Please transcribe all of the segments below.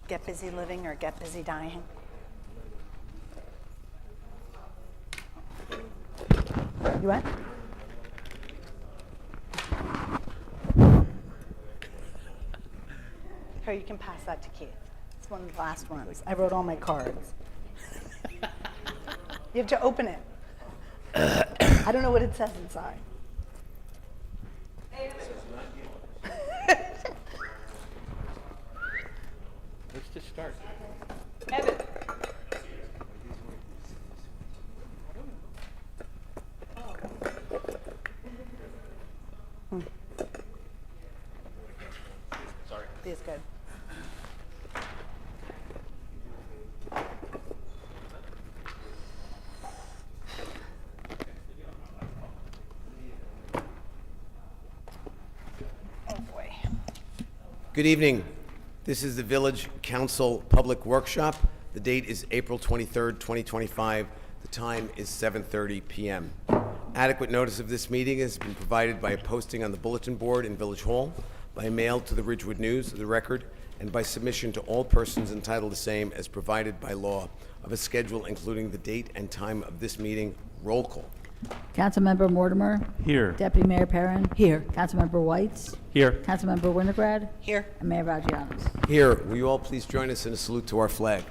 Get busy living or get busy dying. You what? Here, you can pass that to Keith. It's one of the last ones. I wrote all my cards. You have to open it. I don't know what it says inside. Let's just start. Evan. Sorry. These good. Oh boy. Good evening. This is the Village Council Public Workshop. The date is April 23rd, 2025. The time is 7:30 p.m. Adequate notice of this meeting has been provided by a posting on the bulletin board in Village Hall, by mail to the Ridgewood News, the Record, and by submission to all persons entitled the same as provided by law of a schedule including the date and time of this meeting. Roll call. Councilmember Mortimer? Here. Deputy Mayor Perrin? Here. Councilmember Whites? Here. Councilmember Winograd? Here. And Mayor Vagianos. Here, will you all please join us in a salute to our flag?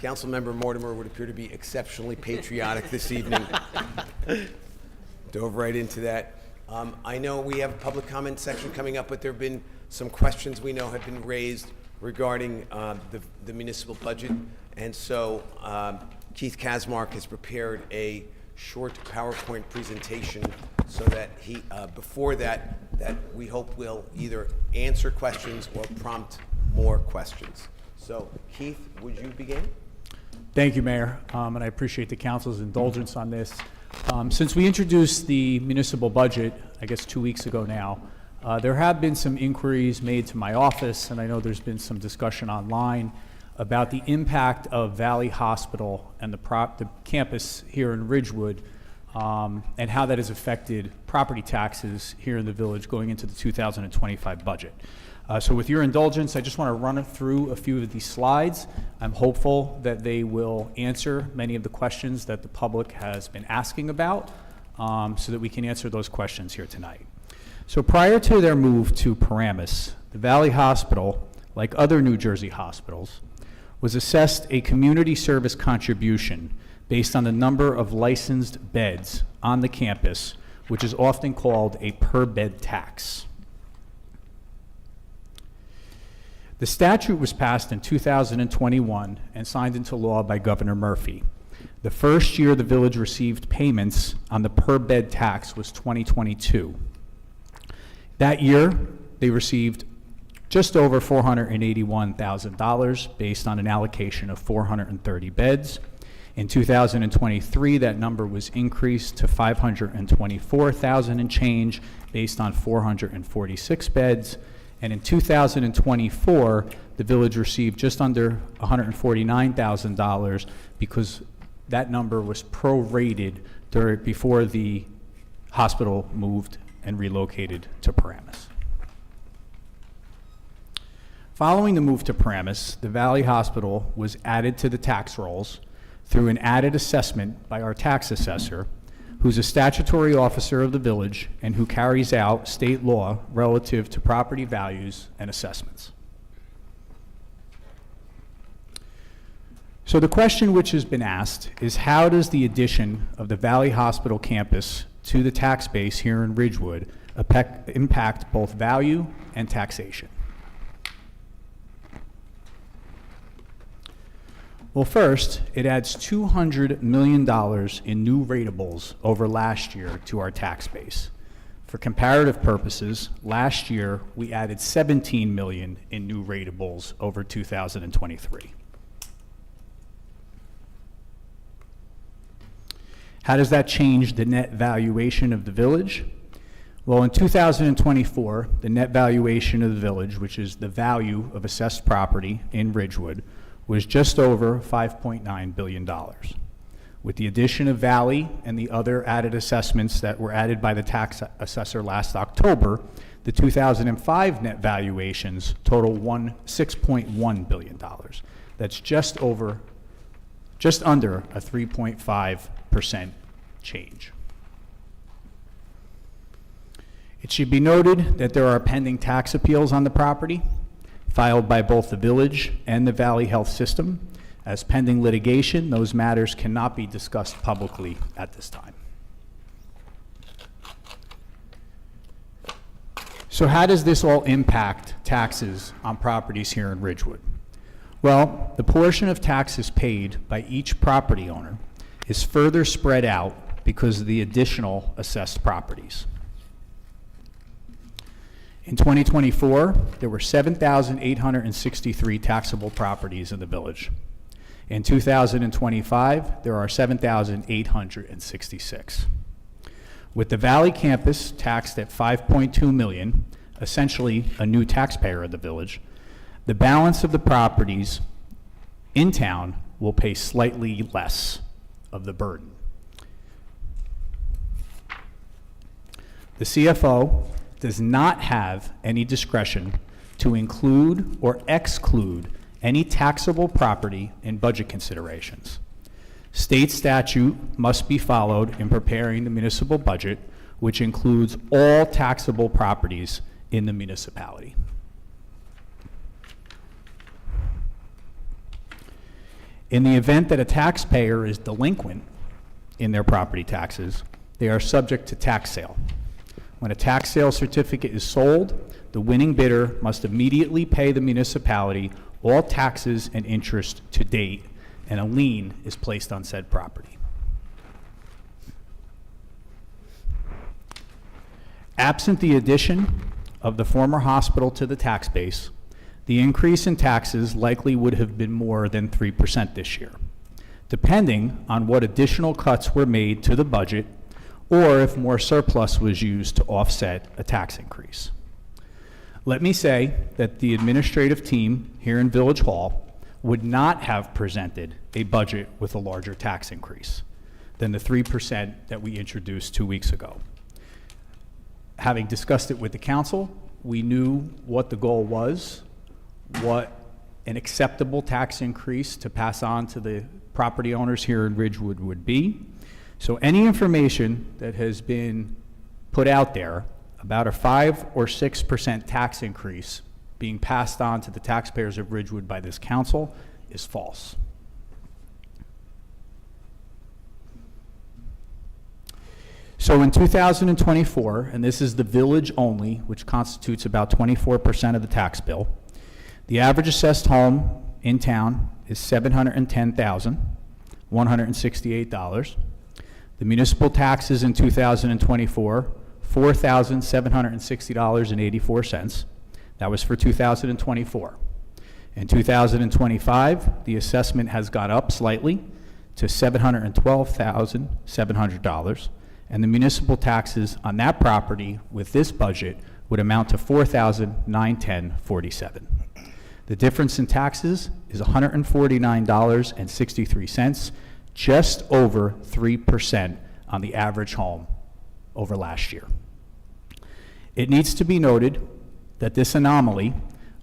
Councilmember Mortimer would appear to be exceptionally patriotic this evening. Dove right into that. I know we have a public comment section coming up, but there have been some questions we know have been raised regarding the municipal budget. And so Keith Kazmark has prepared a short PowerPoint presentation so that he, before that we hope will either answer questions or prompt more questions. So Keith, would you begin? Thank you, Mayor, and I appreciate the council's indulgence on this. Since we introduced the municipal budget, I guess 2 weeks ago now, there have been some inquiries made to my office, and I know there's been some discussion online about the impact of Valley Hospital and the campus here in Ridgewood, and how that has affected property taxes here in the village going into the 2025 budget. So with your indulgence, I just want to run through a few of these slides. I'm hopeful that they will answer many of the questions that the public has been asking about, so that we can answer those questions here tonight. So prior to their move to Paramus, the Valley Hospital, like other New Jersey hospitals, was assessed a community service contribution based on the number of licensed beds on the campus, which is often called a per-bed tax. The statute was passed in 2021 and signed into law by Governor Murphy. The first year the village received payments on the per-bed tax was 2022. That year, they received just over $481,000 based on an allocation of 430 beds. In 2023, that number was increased to $524,000 and change based on 446 beds. And in 2024, the village received just under $149,000 because that number was prorated before the hospital moved and relocated to Paramus. Following the move to Paramus, the Valley Hospital was added to the tax rolls through an added assessment by our tax assessor, who's a statutory officer of the village and who carries out state law relative to property values and assessments. So the question which has been asked is, how does the addition of the Valley Hospital campus to the tax base here in Ridgewood impact both value and taxation? Well, first, it adds $200 million in new ratables over last year to our tax base. For comparative purposes, last year we added $17 million in new ratables over 2023. How does that change the net valuation of the village? Well, in 2024, the net valuation of the village, which is the value of assessed property in Ridgewood, was just over $5.9 billion. With the addition of Valley and the other added assessments that were added by the tax assessor last October, the 2005 net valuations total $6.1 billion. That's just under a 3.5% change. It should be noted that there are pending tax appeals on the property, filed by both the village and the Valley Health System. As pending litigation, those matters cannot be discussed publicly at this time. So how does this all impact taxes on properties here in Ridgewood? Well, the portion of taxes paid by each property owner is further spread out because of the additional assessed properties. In 2024, there were 7,863 taxable properties in the village. In 2025, there are 7,866. With the Valley campus taxed at $5.2 million, essentially a new taxpayer of the village, the balance of the properties in town will pay slightly less of the burden. The CFO does not have any discretion to include or exclude any taxable property in budget considerations. State statute must be followed in preparing the municipal budget, which includes all taxable properties in the municipality. In the event that a taxpayer is delinquent in their property taxes, they are subject to tax sale. When a tax sale certificate is sold, the winning bidder must immediately pay the municipality all taxes and interest to date, and a lien is placed on said property. Absent the addition of the former hospital to the tax base, the increase in taxes likely would have been more than 3% this year, depending on what additional cuts were made to the budget or if more surplus was used to offset a tax increase. Let me say that the administrative team here in Village Hall would not have presented a budget with a larger tax increase than the 3% that we introduced 2 weeks ago. Having discussed it with the council, we knew what the goal was, what an acceptable tax increase to pass on to the property owners here in Ridgewood would be. So any information that has been put out there about a 5 or 6% tax increase being passed on to the taxpayers of Ridgewood by this council is false. So in 2024, and this is the village only, which constitutes about 24% of the tax bill, the average assessed home in town is $710,168. The municipal taxes in 2024, $4,760.84. That was for 2024. In 2025, the assessment has gone up slightly to $712,700, and the municipal taxes on that property with this budget would amount to $4,910.47. The difference in taxes is $149.63, just over 3% on the average home over last year. It needs to be noted that this anomaly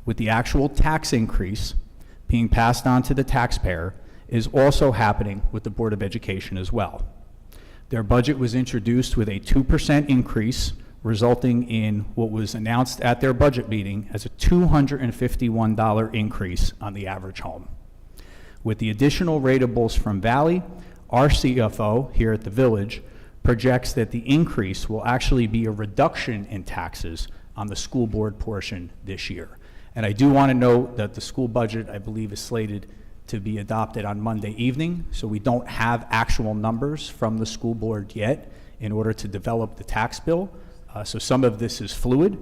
with the actual tax increase being passed on to the taxpayer is also happening with the Board of Education as well. Their budget was introduced with a 2% increase, resulting in what was announced at their budget meeting as a $251 increase on the average home. With the additional ratables from Valley, our CFO here at the village projects that the increase will actually be a reduction in taxes on the school board portion this year. And I do want to note that the school budget, I believe, is slated to be adopted on Monday evening, so we don't have actual numbers from the school board yet in order to develop the tax bill. So some of this is fluid,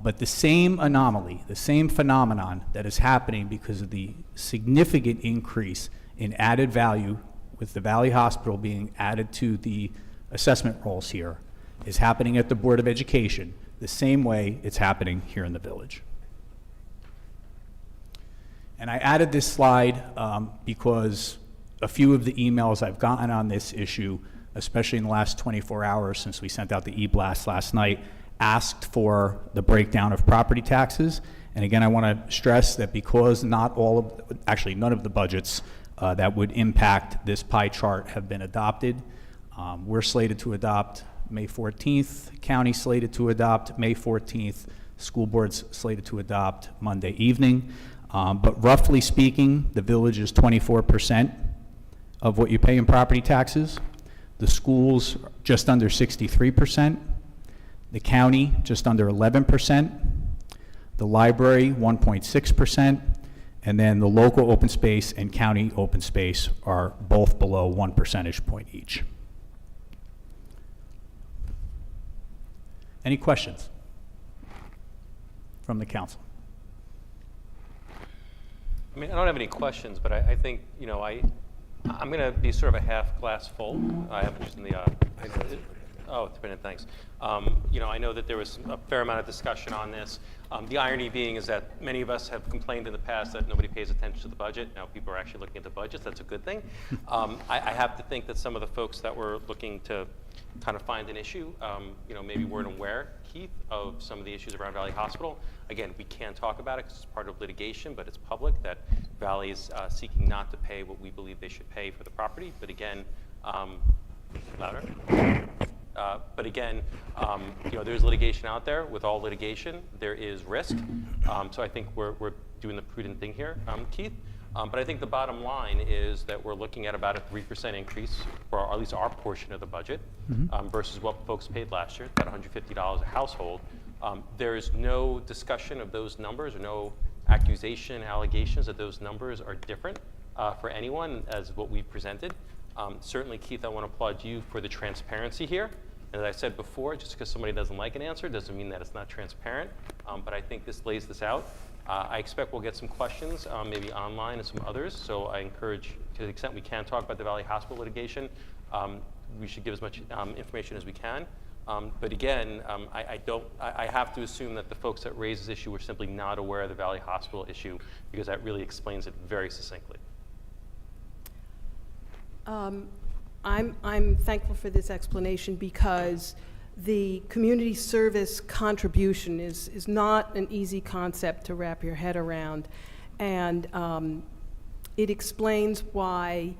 but the same anomaly, the same phenomenon that is happening because of the significant increase in added value with the Valley Hospital being added to the assessment rolls here is happening at the Board of Education the same way it's happening here in the village. And I added this slide because a few of the emails I've gotten on this issue, especially in the last 24 hours since we sent out the e-blast last night, asked for the breakdown of property taxes. And again, I want to stress that because not all of, actually none of the budgets that would impact this pie chart have been adopted. We're slated to adopt May 14th, county slated to adopt May 14th, school board's slated to adopt Monday evening. But roughly speaking, the village is 24% of what you pay in property taxes. The schools, just under 63%. The county, just under 11%. The library, 1.6%. And then the local open space and county open space are both below 1 percentage point each. Any questions from the council? I mean, I don't have any questions, but I think, you know, I'm going to be sort of a half glass full. I haven't just in the, oh, it's been, thanks. You know, I know that there was a fair amount of discussion on this. The irony being is that many of us have complained in the past that nobody pays attention to the budget. Now people are actually looking at the budgets. That's a good thing. I have to think that some of the folks that were looking to kind of find an issue, you know, maybe weren't aware, Keith, of some of the issues around Valley Hospital. Again, we can talk about it because it's part of litigation, but it's public that Valley is seeking not to pay what we believe they should pay for the property. But again, louder. But again, you know, there's litigation out there. With all litigation, there is risk. So I think we're doing the prudent thing here, Keith. But I think the bottom line is that we're looking at about a 3% increase for at least our portion of the budget versus what folks paid last year, about $150 a household. There is no discussion of those numbers or no accusation, allegations that those numbers are different for anyone as what we've presented. Certainly, Keith, I want to applaud you for the transparency here. And as I said before, just because somebody doesn't like an answer doesn't mean that it's not transparent. But I think this lays this out. I expect we'll get some questions, maybe online and some others. So I encourage, to the extent we can talk about the Valley Hospital litigation, we should give as much information as we can. But again, I have to assume that the folks that raise this issue were simply not aware of the Valley Hospital issue because that really explains it very succinctly. I'm thankful for this explanation because the community service contribution is not an easy concept to wrap your head around. And it explains why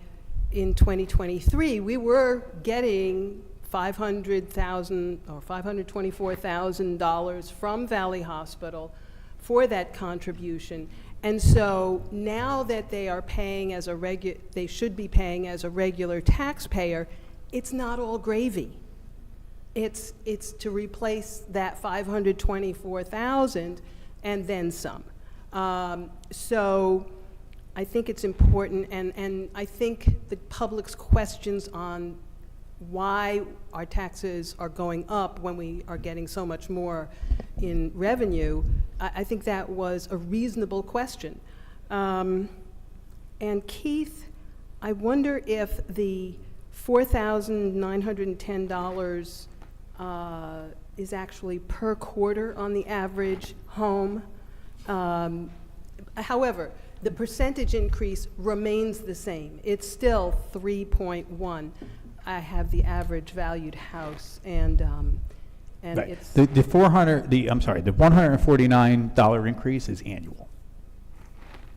in 2023 we were getting $500,000 or $524,000 from Valley Hospital for that contribution. And so now that they are paying as they should be paying as a regular taxpayer, it's not all gravy. It's to replace that $524,000 and then some. So I think it's important, and I think the public's questions on why our taxes are going up when we are getting so much more in revenue, I think that was a reasonable question. And Keith, I wonder if the $4,910 is actually per quarter on the average home. However, the percentage increase remains the same. It's still 3.1. I have the average valued house, and Right. it's The $149 increase is annual.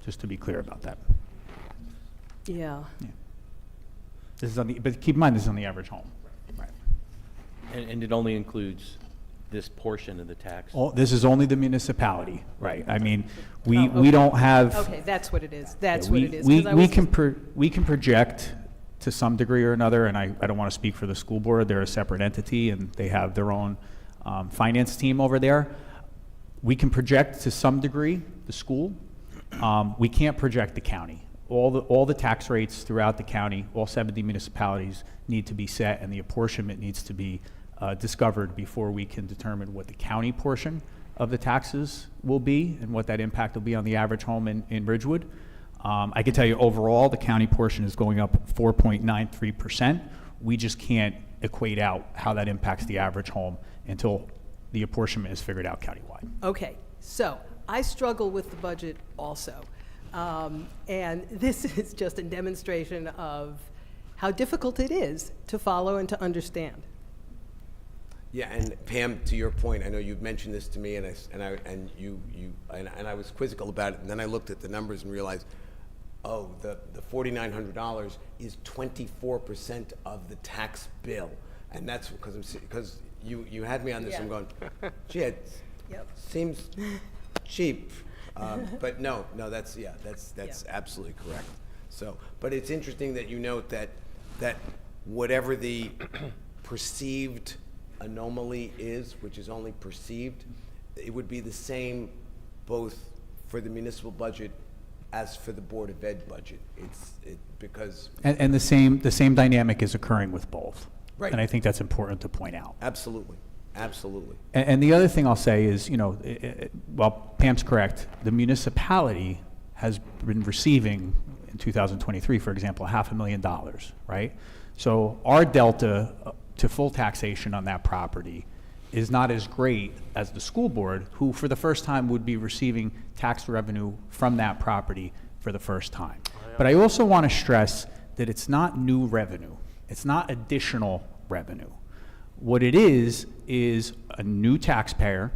Just to be clear about that. yeah. This is on the, but keep in mind this is on the average home. Right. And it only includes this portion of the tax? This is only the municipality, right? I mean, we okay. don't have. Okay, that's what it is. That's Yeah, what it is. We 'Cause I was can project to some degree or another, and I don't want to speak for the school board. They're a separate entity, and they have their own finance team over there. We can project to some degree the school. We can't project the county. All the tax rates throughout the county, all 70 municipalities need to be set, and the apportionment needs to be discovered before we can determine what the county portion of the taxes will be and what that impact will be on the average home in Ridgewood. I can tell you overall, the county portion is going up 4.93%. We just can't equate out how that impacts the average home until the apportionment is figured out countywide. Okay, so I struggle with the budget also. And this is just a demonstration of how difficult it is to follow and to understand. Yeah, and Pam, to your point, I know you've mentioned this to me, and I was quizzical about it, and then I looked at the numbers and realized, oh, the $4,900 is 24% of the tax bill, and that's because you had me on this. Yeah. I'm going, gee, it Yep. seems cheap, but no, that's absolutely correct. So, but it's interesting that you note that whatever the perceived anomaly is, which is only perceived, it would be the same both for the municipal budget as for the Board of Ed budget. Because And the same dynamic is occurring with both. Right. And I think that's important to point out. absolutely. And the other thing I'll say is, well, Pam's correct, the municipality has been receiving, in 2023, for example, $500,000, right? So our delta to full taxation on that property is not as great as the school board, who for the first time would be receiving tax revenue from that property for the first time. But I also want to stress that it's not new revenue. It's not additional revenue. What it is a new taxpayer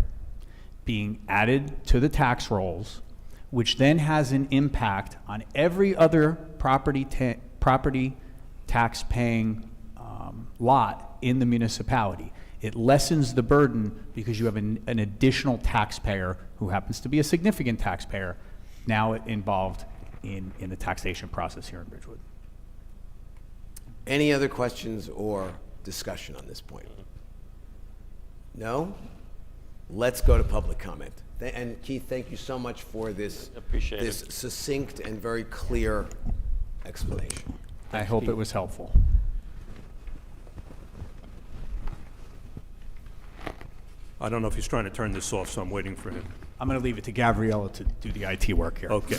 being added to the tax rolls, which then has an impact on every other property tax paying lot in the municipality. It lessens the burden because you have an additional taxpayer who happens to be a significant taxpayer now involved in the taxation process here in Ridgewood. Any other questions or discussion on this point? No? Let's go to public comment. And Keith, thank you so much for this, Appreciate this succinct and very clear explanation. I hope it was helpful. I don't know if he's trying to turn this off, so I'm waiting for him. I'm going to leave it to Gabriella to do the IT work here. Okay.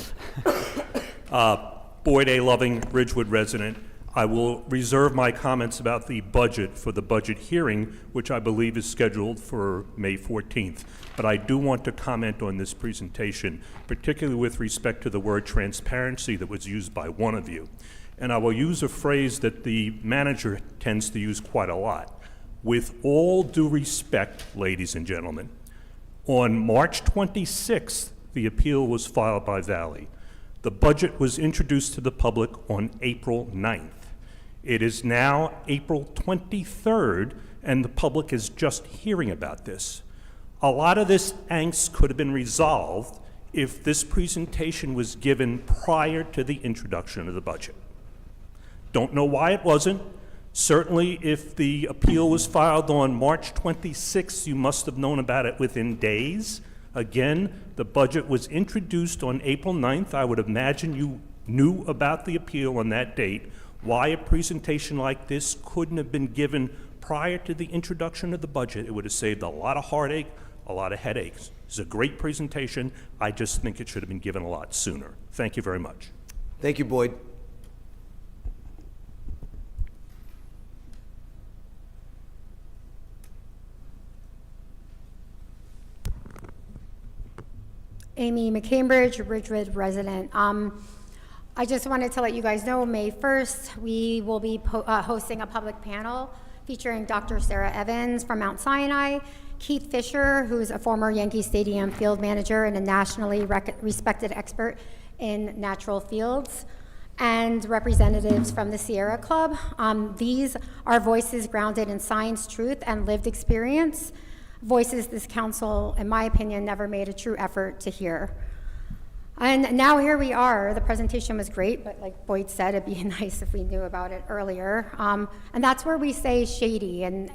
Boyd A. Loving, Ridgewood resident. I will reserve my comments about the budget for the budget hearing, which I believe is scheduled for May 14th. But I do want to comment on this presentation, particularly with respect to the word transparency that was used by one of you. And I will use a phrase that the manager tends to use quite a lot. With all due respect, ladies and gentlemen, on March 26th, the appeal was filed by Valley. The budget was introduced to the public on April 9th. It is now April 23rd, and the public is just hearing about this. A lot of this angst could have been resolved if this presentation was given prior to the introduction of the budget. Don't know why it wasn't. Certainly, if the appeal was filed on March 26th, you must have known about it within days. Again, the budget was introduced on April 9th. I would imagine you knew about the appeal on that date. Why a presentation like this couldn't have been given prior to the introduction of the budget? It would have saved a lot of heartache, a lot of headaches. It's a great presentation. I just think it should have been given a lot sooner. Thank you very much. Thank you, Boyd. Amy McCambridge, Ridgewood resident. I just wanted to let you guys know, May 1st, we will be hosting a public panel featuring Dr. Sarah Evans from Mount Sinai, Keith Fisher, who's a former Yankee Stadium field manager and a nationally respected expert in natural fields, and representatives from the Sierra Club. These are voices grounded in science, truth, and lived experience. Voices this council, in my opinion, never made a true effort to hear. And now here we are. The presentation was great, but like Boyd said, it'd be nice if we knew about it earlier. And that's where we say shady, and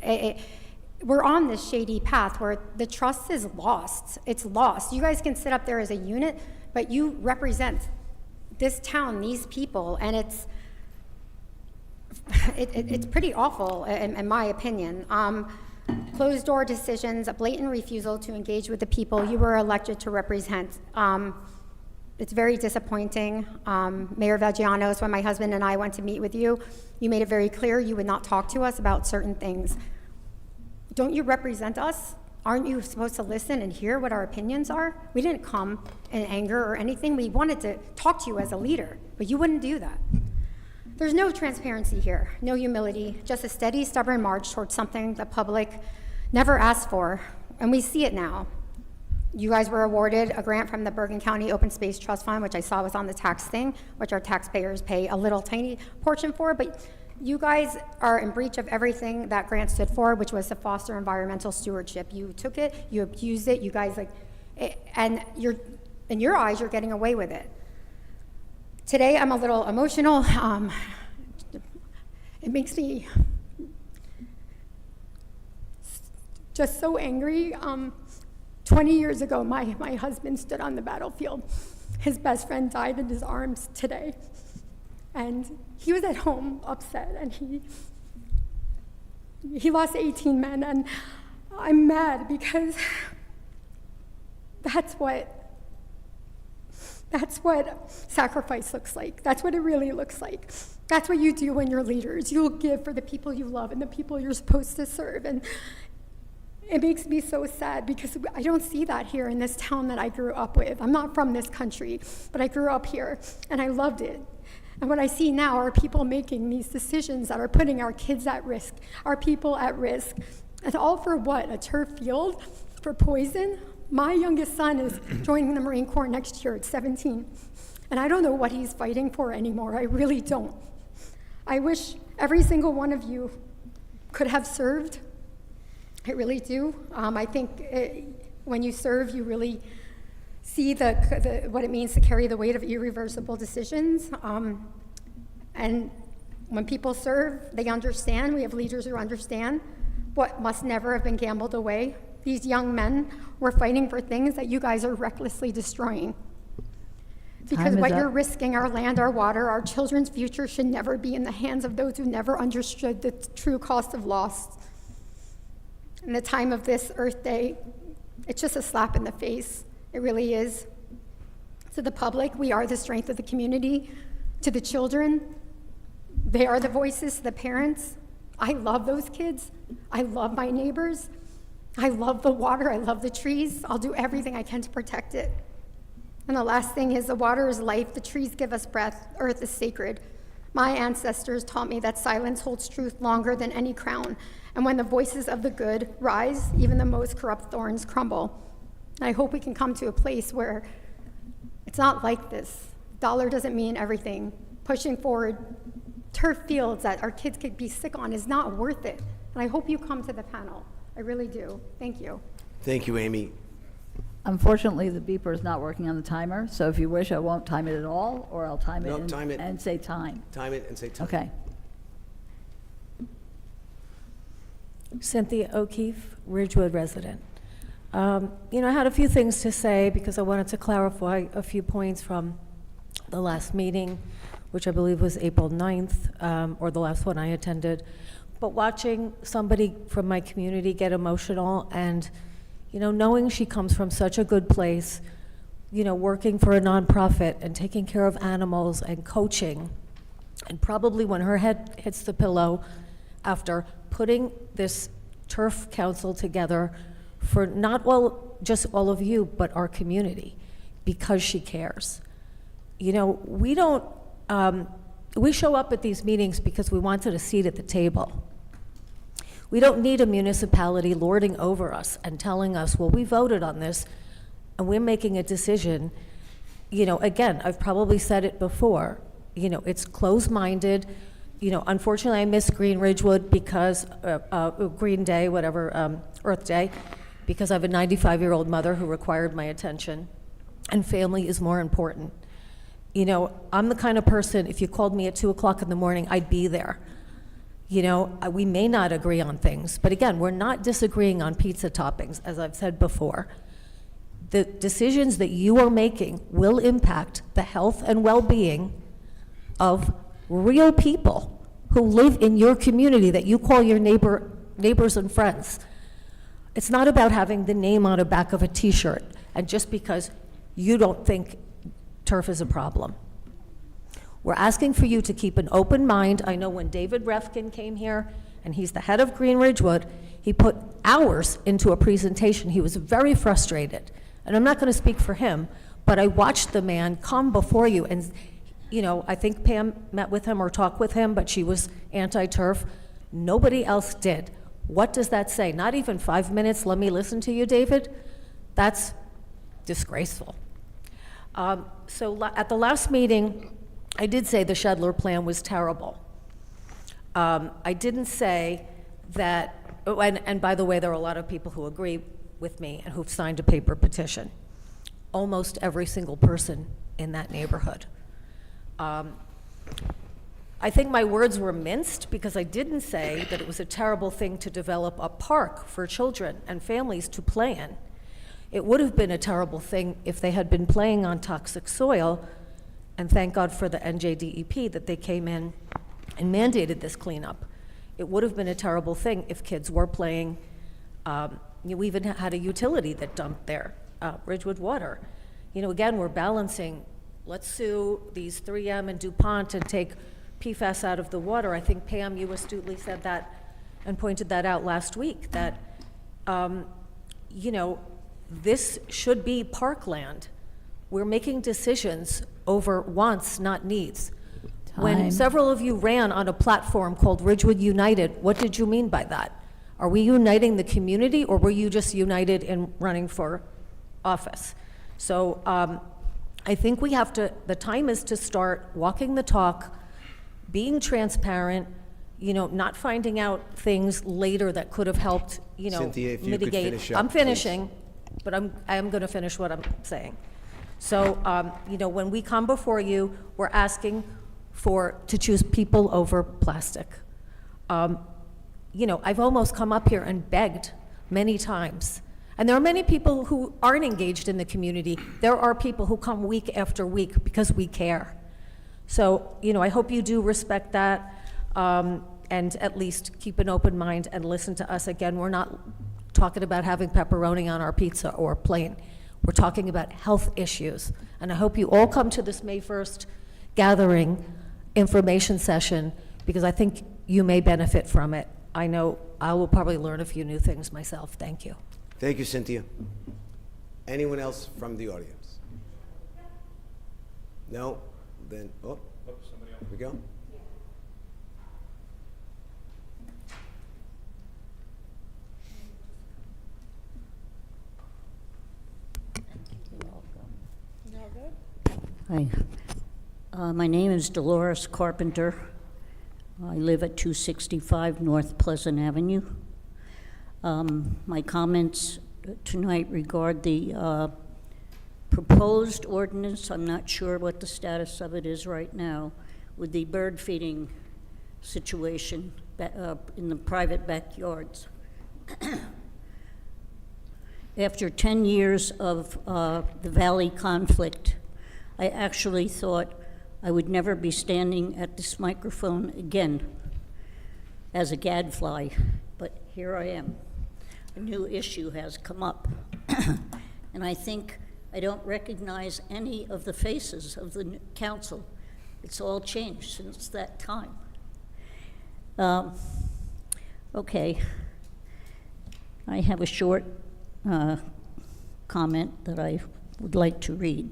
we're on this shady path where the trust is lost. It's lost. You guys can sit up there as a unit, but you represent this town, these people, and it's pretty awful, in my opinion. Closed door decisions, a blatant refusal to engage with the people you were elected to represent. It's very disappointing. Mayor Vagianos, when my husband and I went to meet with you, you made it very clear you would not talk to us about certain things. Don't you represent us? Aren't you supposed to listen and hear what our opinions are? We didn't come in anger or anything. We wanted to talk to you as a leader, but you wouldn't do that. There's no transparency here, no humility, just a steady, stubborn march towards something the public never asked for, and we see it now. You guys were awarded a grant from the Bergen County Open Space Trust Fund, which I saw was on the tax thing, which our taxpayers pay a little tiny portion for, but you guys are in breach of everything that grant stood for, which was to foster environmental stewardship. You took it, you abused it, you guys and in your eyes, you're getting away with it. Today, I'm a little emotional. It makes me just so angry. 20 years ago, my husband stood on the battlefield. His best friend died in his arms today. And he was at home upset, and he lost 18 men, and I'm mad because that's what sacrifice looks like. That's what it really looks like. That's what you do when you're leaders. You'll give for the people you love and the people you're supposed to serve. And it makes me so sad because I don't see that here in this town that I grew up with. I'm not from this country, but I grew up here, and I loved it. And what I see now are people making these decisions that are putting our kids at risk, our people at risk. And all for what? A turf field? For poison? My youngest son is joining the Marine Corps next year at 17. And I don't know what he's fighting for anymore. I really don't. I wish every single one of you could have served. I really do. I think when you serve, you really see what it means to carry the weight of irreversible decisions. And when people serve, they understand. We have leaders who understand what must never have been gambled away. These young men were fighting for things that you guys are recklessly destroying. Because Time is what up. you're risking, our land, our water, our children's future should never be in the hands of those who never understood the true cost of loss. In the time of this Earth Day, it's just a slap in the face. It really is. To the public, we are the strength of the community. To the children, they are the voices. To the parents, I love those kids. I love my neighbors. I love the water. I love the trees. I'll do everything I can to protect it. And the last thing is the water is life. The trees give us breath. Earth is sacred. My ancestors taught me that silence holds truth longer than any crown. And when the voices of the good rise, even the most corrupt thorns crumble. And I hope we can come to a place where it's not like this. Dollar doesn't mean everything. Pushing forward turf fields that our kids could be sick on is not worth it. And I hope you come to the panel. I really do. Thank you. Thank you, Amy. Unfortunately, the beeper is not working on the timer, so if you wish, I won't time it at all, or I'll time it, No, and, time it. and say time. Time it and say time. Okay. Cynthia O'Keefe, Ridgewood resident. I had a few things to say because I wanted to clarify a few points from the last meeting, which I believe was April 9th, or the last one I attended. But watching somebody from my community get emotional and, knowing she comes from such a good place, working for a nonprofit and taking care of animals and coaching, and probably when her head hits the pillow after putting this turf council together for not just all of you, but our community, because she cares. We don't, we show up at these meetings because we wanted a seat at the table. We don't need a municipality lording over us and telling us, well, we voted on this and we're making a decision. Again, I've probably said it before, it's closed-minded. Unfortunately, I miss Green Ridgewood because, Green Day, whatever, Earth Day, because I have a 95-year-old mother who required my attention, and family is more important. I'm the kind of person, if you called me at 2 o'clock in the morning, I'd be there. We may not agree on things, but again, we're not disagreeing on pizza toppings, as I've said before. The decisions that you are making will impact the health and well-being of real people who live in your community that you call your neighbors and friends. It's not about having the name on the back of a t-shirt, and just because you don't think turf is a problem. We're asking for you to keep an open mind. I know when David Refkin came here, and he's the head of Green Ridgewood, he put hours into a presentation. He was very frustrated. And I'm not going to speak for him, but I watched the man come before you, and, you know, I think Pam met with him or talked with him, but she was anti-turf. Nobody else did. What does that say? Not even 5 minutes, let me listen to you, David? That's disgraceful. At the last meeting, I did say the Shedler plan was terrible. I didn't say that, oh, and by the way, there are a lot of people who agree with me and who've signed a paper petition. Almost every single person in that neighborhood. I think my words were minced because I didn't say that it was a terrible thing to develop a park for children and families to play in. It would have been a terrible thing if they had been playing on toxic soil, and thank God for the NJDEP that they came in and mandated this cleanup. It would have been a terrible thing if kids were playing, we even had a utility that dumped there, Ridgewood Water. You know, again, we're balancing, let's sue these 3M and DuPont and take PFAS out of the water. I think, Pam, you astutely said that and pointed that out last week, that, you know, this should be parkland. We're making decisions over wants, not needs. When Time. several of you ran on a platform called Ridgewood United, what did you mean by that? Are we uniting the community, or were you just united in running for office? So I think we have to, the time is to start walking the talk, being transparent, you know, not finding out things later that could have helped, you know, Cynthia, if you could mitigate. finish up, I'm please. finishing, but I am going to finish what I'm saying. So, you know, when we come before you, we're asking to choose people over plastic. You know, I've almost come up here and begged many times. And there are many people who aren't engaged in the community. There are people who come week after week because we care. So, you know, I hope you do respect that, and at least keep an open mind and listen to us. Again, we're not talking about having pepperoni on our pizza or plain. We're talking about health issues. And I hope you all come to this May 1st gathering information session, because I think you may benefit from it. I know I will probably learn a few new things myself. Thank you. Thank you, Cynthia. Anyone else from the audience? No? Then, oh, here we go. Hi. My name is Dolores Carpenter. I live at 265 North Pleasant Avenue. My comments tonight regard the proposed ordinance. I'm not sure what the status of it is right now with the bird feeding situation in the private backyards. After 10 years of the Valley conflict, I actually thought I would never be standing at this microphone again as a gadfly, but here I am. A new issue has come up, and I think I don't recognize any of the faces of the council. It's all changed since that time. Okay, I have a short comment that I would like to read.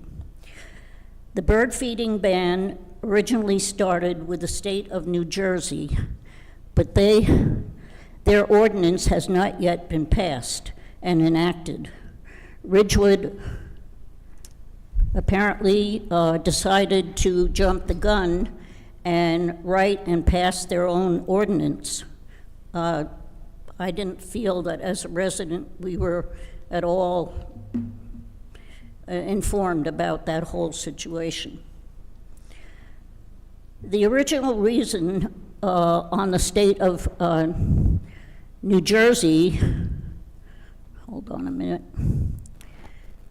The bird feeding ban originally started with the state of New Jersey, but their ordinance has not yet been passed and enacted. Ridgewood apparently decided to jump the gun and write and pass their own ordinance. I didn't feel that as a resident we were at all informed about that whole situation. The original reason on the state of New Jersey, hold on a minute,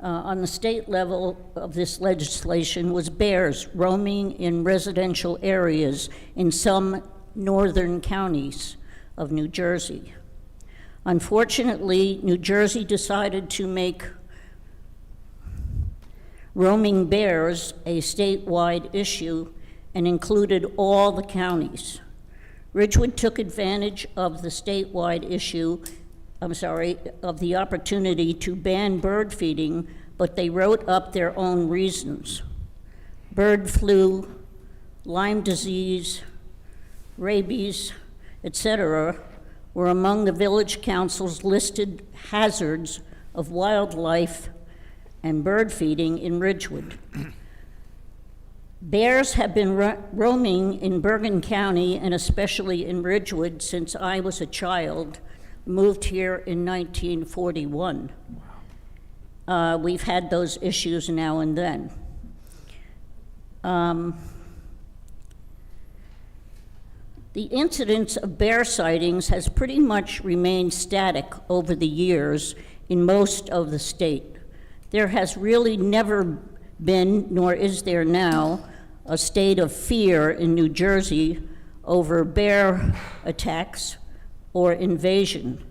on the state level of this legislation was bears roaming in residential areas in some northern counties of New Jersey. Unfortunately, New Jersey decided to make roaming bears a statewide issue and included all the counties. Ridgewood took advantage of the statewide issue, of the opportunity to ban bird feeding, but they wrote up their own reasons. Bird flu, Lyme disease, rabies, etc., were among the village council's listed hazards of wildlife and bird feeding in Ridgewood. Bears have been roaming in Bergen County and especially in Ridgewood since I was a child, moved here in 1941. We've had those issues now and then. The incidence of bear sightings has pretty much remained static over the years in most of the state. There has really never been, nor is there now, a state of fear in New Jersey over bear attacks or invasion.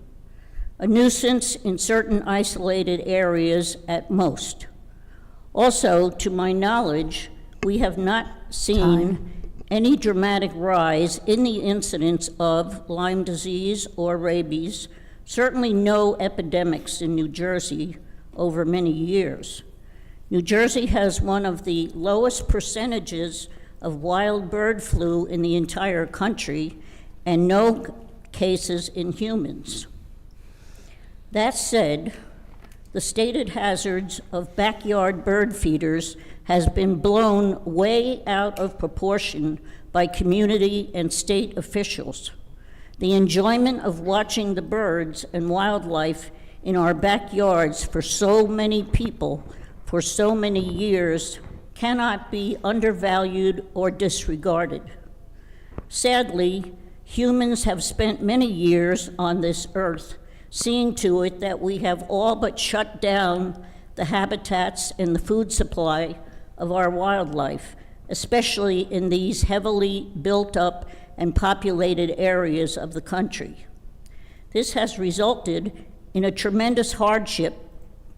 A nuisance in certain isolated areas at most. Also, to my knowledge, we have not seen any dramatic rise in the incidence of Lyme disease or rabies, certainly no epidemics in New Jersey over many years. New Jersey has one of the lowest percentages of wild bird flu in the entire country and no cases in humans. That said, the stated hazards of backyard bird feeders has been blown way out of proportion by community and state officials. The enjoyment of watching the birds and wildlife in our backyards for so many people for so many years cannot be undervalued or disregarded. Sadly, humans have spent many years on this earth seeing to it that we have all but shut down the habitats and the food supply of our wildlife, especially in these heavily built up and populated areas of the country. This has resulted in a tremendous hardship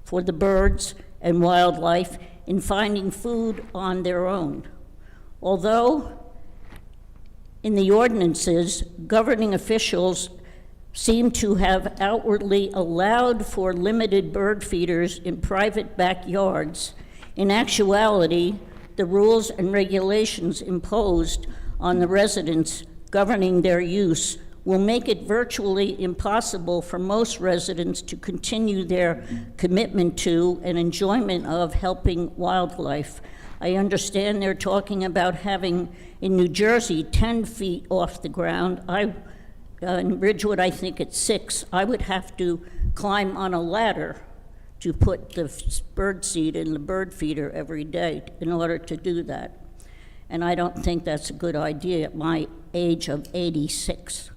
for the birds and wildlife in finding food on their own. Although in the ordinances, governing officials seem to have outwardly allowed for limited bird feeders in private backyards, in actuality, the rules and regulations imposed on the residents governing their use will make it virtually impossible for most residents to continue their commitment to and enjoyment of helping wildlife. I understand they're talking about having, in New Jersey, 10 feet off the ground. In Ridgewood, I think it's 6. I would have to climb on a ladder to put the bird seed in the bird feeder every day in order to do that. And I don't think that's a good idea at my age of 86.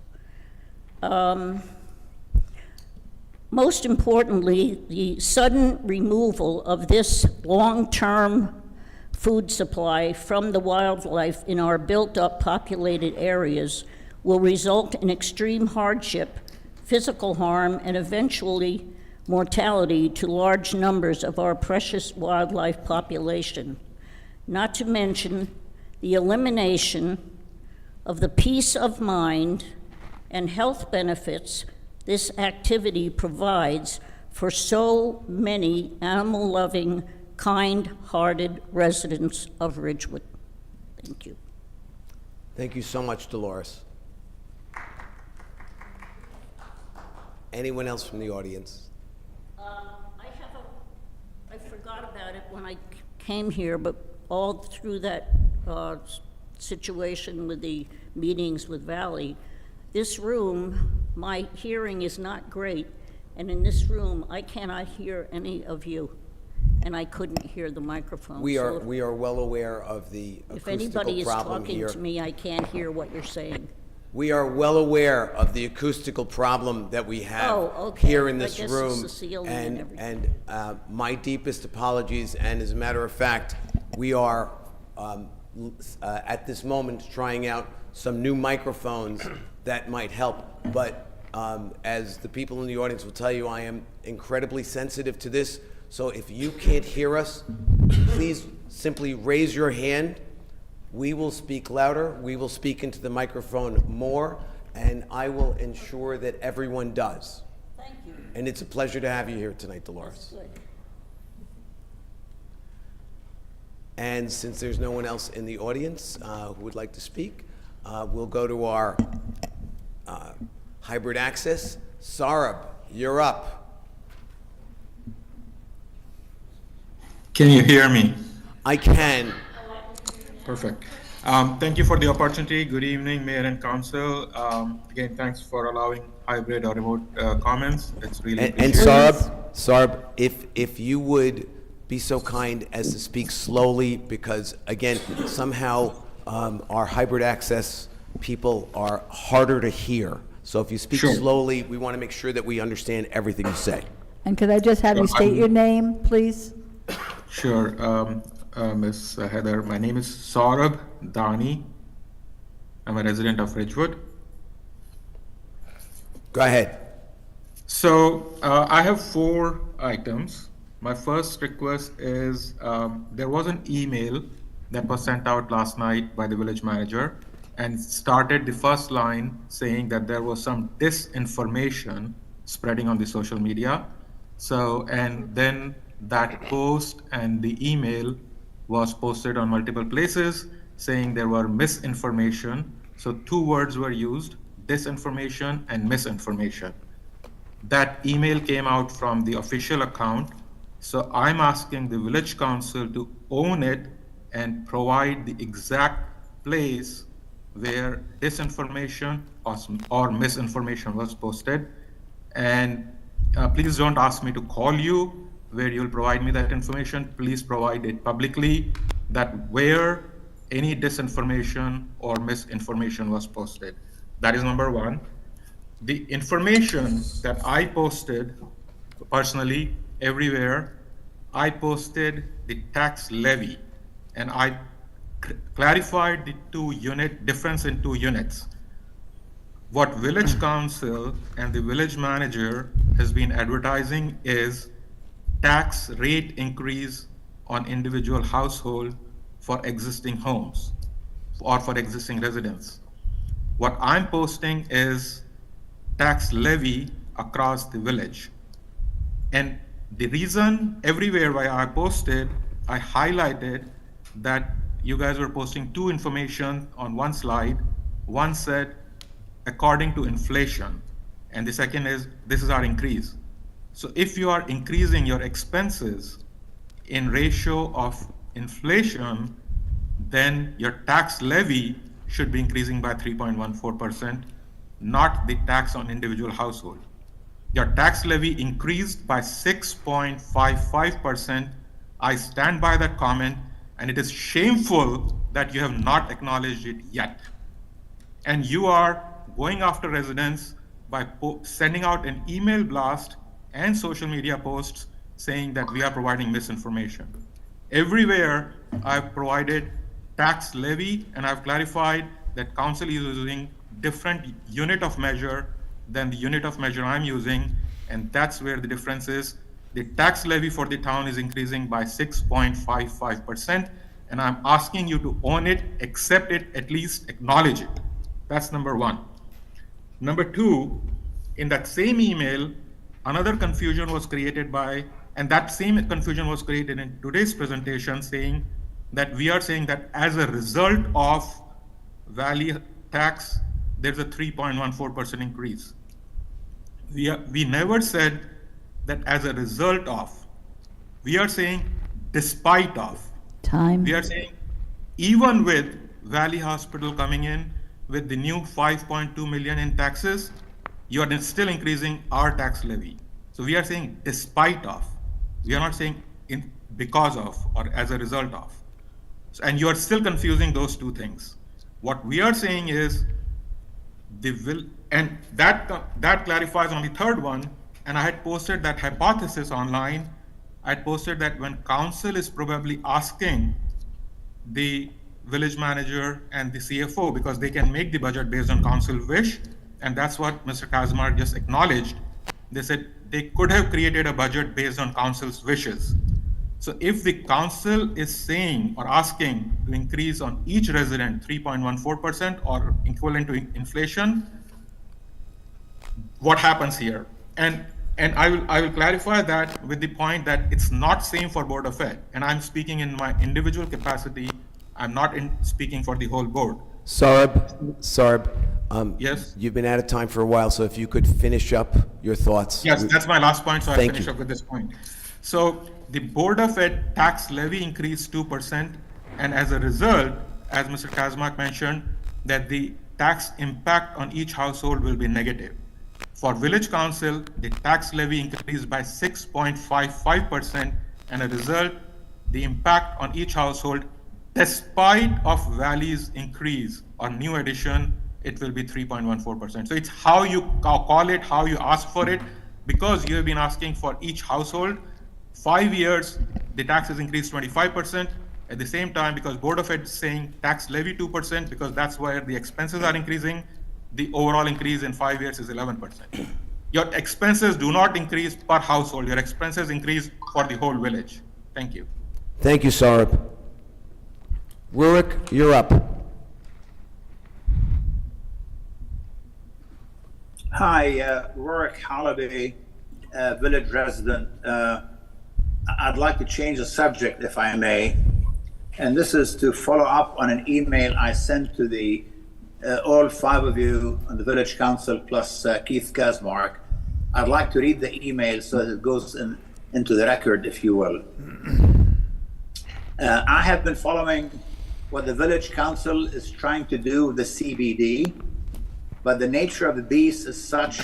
Most importantly, the sudden removal of this long-term food supply from the wildlife in our built-up populated areas will result in extreme hardship, physical harm, and eventually mortality to large numbers of our precious wildlife population. Not to mention the elimination of the peace of mind and health benefits this activity provides for so many animal-loving, kind-hearted residents of Ridgewood. Thank you. Thank you so much, Dolores. Anyone else from the audience? I forgot about it when I came here, but all through that situation with the meetings with Valley, this room, my hearing is not great, and in this room, I cannot hear any of you, and I couldn't hear the microphone. We are well aware of the If acoustical anybody is problem talking here. to me, I can't hear what you're saying. We are well aware of the acoustical problem that we have here in this I guess room. it's the ceiling and everything. And my deepest apologies, and as a matter of fact, we are at this moment trying out some new microphones that might help, but as the people in the audience will tell you, I am incredibly sensitive to this, so if you can't hear us, please simply raise your hand. We will speak louder, we will speak into the microphone more, and I will ensure that everyone does. Thank you. And it's a pleasure to have you here tonight, Dolores. Good. And since there's no one else in the audience who would like to speak, we'll go to our hybrid access. Sarab, you're up. Can you hear me? I can. Perfect. Thank you for the opportunity. Good evening, Mayor and Council. Again, thanks for allowing hybrid or remote comments. It's really And appreciated. Sarab, if you would be so kind as to speak slowly, because again, somehow our hybrid access people are harder to hear. So if you speak Sure. slowly, we want to make sure that we understand everything you say. And could I just have you Sure, state your name, please? Sure, Ms. Heather, my name is Saurabh Dani. I'm a resident of Ridgewood. Go ahead. So I have 4 items. My first request is there was an email that was sent out last night by the village manager and started the first line saying that there was some disinformation spreading on the social media. So, and then that post and the email was posted on multiple places saying there were misinformation. So 2 words were used, disinformation and misinformation. That email came out from the official account. So I'm asking the village council to own it and provide the exact place where disinformation or misinformation was posted. And please don't ask me to call you where you'll provide me that information. Please provide it publicly, that where any disinformation or misinformation was posted. That is number 1. The information that I posted personally everywhere, I posted the tax levy, and I clarified the difference in 2 units. What village council and the village manager has been advertising is tax rate increase on individual household for existing homes or for existing residents. What I'm posting is tax levy across the village. And the reason everywhere where I posted, I highlighted that you guys were posting 2 information on one slide. One said, according to inflation, and the second is, this is our increase. So if you are increasing your expenses in ratio of inflation, then your tax levy should be increasing by 3.14%, not the tax on individual household. Your tax levy increased by 6.55%. I stand by that comment, and it is shameful that you have not acknowledged it yet. And you are going after residents by sending out an email blast and social media posts saying that we are providing misinformation. Everywhere I've provided tax levy, and I've clarified that council is using different unit of measure than the unit of measure I'm using, and that's where the difference is. The tax levy for the town is increasing by 6.55%, and I'm asking you to own it, accept it, at least acknowledge it. That's number 1. Number 2, in that same email, another confusion was created and that same confusion was created in today's presentation, saying that we are saying that as a result of valley tax, there's a 3.14% increase. We never said that as a result of. We are saying despite of. Time. We are saying even with Valley Hospital coming in with the new 5.2 million in taxes, you are still increasing our tax levy. So we are saying despite of. We are not saying because of or as a result of. So, and you are still confusing those 2 things. What we are saying is and that clarifies on the 3rd one, and I had posted that hypothesis online. I had posted that when council is probably asking the village manager and the CFO, because they can make the budget based on council wish, and that's what Mr. Kazmar just acknowledged. They said they could have created a budget based on council's wishes. So if the council is saying or asking to increase on each resident 3.14% or equivalent to inflation, what happens here? And I will clarify that with the point that it's not same for Board of Ed, and I'm speaking in my individual capacity. I'm not speaking for the whole board. Sarb, Yes? you've been out of time for a while, so if you could finish up your thoughts. Yes, that's my last point, so I'll Thank finish you. up with this point. So the Board of Ed tax levy increased 2%, and as a result, as Mr. Kazmak mentioned, that the tax impact on each household will be negative. For Village Council, the tax levy increased by 6.55%, and as a result, the impact on each household, despite of Valley's increase or new addition, it will be 3.14%. So it's how you call it, how you ask for it, because you have been asking for each household. 5 years, the tax has increased 25%. At the same time, because Board of Ed is saying tax levy 2%, because that's where the expenses are increasing, the overall increase in 5 years is 11%. Your expenses do not increase per household. Your expenses increase for the whole village. Thank you. Thank you, Sarb. Rurik, you're up. Hi, Rurik Holiday, village resident. I'd like to change the subject, if I may. And this is to follow up on an email I sent to the all 5 of you on the Village Council plus Keith Kazmark. I'd like to read the email so that it goes into the record, if you will. I have been following what the Village Council is trying to do with the CBD, but the nature of the beast is such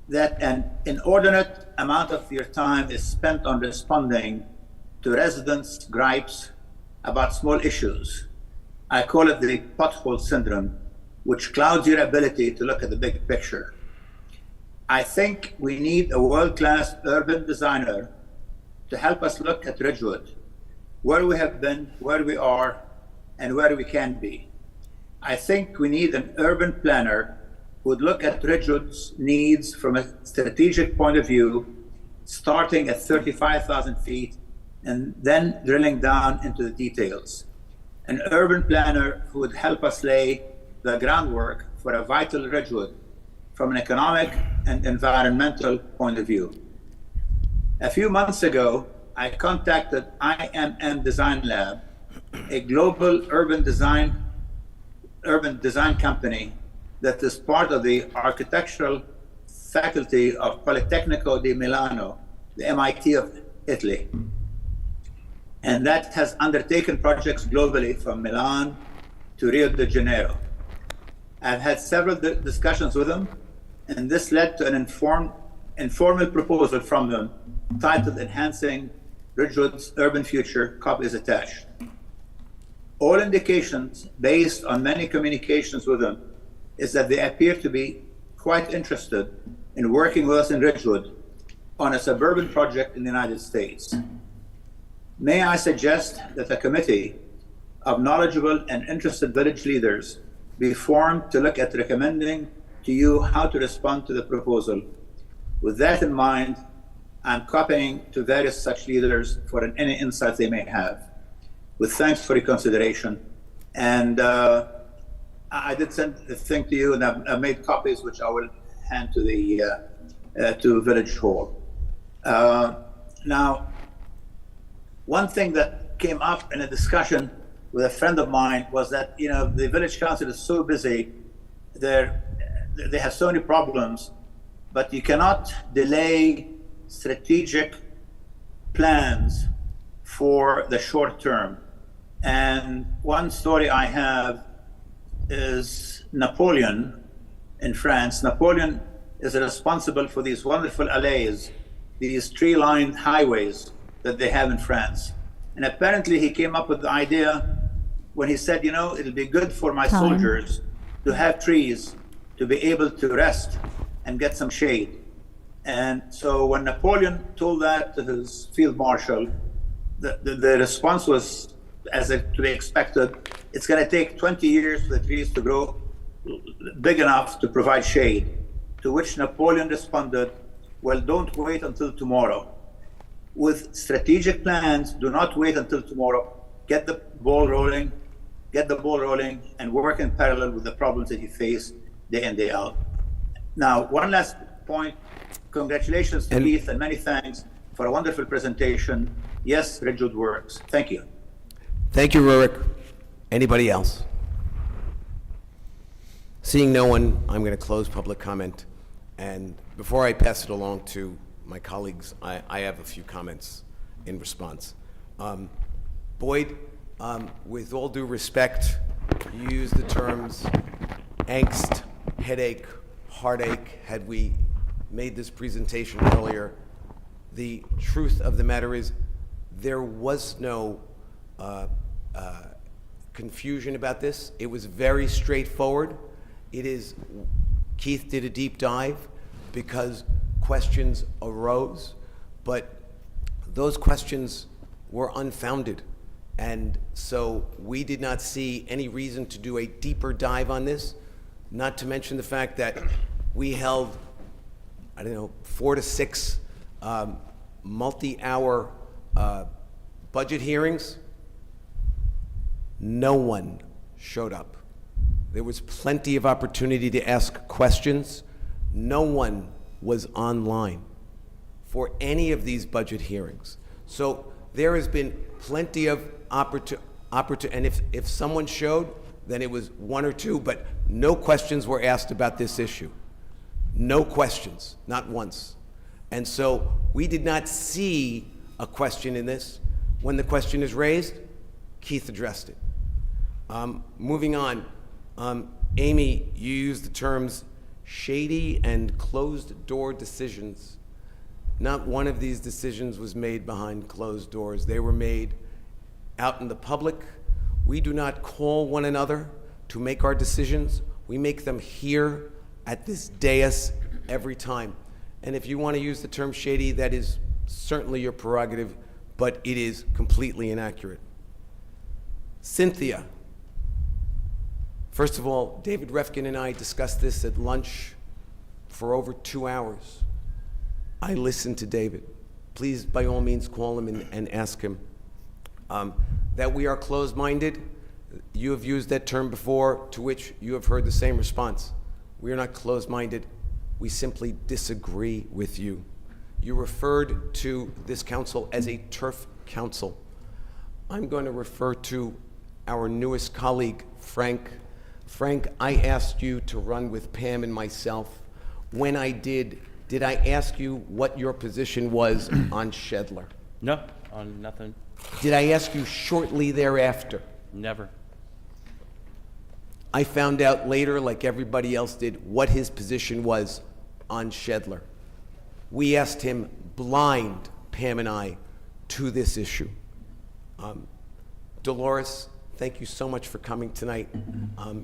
that an inordinate amount of your time is spent on responding to residents' gripes about small issues. I call it the pothole syndrome, which clouds your ability to look at the big picture. I think we need a world-class urban designer to help us look at Ridgewood, where we have been, where we are, and where we can be. I think we need an urban planner who would look at Ridgewood's needs from a strategic point of view, starting at 35,000 feet and then drilling down into the details. An urban planner who would help us lay the groundwork for a vital Ridgewood from an economic and environmental point of view. A few months ago, I contacted IMM Design Lab, a global urban design company that is part of the architectural faculty of Politecnico di Milano, the MIT of Italy. And that has undertaken projects globally from Milan to Rio de Janeiro. I've had several discussions with them, and this led to an informal proposal from them titled Enhancing Ridgewood's Urban Future, copies attached. All indications, based on many communications with them, is that they appear to be quite interested in working with us in Ridgewood on a suburban project in the United States. May I suggest that a committee of knowledgeable and interested village leaders be formed to look at recommending to you how to respond to the proposal. With that in mind, I'm copying to various such leaders for any insights they may have. With thanks for your consideration. And I did send the thing to you, and I've made copies which I will hand to the to Village Hall. Now, one thing that came up in a discussion with a friend of mine was that, you know, the Village Council is so busy, they have so many problems, but you cannot delay strategic plans for the short term. And one story I have is Napoleon in France. Napoleon is responsible for these wonderful alleys, these tree-lined highways that they have in France. And apparently he came up with the idea when he said, you know, it'll be good for my soldiers to have trees to be able to rest and get some shade. And so when Napoleon told that to his field marshal, the response was, as to be expected, it's going to take 20 years for the trees to grow big enough to provide shade. To which Napoleon responded, well, don't wait until tomorrow. with strategic plans. Do not wait until tomorrow. Get the ball rolling, and work in parallel with the problems that you face day in, day out. Now, one last point. Congratulations to Keith, and many thanks for a wonderful presentation. Yes, Ridgewood works. Thank you. Thank you, Rurik. Anybody else? Seeing no one, I'm going to close public comment. And before I pass it along to my colleagues, I have a few comments in response. Boyd, with all due respect, you used the terms angst, headache, heartache. Had we made this presentation earlier, the truth of the matter is there was no confusion about this. It was very straightforward. Keith did a deep dive because questions arose, but those questions were unfounded. And so we did not see any reason to do a deeper dive on this, not to mention the fact that we held, 4 to 6 multi-hour budget hearings. No one showed up. There was plenty of opportunity to ask questions. No one was online for any of these budget hearings. So there has been plenty of opportunity, and if someone showed, then it was 1 or 2, but no questions were asked about this issue. No questions, not once. And so we did not see a question in this. When the question is raised, Keith addressed it. Moving on, Amy, you used the terms shady and closed-door decisions. Not one of these decisions was made behind closed doors. They were made out in the public. We do not call one another to make our decisions. We make them here at this dais every time. And if you want to use the term shady, that is certainly your prerogative, but it is completely inaccurate. Cynthia. First of all, David Refkin and I discussed this at lunch for over 2 hours. I listened to David. Please, by all means, call him and ask him. That we are closed-minded, you have used that term before, to which you have heard the same response. We are not closed-minded. We simply disagree with you. You referred to this council as a turf council. I'm going to refer to our newest colleague, Frank. Frank, I asked you to run with Pam and myself. When I did I ask you what your position was on Shedler? No, on nothing. Did I ask you shortly thereafter? Never. I found out later, like everybody else did, what his position was on Shedler. We asked him blind, Pam and I, to this issue. Dolores, thank you so much for coming tonight.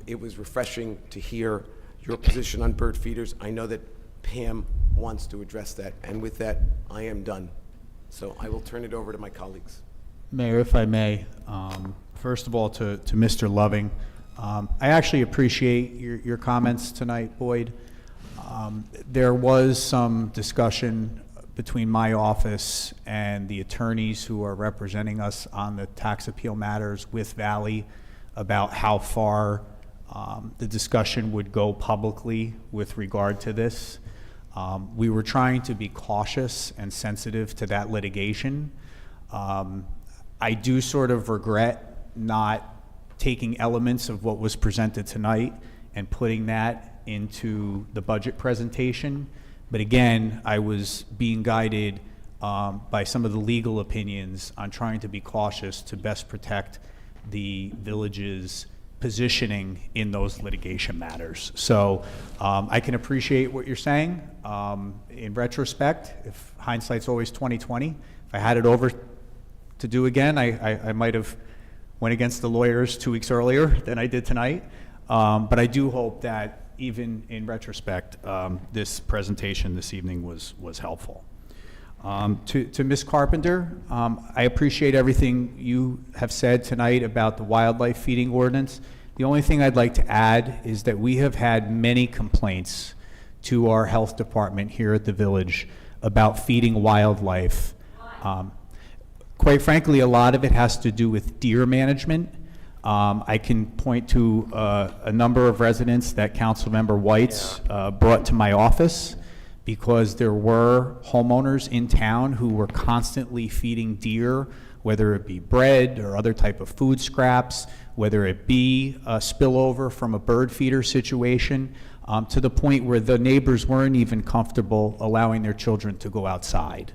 It was refreshing to hear your position on bird feeders. I know that Pam wants to address that, and with that, I am done. So I will turn it over to my colleagues. Mayor, if I may, first of all, to Mr. Loving, I actually appreciate your comments tonight, Boyd. There was some discussion between my office and the attorneys who are representing us on the tax appeal matters with Valley about how far the discussion would go publicly with regard to this. We were trying to be cautious and sensitive to that litigation. I do sort of regret not taking elements of what was presented tonight and putting that into the budget presentation. But again, I was being guided by some of the legal opinions on trying to be cautious to best protect the village's positioning in those litigation matters. So I can appreciate what you're saying. In retrospect, if hindsight's always 20/20, if I had it over to do again, I might have went against the lawyers 2 weeks earlier than I did tonight. But I do hope that even in retrospect, this presentation this evening was helpful. To Ms. Carpenter, I appreciate everything you have said tonight about the wildlife feeding ordinance. The only thing I'd like to add is that we have had many complaints to our health department here at the village about feeding wildlife Quite frankly, a lot of it has to do with deer management. I can point to a number of residents that Councilmember White's brought to my office because there were homeowners in town who were constantly feeding deer, whether it be bread or other type of food scraps, whether it be a spillover from a bird feeder situation, to the point where the neighbors weren't even comfortable allowing their children to go outside.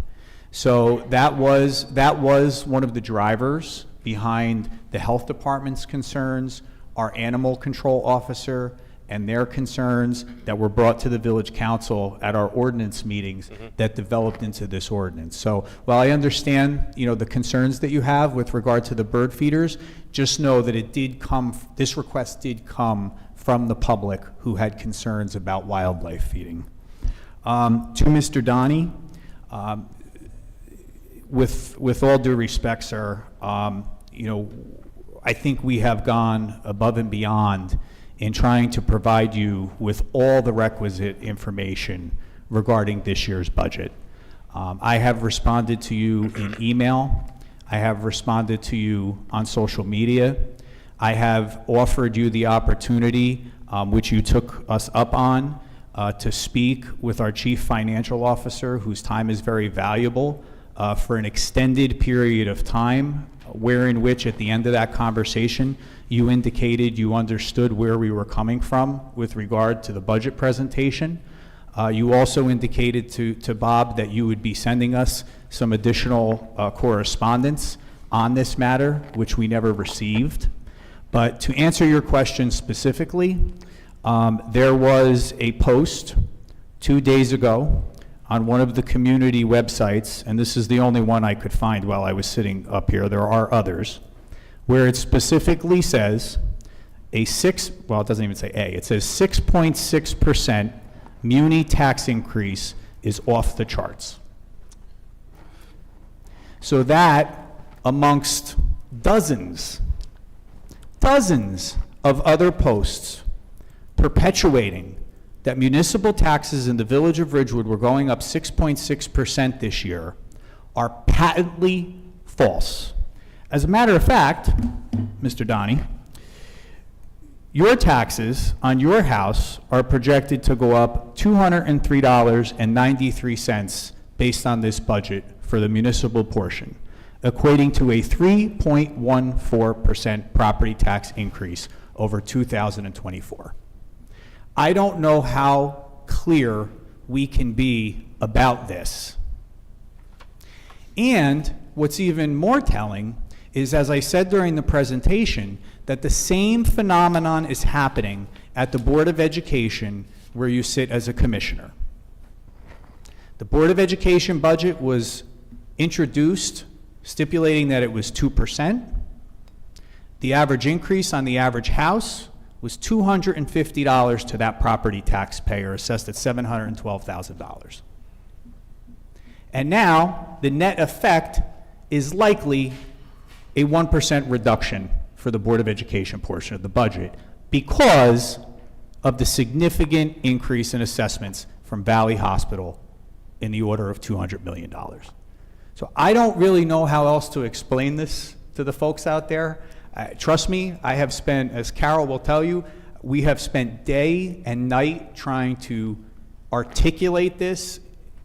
So that was one of the drivers behind the health department's concerns, our animal control officer, and their concerns that were brought to the village council at our ordinance meetings that developed into this ordinance. So while I understand, the concerns that you have with regard to the bird feeders, just know that this request did come from the public who had concerns about wildlife feeding. To Mr. Donnie, with all due respect, sir, I think we have gone above and beyond in trying to provide you with all the requisite information regarding this year's budget. I have responded to you in email. I have responded to you on social media. I have offered you the opportunity, which you took us up on, to speak with our chief financial officer, whose time is very valuable, for an extended period of time, wherein which at the end of that conversation, you indicated you understood where we were coming from with regard to the budget presentation. You also indicated to Bob that you would be sending us some additional correspondence on this matter, which we never received. But to answer your question specifically, there was a post 2 days ago on one of the community websites, and this is the only one I could find while I was sitting up here, there are others, where it specifically says it doesn't even say it says 6.6% muni tax increase is off the charts. So that, amongst dozens of other posts perpetuating that municipal taxes in the village of Ridgewood were going up 6.6% this year, are patently false. As a matter of fact, Mr. Donnie, your taxes on your house are projected to go up $203.93 based on this budget for the municipal portion, equating to a 3.14% property tax increase over 2024. I don't know how clear we can be about this. And what's even more telling is, as I said during the presentation, that the same phenomenon is happening at the Board of Education where you sit as a commissioner. The Board of Education budget was introduced stipulating that it was 2%. The average increase on the average house was $250 to that property taxpayer, assessed at $712,000. And now the net effect is likely a 1% reduction for the Board of Education portion of the budget because of the significant increase in assessments from Valley Hospital in the order of $200 million. So I don't really know how else to explain this to the folks out there. Trust me, I have spent, as Carol will tell you, we have spent day and night trying to articulate this.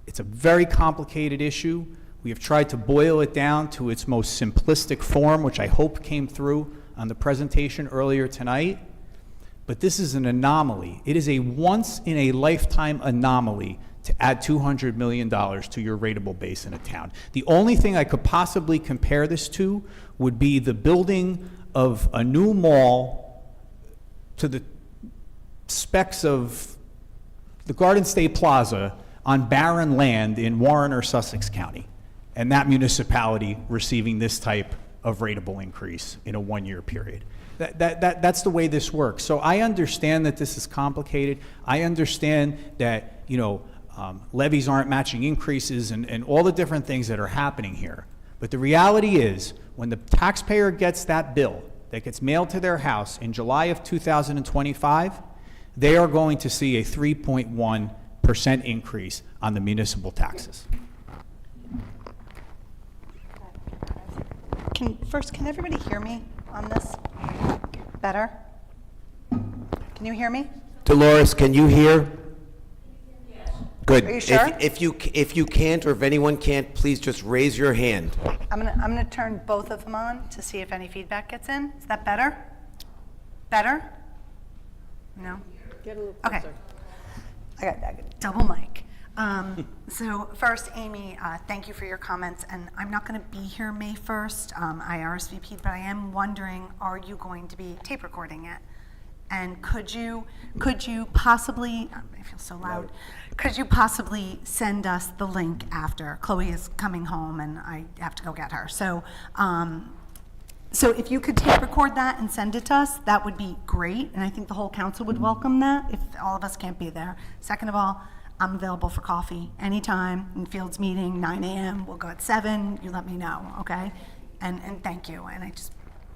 It's a very complicated issue. We have tried to boil it down to its most simplistic form, which I hope came through on the presentation earlier tonight. But this is an anomaly. It is a once-in-a-lifetime anomaly to add $200 million to your rateable base in a town. The only thing I could possibly compare this to would be the building of a new mall to the specs of the Garden State Plaza on barren land in Warren or Sussex County, and that municipality receiving this type of rateable increase in a one-year period. That's the way this works. So I understand that this is complicated. I understand that, levies aren't matching increases and all the different things that are happening here. But the reality is, when the taxpayer gets that bill that gets mailed to their house in July of 2025, they are going to see a 3.1% increase on the municipal taxes. Can everybody hear me on this? Better? Can you hear me? Dolores, can you hear? Yes. Good. Are you sure? If you can't, or if anyone can't, please just raise your hand. I'm gonna turn both of them on to see if any feedback gets in. Is that better? Better? No? Get a little Okay. closer. I got double mic. So first, Amy, thank you for your comments, and I'm not going to be here May 1st. I RSVP'd, but I am wondering, are you going to be tape recording it? And could you possibly, I feel so loud, could you possibly send us the link after? Chloe is coming home and I have to go get her. So, so if you could tape record that and send it to us, that would be great. And I think the whole council would welcome that if all of us can't be there. Second of all, I'm available for coffee anytime. In Fields meeting, 9 a.m. We'll go at 7. You let me know, okay? And thank you. And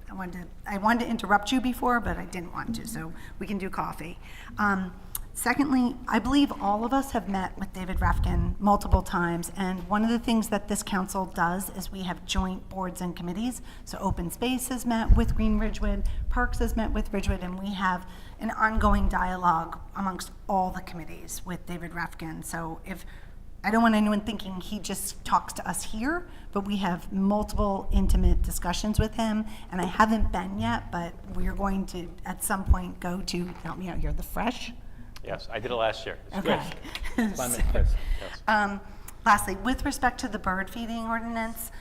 I wanted to interrupt you before, but I didn't want to, so we can do coffee. Secondly, I believe all of us have met with David Rafkin multiple times, and one of the things that this council does is we have joint boards and committees. So Open Space has met with Green Ridgewood, Parks has met with Ridgewood, and we have an ongoing dialogue amongst all the committees with David Rafkin. So I don't want anyone thinking he just talks to us here, but we have multiple intimate discussions with him, and I haven't been yet, but we're going to at some point go to, help me out here, the Fresh? Yes, I did it last year. It's Okay. great. Climate Fest. Yes. Lastly, with respect to the bird feeding ordinance,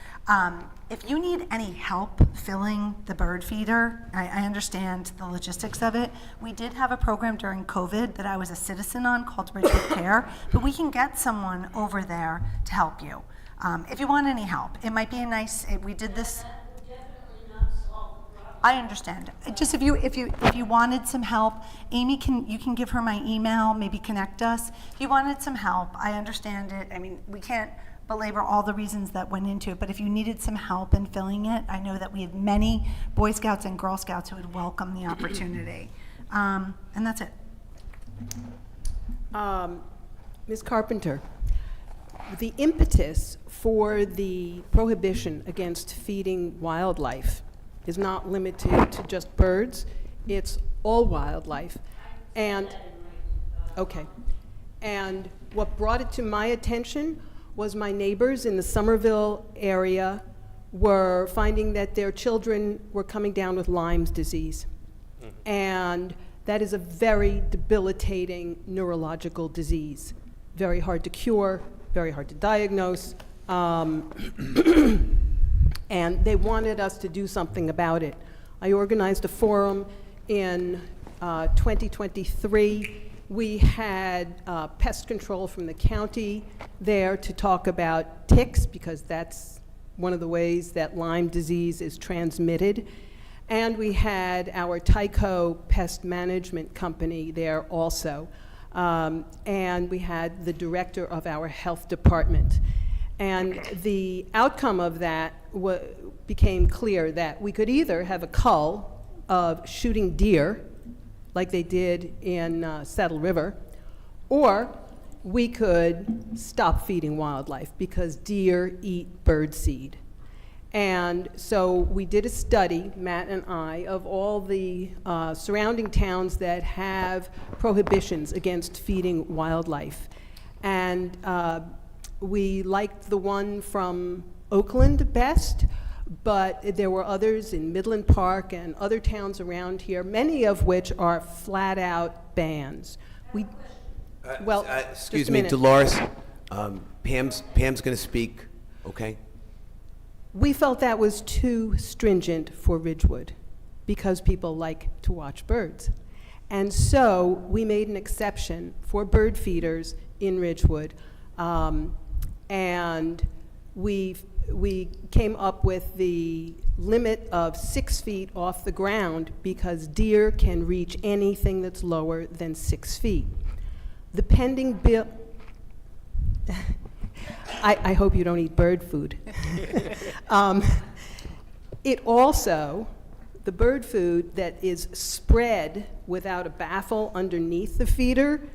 if you need any help filling the bird feeder, I understand the logistics of it. We did have a program during COVID that I was a citizen on called Ridgewood Care, but we can get someone over there to help you. If you want any help, it might be a nice, we did this. I understand. Just if you wanted some help, Amy, you can give her my email, maybe connect us. If you wanted some help, I understand it. I mean, we can't belabor all the reasons that went into it, but if you needed some help in filling it, I know that we have many Boy Scouts and Girl Scouts who would welcome the opportunity. And that's it. Ms. Carpenter, the impetus for the prohibition against feeding wildlife is not limited to just birds, it's all wildlife. And, okay. And what brought it to my attention was my neighbors in the Somerville area were finding that their children were coming down with Lyme's disease. And that is a very debilitating neurological disease. Very hard to cure, very hard to diagnose. And they wanted us to do something about it. I organized a forum in 2023. We had pest control from the county there to talk about ticks, because that's one of the ways that Lyme disease is transmitted. And we had our Tyco pest management company there also. And we had the director of our health department. And the outcome of that became clear that we could either have a cull of shooting deer, like they did in Saddle River, or we could stop feeding wildlife because deer eat bird seed. And so we did a study, Matt and I, of all the surrounding towns that have prohibitions against feeding wildlife. And we liked the one from Oakland best, but there were others in Midland Park and other towns around here, many of which are flat-out bans. Excuse me, Dolores. Pam's going to speak, okay? We felt that was too stringent for Ridgewood because people like to watch birds. And so we made an exception for bird feeders in Ridgewood. And we came up with the limit of 6 feet off the ground because deer can reach anything that's lower than 6 feet. The pending bill, I hope you don't eat bird food. It also, the bird food that is spread without a baffle underneath the feeder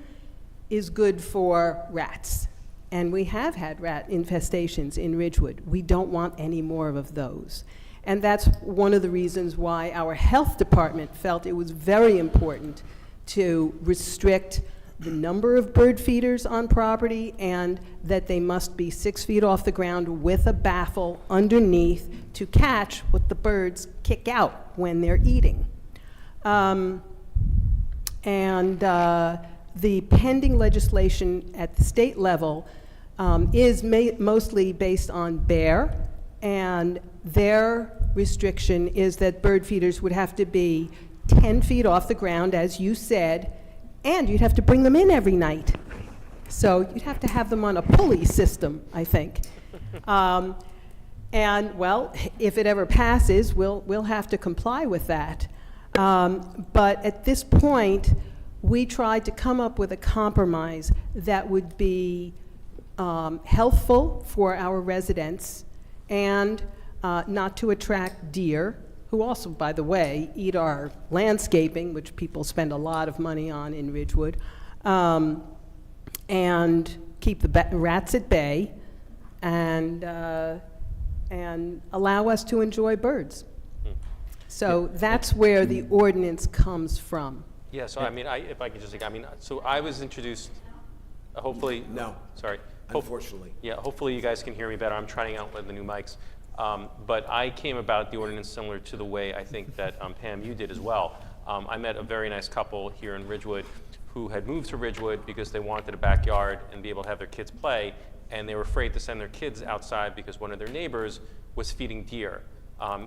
is good for rats. And we have had rat infestations in Ridgewood. We don't want any more of those. And that's one of the reasons why our health department felt it was very important to restrict the number of bird feeders on property, and that they must be 6 feet off the ground with a baffle underneath to catch what the birds kick out when they're eating. The pending legislation at the state level is mostly based on bear, and their restriction is that bird feeders would have to be 10 feet off the ground, as you said, and you'd have to bring them in every night. So you'd have to have them on a pulley system, I think. And, well, if it ever passes, we'll have to comply with that. But at this point, we tried to come up with a compromise that would be healthful for our residents and not to attract deer, who also, by the way, eat our landscaping, which people spend a lot of money on in Ridgewood, and keep the rats at bay, and allow us to enjoy birds. So that's where the ordinance comes from. Yeah, so I mean, if I could just, so I was introduced, hopefully. No. Sorry. Unfortunately. Yeah, hopefully you guys can hear me better. I'm trying out with the new mics. But I came about the ordinance similar to the way I think that Pam, you did as well. I met a very nice couple here in Ridgewood who had moved to Ridgewood because they wanted a backyard and be able to have their kids play, and they were afraid to send their kids outside because one of their neighbors was feeding deer,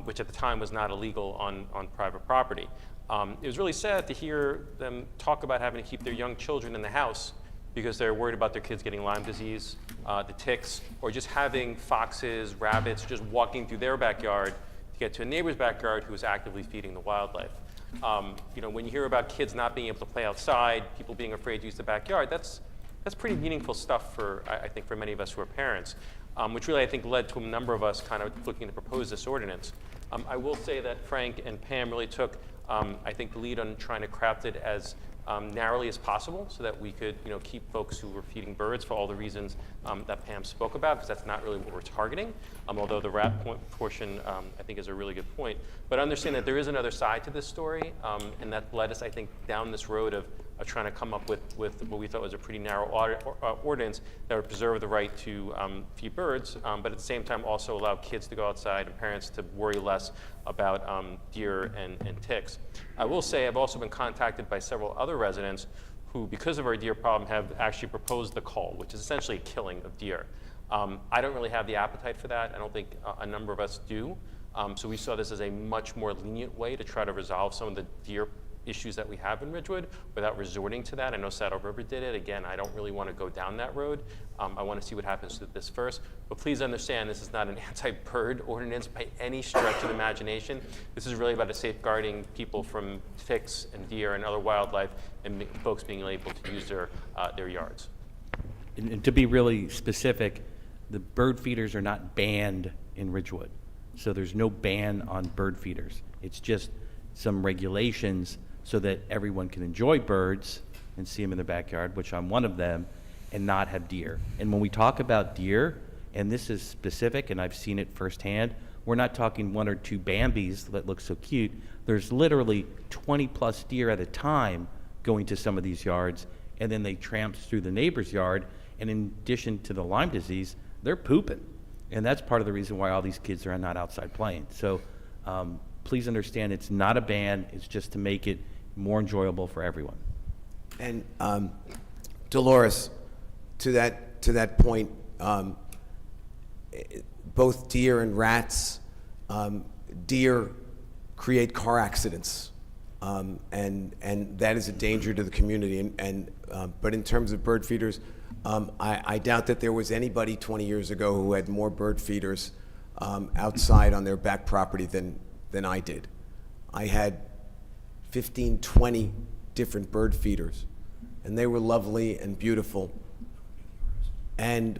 which at the time was not illegal on private property. It was really sad to hear them talk about having to keep their young children in the house because they're worried about their kids getting Lyme disease, the ticks, or just having foxes, rabbits, just walking through their backyard to get to a neighbor's backyard who is actively feeding the wildlife. When you hear about kids not being able to play outside, people being afraid to use the backyard, that's pretty meaningful stuff for, I think, for many of us who are parents, which really, I think, led to a number of us kind of looking to propose this ordinance. I will say that Frank and Pam really took, I think, the lead on trying to craft it as narrowly as possible so that we could keep folks who were feeding birds for all the reasons that Pam spoke about, because that's not really what we're targeting, although the rat portion I think is a really good point. But understand that there is another side to this story, and that led us, I think, down this road of trying to come up with what we thought was a pretty narrow ordinance that would preserve the right to feed birds, but at the same time also allow kids to go outside and parents to worry less about deer and ticks. I will say I've also been contacted by several other residents who, because of our deer problem, have actually proposed the cull, which is essentially a killing of deer. I don't really have the appetite for that. I don't think a number of us do. So we saw this as a much more lenient way to try to resolve some of the deer issues that we have in Ridgewood without resorting to that. I know Saddle River did it. Again, I don't really want to go down that road. I want to see what happens with this first. But please understand, this is not an anti-bird ordinance by any stretch of the imagination. This is really about safeguarding people from ticks and deer and other wildlife, and folks being able to use their yards. And to be really specific, the bird feeders are not banned in Ridgewood. So there's no ban on bird feeders. It's just some regulations so that everyone can enjoy birds and see them in their backyard, which I'm one of them, and not have deer. And when we talk about deer, and this is specific, and I've seen it firsthand, we're not talking 1 or 2 Bambis that look so cute. There's literally 20 plus deer at a time going to some of these yards, and then they tramp through the neighbor's yard, and in addition to the Lyme disease, they're pooping. And that's part of the reason why all these kids are not outside playing. So please understand, it's not a ban, it's just to make it more enjoyable for everyone. And Dolores, to that point, both deer and rats, deer create car accidents, and that is a danger to the community. But in terms of bird feeders, I doubt that there was anybody 20 years ago who had more bird feeders outside on their back property than I did. I had 15, 20 different bird feeders, and they were lovely and beautiful. And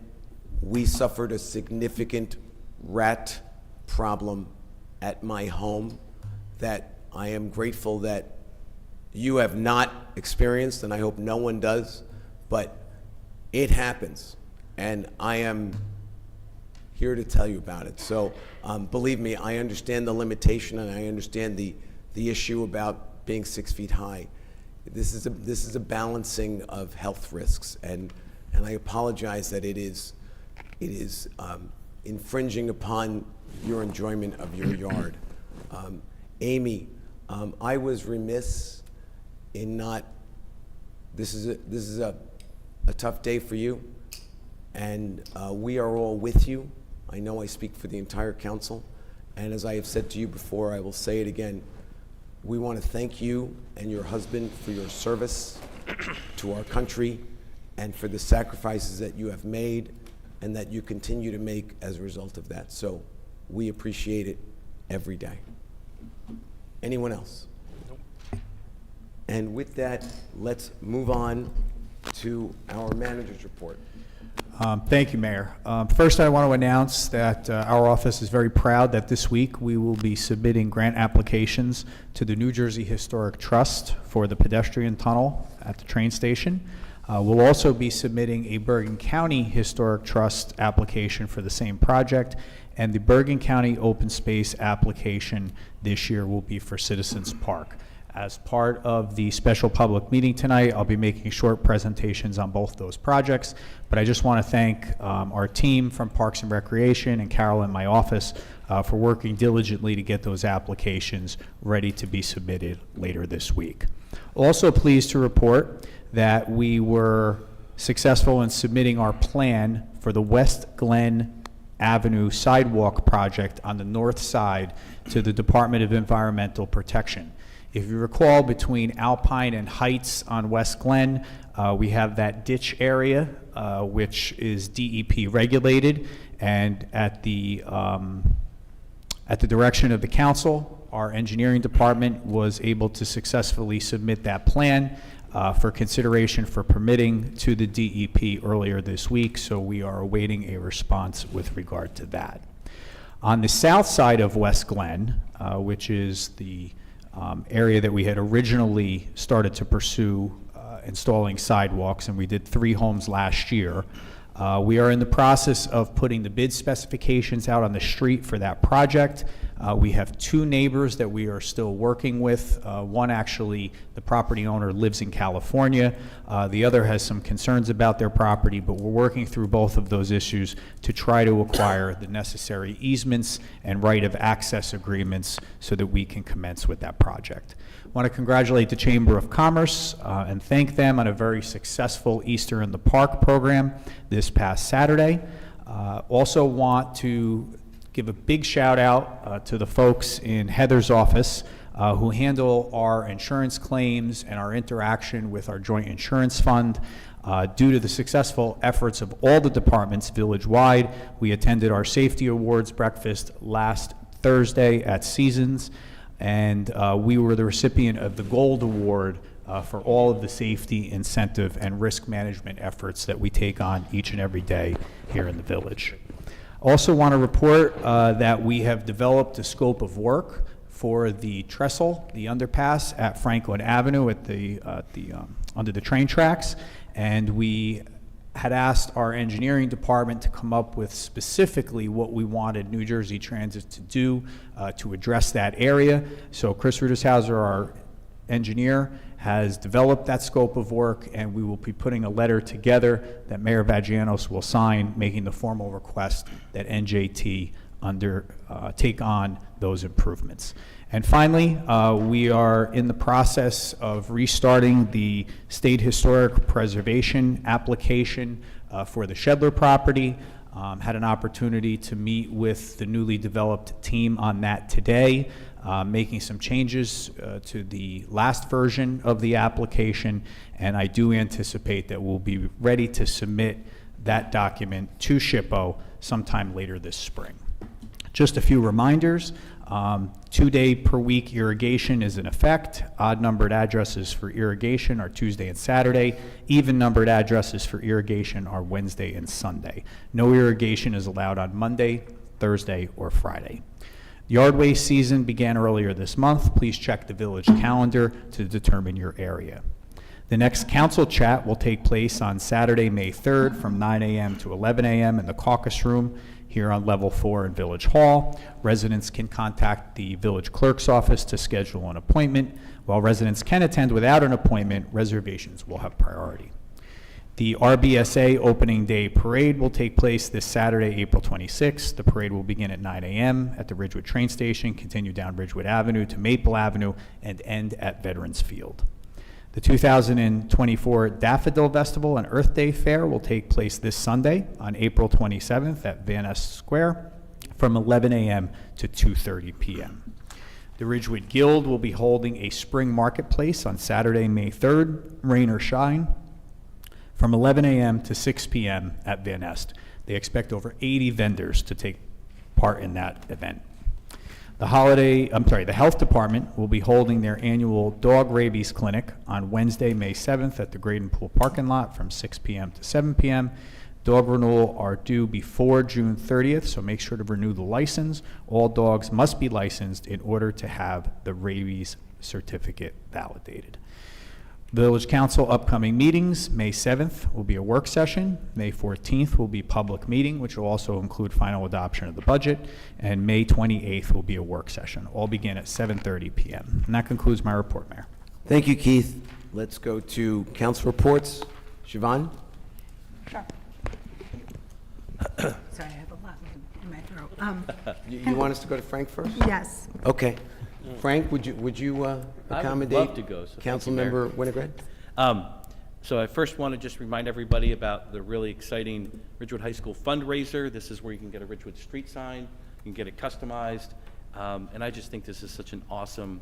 we suffered a significant rat problem at my home that I am grateful that you have not experienced, and I hope no one here to tell you about it. So believe me, I understand the limitation and I understand the issue about being 6 feet high. This is a balancing of health risks, and I apologize that it is infringing upon your enjoyment of your yard. Amy, I was remiss in not. This is a tough day for you, and we are all with you. I know I speak for the entire council, and as I have said to you before, I will say it again. We want to thank you and your husband for your service to our country and for the sacrifices that you have made and that you continue to make as a result of that. So we appreciate it every day. Anyone else? Nope. And with that, let's move on to our manager's report. Thank you, Mayor. First, I want to announce that our office is very proud that this week we will be submitting grant applications to the New Jersey Historic Trust for the pedestrian tunnel at the train station. We'll also be submitting a Bergen County Historic Trust application for the same project, and the Bergen County Open Space application this year will be for Citizens Park. As part of the special public meeting tonight, I'll be making short presentations on both those projects, but I just want to thank our team from Parks and Recreation and Carol in my office for working diligently to get those applications ready to be submitted later this week. Also pleased to report that we were successful in submitting our plan for the West Glen Avenue sidewalk project on the north side to the Department of Environmental Protection. If you recall, between Alpine and Heights on West Glen, we have that ditch area, which is DEP regulated, and at the direction of the council, our engineering department was able to successfully submit that plan for consideration for permitting to the DEP earlier this week, so we are awaiting a response with regard to that. On the south side of West Glen, which is the area that we had originally started to pursue installing sidewalks, and we did 3 homes last year. We are in the process of putting the bid specifications out on the street for that project. We have 2 neighbors that we are still working with. One, actually, the property owner lives in California. The other has some concerns about their property, but we're working through both of those issues to try to acquire the necessary easements and right of access agreements so that we can commence with that project. I want to congratulate the Chamber of Commerce and thank them on a very successful Easter in the Park program this past Saturday. Also want to give a big shout out to the folks in Heather's office who handle our insurance claims and our interaction with our joint insurance fund. Due to the successful efforts of all the departments village-wide, we attended our safety awards breakfast last Thursday at Seasons, and we were the recipient of the Gold Award for all of the safety, incentive, and risk management efforts that we take on each and every day here in the village. Also want to report that we have developed a scope of work for the trestle, the underpass at Franklin Avenue at under the train tracks, and we had asked our engineering department to come up with specifically what we wanted New Jersey Transit to do to address that area. So Chris Rudershauser, our engineer, has developed that scope of work, and we will be putting a letter together that Mayor Vagianos will sign, making the formal request that NJT take on those improvements. And finally, we are in the process of restarting the State Historic Preservation application for the Shedler property. Had an opportunity to meet with the newly developed team on that today, making some changes to the last version of the application, and I do anticipate that we'll be ready to submit that document to SHPO sometime later this spring. Just a few reminders. 2-day per week irrigation is in effect. Odd numbered addresses for irrigation are Tuesday and Saturday. Even numbered addresses for irrigation are Wednesday and Sunday. No irrigation is allowed on Monday, Thursday, or Friday. Yard waste season began earlier this month. Please check the village calendar to determine your area. The next council chat will take place on Saturday, May 3rd from 9 a.m. to 11 a.m. in the caucus room here on level 4 in Village Hall. Residents can contact the village clerk's office to schedule an appointment. While residents can attend without an appointment, reservations will have priority. The RBSA Opening Day Parade will take place this Saturday, April 26th. The parade will begin at 9 a.m. at the Ridgewood train station, continue down Ridgewood Avenue to Maple Avenue, and end at Veterans Field. The 2024 Daffodil Festival and Earth Day Fair will take place this Sunday on April 27th at Van Ness Square from 11 a.m. to 2:30 p.m. The Ridgewood Guild will be holding a spring marketplace on Saturday, May 3rd, rain or shine, from 11 a.m. to 6 p.m. at Van Ness. They expect over 80 vendors to take part in that event. The Health Department will be holding their annual dog rabies clinic on Wednesday, May 7th at the Graden Pool parking lot from 6 p.m. to 7 p.m. Dog renewal are due before June 30th, so make sure to renew the license. All dogs must be licensed in order to have the rabies certificate validated. Village Council upcoming meetings, May 7th will be a work session. May 14th will be public meeting, which will also include final adoption of the budget. And May 28th will be a work session. All begin at 7:30 p.m. And that concludes my report, Mayor. Thank you, Keith. Let's go to council reports. Siobhan? Sure. Sorry, I have a lot in my throat. You want us to go to Frank first? Yes. Okay. Frank, would you accommodate? I would love to go, so thank you, Mayor. Councilmember Winograd? So I first want to just remind everybody about the really exciting Ridgewood High School fundraiser. This is where you can get a Ridgewood street sign, you can get it customized, and I just think this is such an awesome,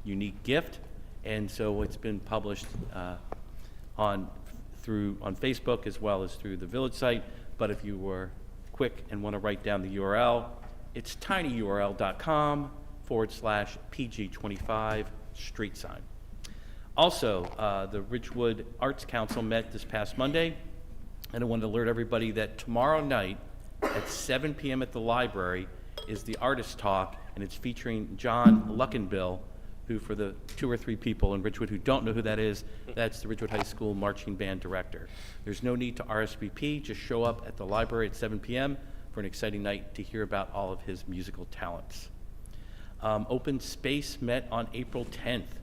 unique gift. And so it's been published on Facebook as well as through the village site. But if you were quick and want to write down the URL, it's tinyurl.com/PG25 street sign. Also, the Ridgewood Arts Council met this past Monday, and I wanted to alert everybody that tomorrow night at 7 p.m. at the library is the Artist Talk, and it's featuring John Luckenbill, who, for the 2 or 3 people in Ridgewood who don't know who that is, that's the Ridgewood High School Marching Band Director. There's no need to RSVP, just show up at the library at 7 p.m. for an exciting night to hear about all of his musical talents. Open Space met on April 10th.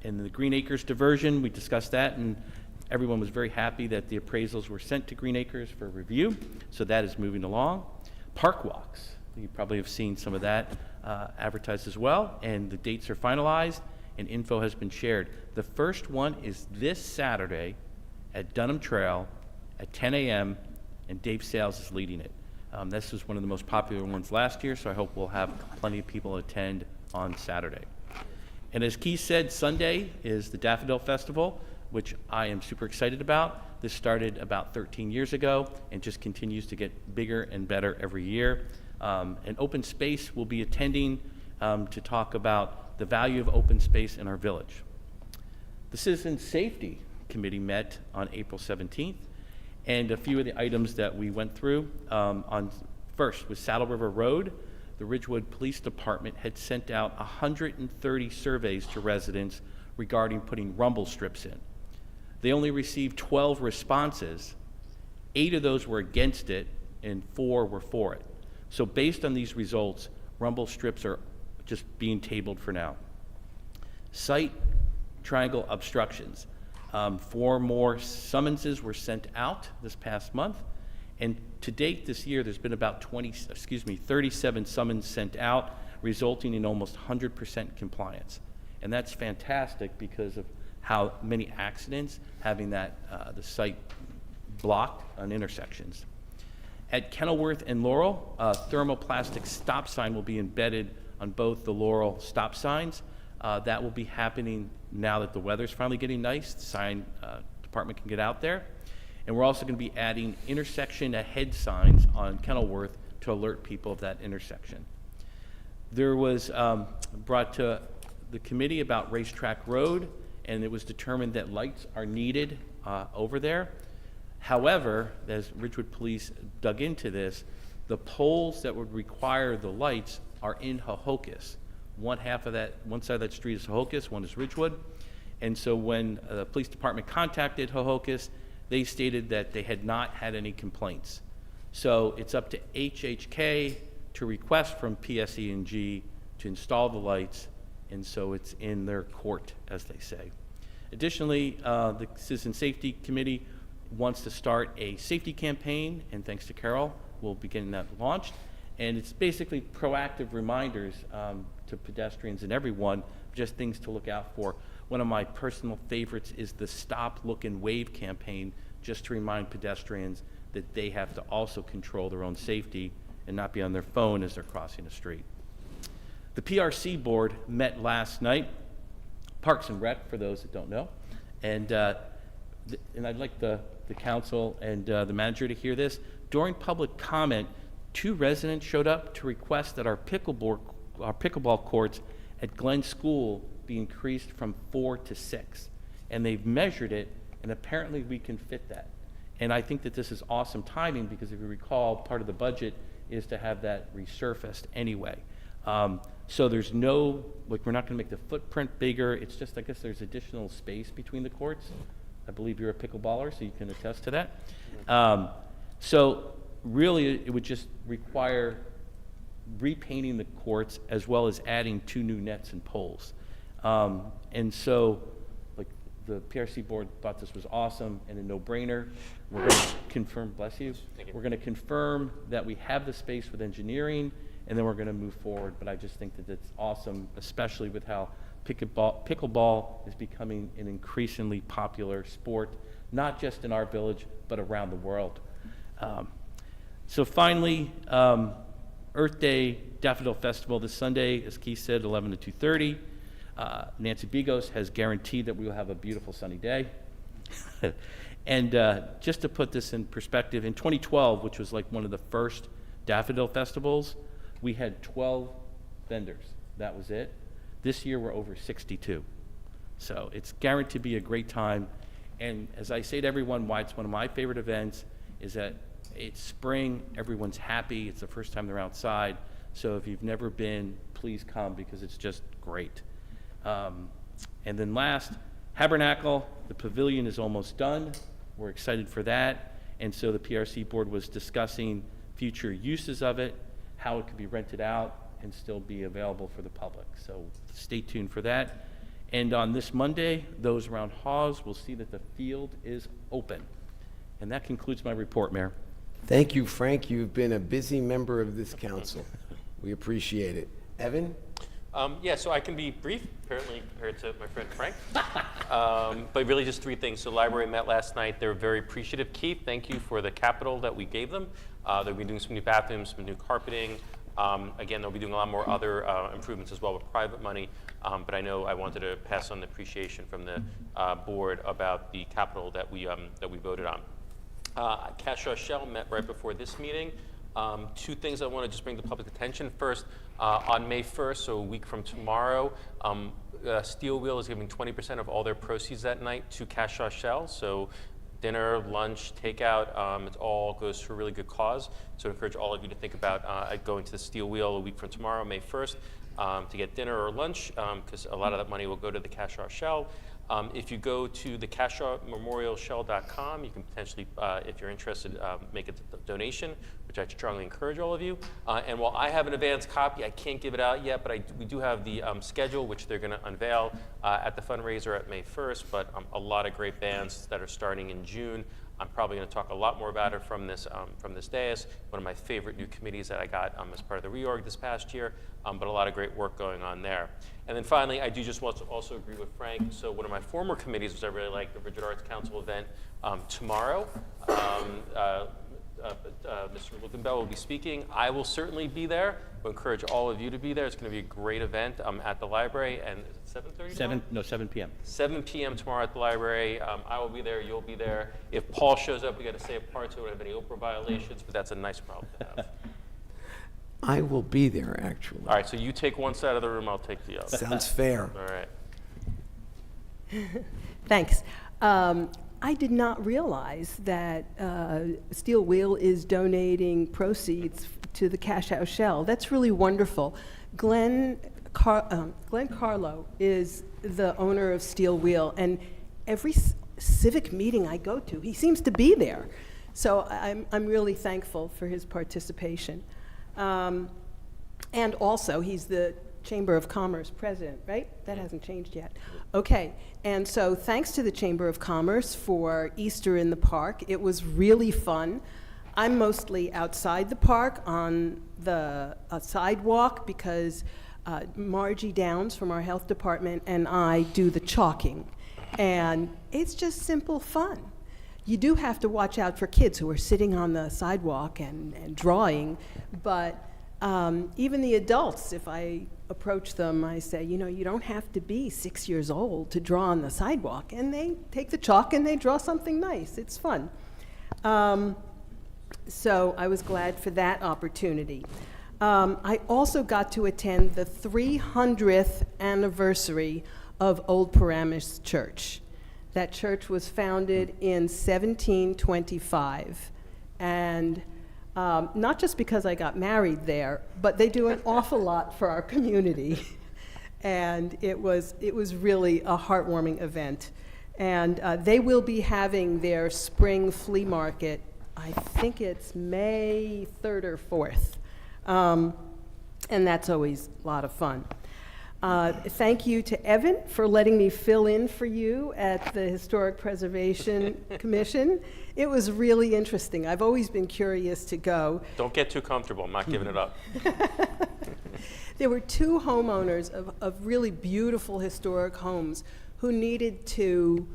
In the Green Acres diversion, we discussed that, and everyone was very happy that the appraisals were sent to Green Acres for review, so that is moving along. Park walks, you probably have seen some of that advertised as well, and the dates are finalized, and info has been shared. The first one is this Saturday at Dunham Trail at 10 a.m., and Dave Sales is leading it. This was one of the most popular ones last year, so I hope we'll have plenty of people attend on Saturday. And as Keith said, Sunday is the Daffodil Festival, which I am super excited about. This started about 13 years ago and just continues to get bigger and better every year. And Open Space will be attending to talk about the value of open space in our village. The Citizen Safety Committee met on April 17th, and a few of the items that we went through first was Saddle River Road. The Ridgewood Police Department had sent out 130 surveys to residents regarding putting rumble strips in. They only received 12 responses. 8 of those were against it, and 4 were for it. So based on these results, rumble strips are just being tabled for now. Site triangle obstructions. 4 more summonses were sent out this past month. And to date this year, there's been about 37 summons sent out, resulting in almost 100% compliance. And that's fantastic because of how many accidents having that the site blocked on intersections. At Kenilworth and Laurel, a thermoplastic stop sign will be embedded on both the Laurel stop signs. That will be happening now that the weather's finally getting nice. The sign department can get out there. And we're also going to be adding intersection ahead signs on Kenilworth to alert people of that intersection. There was brought to the committee about Racetrack Road, and it was determined that lights are needed over there. However, as Ridgewood Police dug into this, the poles that would require the lights are in Hohokus. One side of that street is Hohokus, one is Ridgewood. And so when the police department contacted Hohokus, they stated that they had not had any complaints. So it's up to HHK to request from PSE&G to install the lights, and so it's in their court, as they say. Additionally, the Citizen Safety Committee wants to start a safety campaign, and thanks to Carol, we'll be getting that launched. And it's basically proactive reminders to pedestrians and everyone, just things to look out for. One of my personal favorites is the Stop, Look, and Wave campaign, just to remind pedestrians that they have to also control their own safety and not be on their phone as they're crossing the street. The PRC board met last night, Parks and Rec, for those that don't know, and I'd like the council and the manager to hear this. During public comment, 2 residents showed up to request that our pickleball courts at Glen School be increased from 4 to 6. And they've measured it, and apparently we can fit that. And I think that this is awesome timing, because if you recall, part of the budget is to have that resurfaced anyway. So there's no, like, we're not gonna make the footprint bigger. It's just, I guess there's additional space between the courts. I believe you're a pickleballer, so you can attest to that. So really, it would just require repainting the courts as well as adding 2 new nets and poles. And so, like, the PRC board thought this was awesome and a no-brainer. We're going to confirm, bless you. We're going to confirm that we have the space with engineering, and then we're going to move forward. But I just think that it's awesome, especially with how pickleball is becoming an increasingly popular sport, not just in our village, but around the world. So finally, Earth Day Daffodil Festival this Sunday, as Keith said, 11 to 2:30. Nancy Bigos has guaranteed that we will have a beautiful sunny day. And just to put this in perspective, in 2012, which was like one of the first Daffodil Festivals, we had 12 vendors. That was it. This year, we're over 62. So it's guaranteed to be a great time. And as I say to everyone, why it's one of my favorite events is that it's spring, everyone's happy, it's the first time they're outside. So if you've never been, please come, because it's just great. And then last, Habernacle, the pavilion is almost done. We're excited for that. And so the PRC board was discussing future uses of it, how it could be rented out and still be available for the public. So stay tuned for that. And on this Monday, those around Hawes will see that the field is open. And that concludes my report, Mayor. Thank you, Frank. You've been a busy member of this council. We appreciate it. Evan? Yeah, so I can be brief, apparently, compared to my friend Frank. But really just 3 things. So the library met last night. They were very appreciative. Keith, thank you for the capital that we gave them. They'll be doing some new bathrooms, some new carpeting. Again, they'll be doing a lot more other improvements as well with private money. But I know I wanted to pass on the appreciation from the board about the capital that we voted on. Cashaw Shell met right before this meeting. 2 things I want to just bring to public attention. First, on May 1st, so a week from tomorrow, Steel Wheel is giving 20% of all their proceeds that night to Cashaw Shell. So dinner, lunch, takeout, it all goes to a really good cause. So I encourage all of you to think about going to the Steel Wheel a week from tomorrow, May 1st, to get dinner or lunch, because a lot of that money will go to the Cashaw Shell. If you go to the CashawMemorialShell.com, you can potentially, if you're interested, make a donation, which I strongly encourage all of you. And while I have an advanced copy, I can't give it out yet, but we do have the schedule, which they're going to unveil at the fundraiser at May 1st, but a lot of great bands that are starting in June. I'm probably going to talk a lot more about it from this dais. One of my favorite new committees that I got as part of the reorg this past year, but a lot of great work going on there. And then finally, I do just want to also agree with Frank. So one of my former committees, which I really like, the Bridget Arts Council event tomorrow. Mr. Lukenbell will be speaking. I will certainly be there. I encourage all of you to be there. It's going to be a great event at the library. And is it 7:30? 7 p.m. 7 p.m. tomorrow at the library. I will be there. You'll be there. If Paul shows up, we got to say apart so we don't have any Oprah violations, but that's a nice problem to have. I will be there, actually. All right, so you take one side of the room, I'll take the other. Sounds fair. All right. Thanks. I did not realize that Steel Wheel is donating proceeds to the Cashaw Shell. That's really wonderful. Glenn Carlo is the owner of Steel Wheel, and every civic meeting I go to, he seems to be there. So I'm really thankful for his participation. And also, he's the Chamber of Commerce president, right? That hasn't changed yet. Okay, and so thanks to the Chamber of Commerce for Easter in the Park. It was really fun. I'm mostly outside the park on the sidewalk because Margie Downs from our health department and I do the chalking. And it's just simple fun. You do have to watch out for kids who are sitting on the sidewalk and drawing, but even the adults, if I approach them, I say, you know, you don't have to be 6 years old to draw on the sidewalk. And they take the chalk and they draw something nice. It's fun. So I was glad for that opportunity. I also got to attend the 300th anniversary of Old Paramus Church. That church was founded in 1725. And not just because I got married there, but they do an awful lot for our community. And it was really a heartwarming event. And they will be having their spring flea market, I think it's May 3rd or 4th. And that's always a lot of fun. Thank you to Evan for letting me fill in for you at the Historic Preservation Commission. It was really interesting. I've always been curious to go. Don't get too comfortable. I'm not giving it up. There were two homeowners of really beautiful historic homes who needed to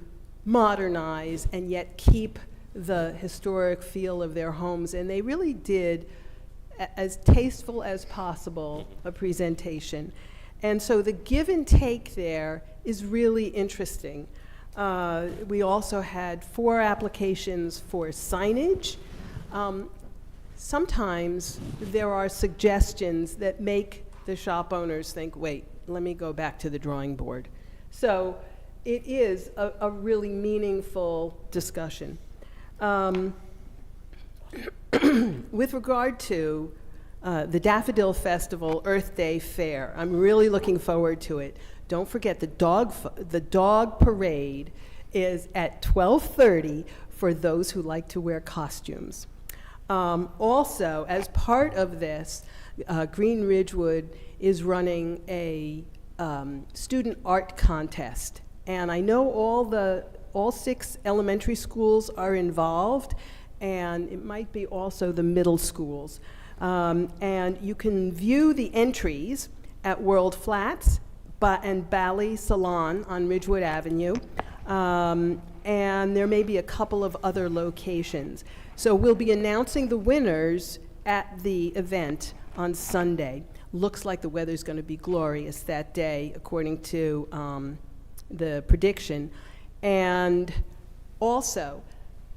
modernize and yet keep the historic feel of their homes. And they really did, as tasteful as possible, a presentation. And so the give and take there is really interesting. We also had 4 applications for signage. Sometimes there are suggestions that make the shop owners think, wait, let me go back to the drawing board. So it is a really meaningful discussion. With regard to the Daffodil Festival Earth Day Fair, I'm really looking forward to it. Don't forget the dog parade is at 12:30 for those who like to wear costumes. Also, as part of this, Green Ridgewood is running a student art contest, and I know all 6 elementary schools are involved, and it might be also the middle schools. And you can view the entries at World Flats and Bally Salon on Ridgewood Avenue. And there may be a couple of other locations. So we'll be announcing the winners at the event on Sunday. Looks like the weather's going to be glorious that day, according to the prediction. And also,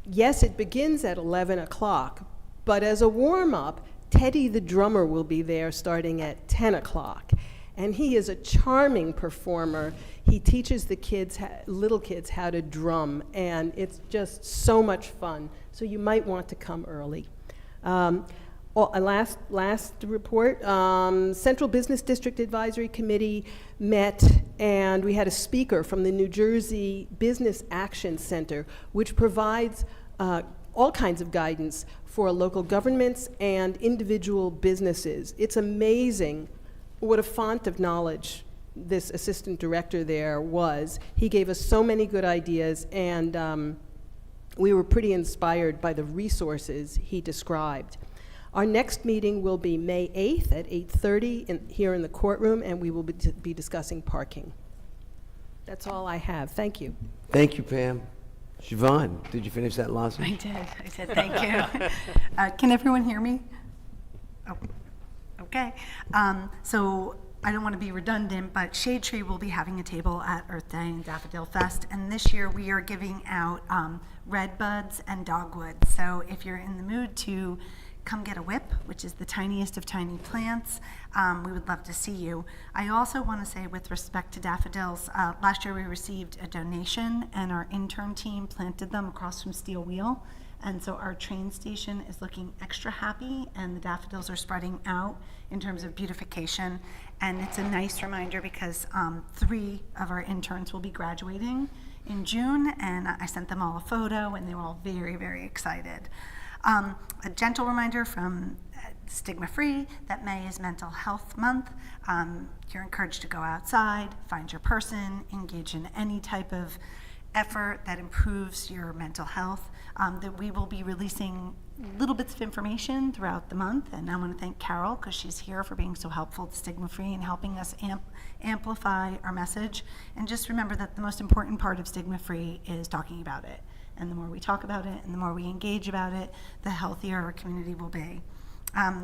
yes, it begins at 11 o'clock, but as a warm-up, Teddy the drummer will be there starting at 10 o'clock. And he is a charming performer. He teaches the kids, little kids, how to drum, and it's just so much fun. So you might want to come early. Last report, Central Business District Advisory Committee met, and we had a speaker from the New Jersey Business Action Center, which provides all kinds of guidance for local governments and individual businesses. It's amazing what a font of knowledge this assistant director there was. He gave us so many good ideas, and we were pretty inspired by the resources he described. Our next meeting will be May 8th at 8:30 here in the courtroom, and we will be discussing parking. That's all I have. Thank you. Thank you, Pam. Siobhan, did you finish that lozenge? I did, thank you. Can everyone hear me? Oh, okay. So I don't want to be redundant, but Shade Tree will be having a table at Earth Day and Daffodil Fest, and this year we are giving out red buds and dogwood. So if you're in the mood to come get a whip, which is the tiniest of tiny plants, we would love to see you. I also want to say, with respect to daffodils, last year we received a donation, and our intern team planted them across from Steel Wheel, And so our train station is looking extra happy, and the daffodils are spreading out in terms of beautification. And it's a nice reminder because 3 of our interns will be graduating in June, and I sent them all a photo, and they were all very, very excited. A gentle reminder from Stigma Free that May is Mental Health Month. You're encouraged to go outside, find your person, engage in any type of effort that improves your mental health. That we will be releasing little bits of information throughout the month, and I want to thank Carol because she's here for being so helpful to Stigma Free and helping us amplify our message. And just remember that the most important part of Stigma Free is talking about it. And the more we talk about it and the more we engage about it, the healthier our community will be.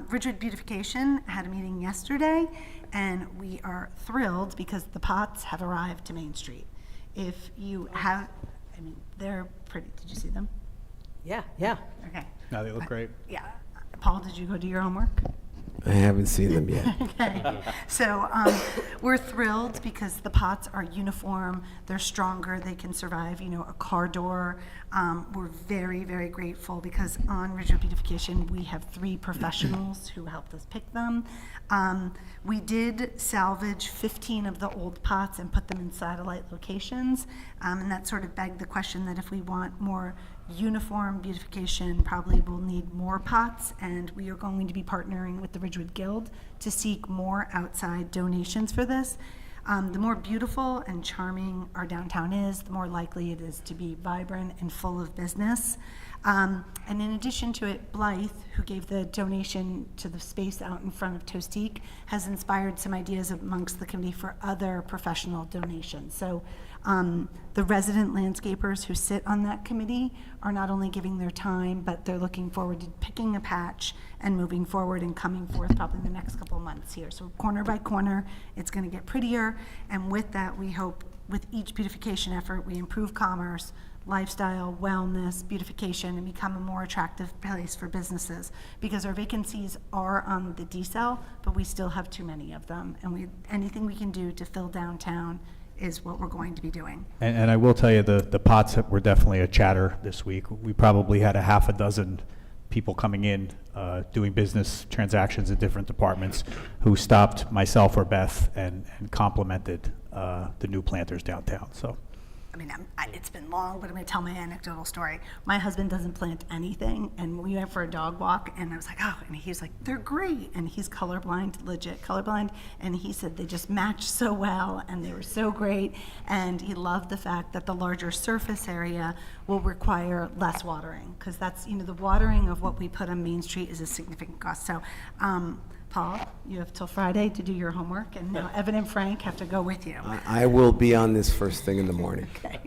Ridgewood Beautification had a meeting yesterday, and we are thrilled because the pots have arrived to Main Street. If you have, I mean, they're pretty. Did you see them? Yeah. Okay. No, they look great. Yeah. Paul, did you go do your homework? I haven't seen them yet. Okay. So we're thrilled because the pots are uniform. They're stronger. They can survive, a car door. We're very, very grateful because on Ridgewood Beautification, we have 3 professionals who helped us pick them. We did salvage 15 of the old pots and put them in satellite locations. And that sort of begged the question that if we want more uniform beautification, probably we'll need more pots, and we are going to be partnering with the Ridgewood Guild to seek more outside donations for this. The more beautiful and charming our downtown is, the more likely it is to be vibrant and full of business. And in addition to it, Blythe, who gave the donation to the space out in front of Toastique, has inspired some ideas amongst the committee for other professional donations. So the resident landscapers who sit on that committee are not only giving their time, but they're looking forward to picking a patch and moving forward and coming forth probably in the next couple of months here. So corner by corner, it's going to get prettier. And with that, we hope with each beautification effort, we improve commerce, lifestyle, wellness, beautification, and become a more attractive place for businesses. Because our vacancies are on the decel, but we still have too many of them. And anything we can do to fill downtown is what we're going to be doing. And I will tell you, the pots were definitely a chatter this week. We probably had a half a dozen people coming in, doing business transactions in different departments, who stopped myself or Beth and complimented the new planters downtown. So. I mean, it's been long, but I'm going to tell my anecdotal story. My husband doesn't plant anything, and we went for a dog walk, and I was like, oh, and he's like, they're great. And he's colorblind, legit colorblind, and he said they just matched so well, and they were so great. And he loved the fact that the larger surface area will require less watering, because that's, the watering of what we put on Main Street is a significant cost. So, Paul, you have till Friday to do your homework, and now Evan and Frank have to go with you. I will be on this first thing in the morning. Okay.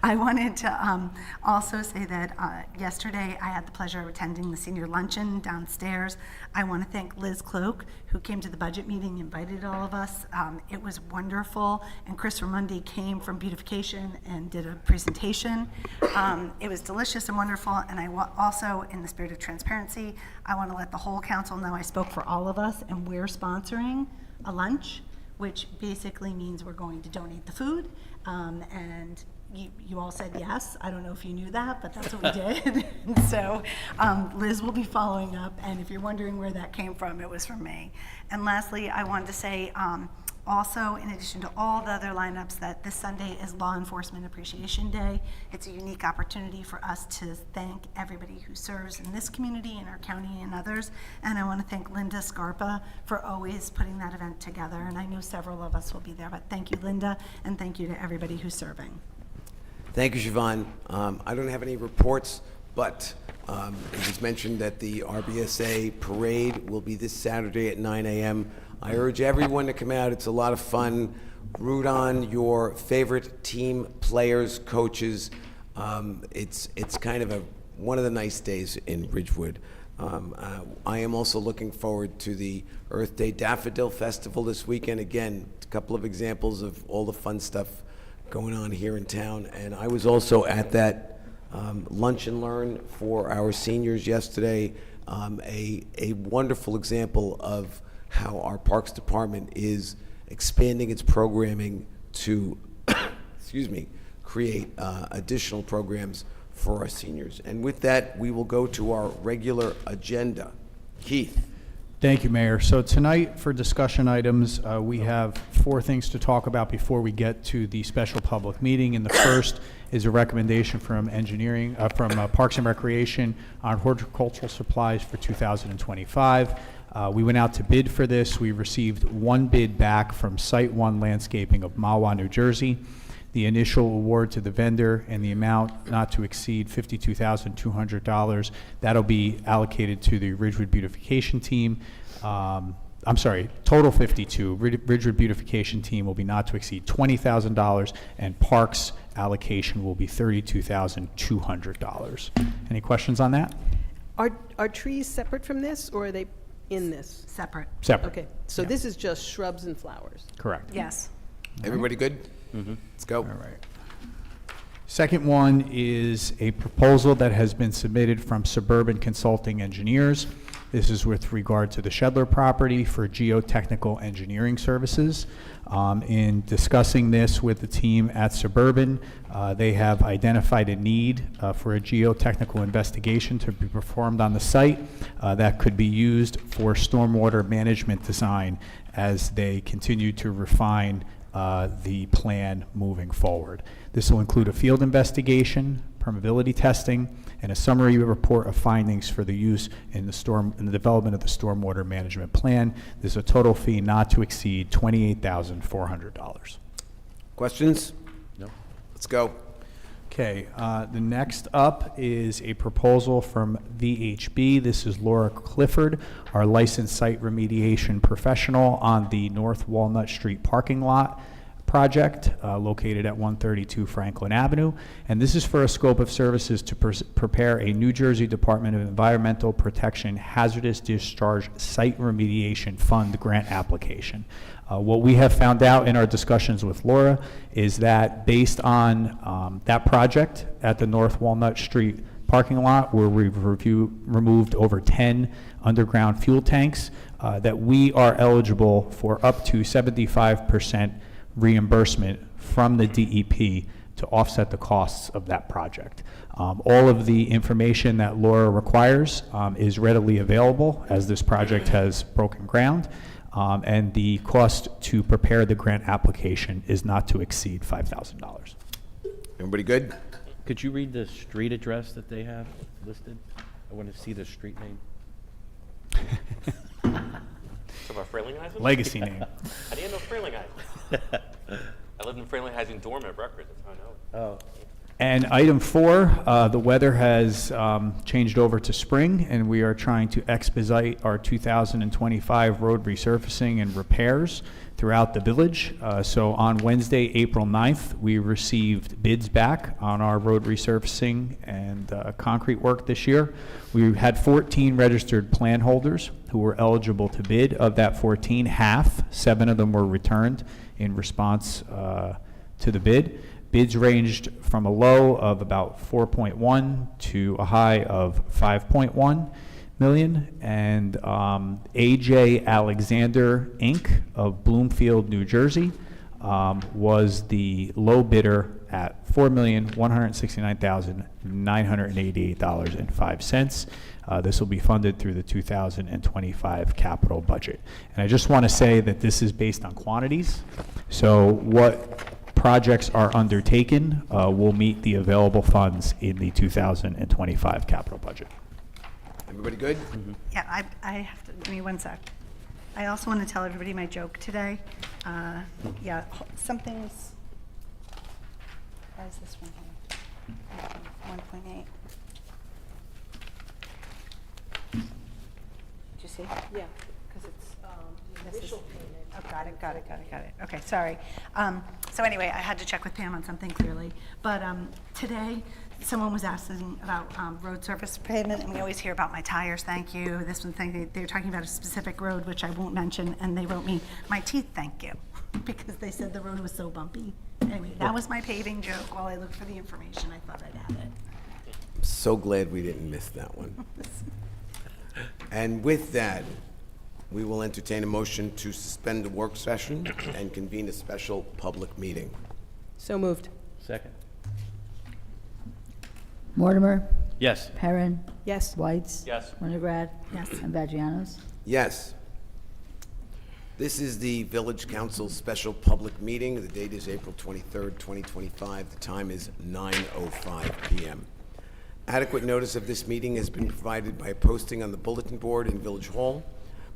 I wanted to also say that yesterday I had the pleasure of attending the senior luncheon downstairs. I want to thank Liz Cloak, who came to the budget meeting, invited all of us. It was wonderful, and Chris Ramundi came from beautification and did a presentation. It was delicious and wonderful, and also, in the spirit of transparency, I want to let the whole council know I spoke for all of us, and we're sponsoring a lunch, which basically means we're going to donate the food, and you all said yes. I don't know if you knew that, but that's what we did. So Liz will be following up, and if you're wondering where that came from, it was from me. And lastly, I wanted to say also, in addition to all the other lineups, that this Sunday is Law Enforcement Appreciation Day. It's a unique opportunity for us to thank everybody who serves in this community, in our county, and others. And I want to thank Linda Scarpa for always putting that event together. And I know several of us will be there, but thank you, Linda, and thank you to everybody who's serving. Thank you, Siobhan. I don't have any reports, but it was mentioned that the RBSA parade will be this Saturday at 9 a.m. I urge everyone to come out. It's a lot of fun. Root on your favorite team players, coaches. It's kind of one of the nice days in Ridgewood. I am also looking forward to the Earth Day Daffodil Festival this weekend. Again, a couple of examples of all the fun stuff going on here in town. And I was also at that lunch and learn for our seniors yesterday. A wonderful example of how our Parks Department is expanding its programming to, create additional programs for our seniors. And with that, we will go to our regular agenda. Keith? Thank you, Mayor. So tonight, for discussion items, we have 4 things to talk about before we get to the special public meeting. And the first is a recommendation from Parks and Recreation on horticultural supplies for 2025. We went out to bid for this. We received 1 bid back from Site 1 Landscaping of Mahwah, New Jersey. The initial award to the vendor and the amount not to exceed $52,200. That'll be allocated to the Ridgewood Beautification Team. I'm sorry, total 52. Ridgewood Beautification Team will be not to exceed $20,000, and Parks allocation will be $32,200. Any questions on that? Are trees separate from this, or are they in this? Separate. Separate. Okay, so this is just shrubs and flowers. Correct. Yes. Everybody good? Let's go. All right. Second one is a proposal that has been submitted from Suburban Consulting Engineers. This is with regard to the Shedler property for geotechnical engineering services. In discussing this with the team at Suburban, they have identified a need for a geotechnical investigation to be performed on the site that could be used for stormwater management design as they continue to refine the plan moving forward. This will include a field investigation, permeability testing, and a summary report of findings for the use in the development of the stormwater management plan. There's a total fee not to exceed $28,400. Questions? No. Let's go. Okay, the next up is a proposal from VHB. This is Laura Clifford, our licensed site remediation professional on the North Walnut Street parking lot project located at 132 Franklin Avenue. And this is for a scope of services to prepare a New Jersey Department of Environmental Protection Hazardous Discharge Site Remediation Fund grant application. What we have found out in our discussions with Laura is that based on that project at the North Walnut Street parking lot, where we've removed over 10 underground fuel tanks, that we are eligible for up to 75% reimbursement from the DEP to offset the costs of that project. All of the information that Laura requires is readily available as this project has broken ground. And the cost to prepare the grant application is not to exceed $5,000. Everybody good? Could you read the street address that they have listed? I want to see the street name. Talk about Frelinghuysen? Legacy name. How do you know Frelinghuysen? I lived in Frelinghuysen dorm at Rutgers, that's how I know it. Oh. And item 4, the weather has changed over to spring, and we are trying to expedite our 2025 road resurfacing and repairs throughout the village. So on Wednesday, April 9th, we received bids back on our road resurfacing and concrete work this year. We had 14 registered plan holders who were eligible to bid. Of that 14, 7 of them were returned in response to the bid. Bids ranged from a low of about 4.1 to a high of 5.1 million. And AJ Alexander Inc. of Bloomfield, New Jersey was the low bidder at $4,169,988.05. This will be funded through the 2025 capital budget. And I just want to say that this is based on quantities. So what projects are undertaken will meet the available funds in the 2025 capital budget. Everybody good? Yeah, I have to, give me one sec. I also want to tell everybody my joke today. Yeah, something's, why is this one here? 1.8. Did you see? Yeah. Because it's, The this is, initial payment. oh, got it. Okay, sorry. So anyway, I had to check with Pam on something clearly. But today, someone was asking about road surface pavement, and we always hear about my tires, thank you. This one thing, they were talking about a specific road, which I won't mention, and they wrote me, my teeth, thank you, because they said the road was so bumpy. Anyway, that was my paving joke. While I looked for the information, I thought I'd add it. So glad we didn't miss that one. And with that, we will entertain a motion to suspend the work session and convene a special public meeting. So moved. Second. Mortimer, Yes. Perrin, Yes. Whites. Yes. Winograd. Yes. And Vagianos. Yes. This is the Village Council Special Public Meeting. The date is April 23rd, 2025. The time is 9:05 p.m. Adequate notice of this meeting has been provided by posting on the bulletin board in Village Hall,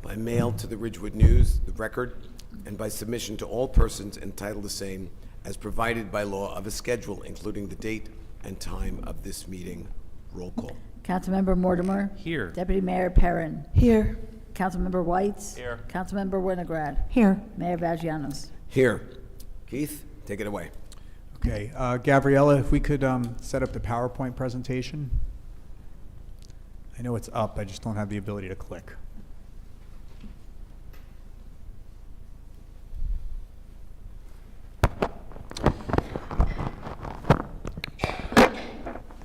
by mail to the Ridgewood News, the Record, and by submission to all persons entitled the same as provided by law of a schedule, including the date and time of this meeting. Roll call. Councilmember Mortimer. Here. Deputy Mayor Perrin. Here. Councilmember Whites. Here. Councilmember Winograd. Here. Mayor Vagianos. Here. Keith, take it away. Okay, Gabriella, if we could set up the PowerPoint presentation. I know it's up, I just don't have the ability to click.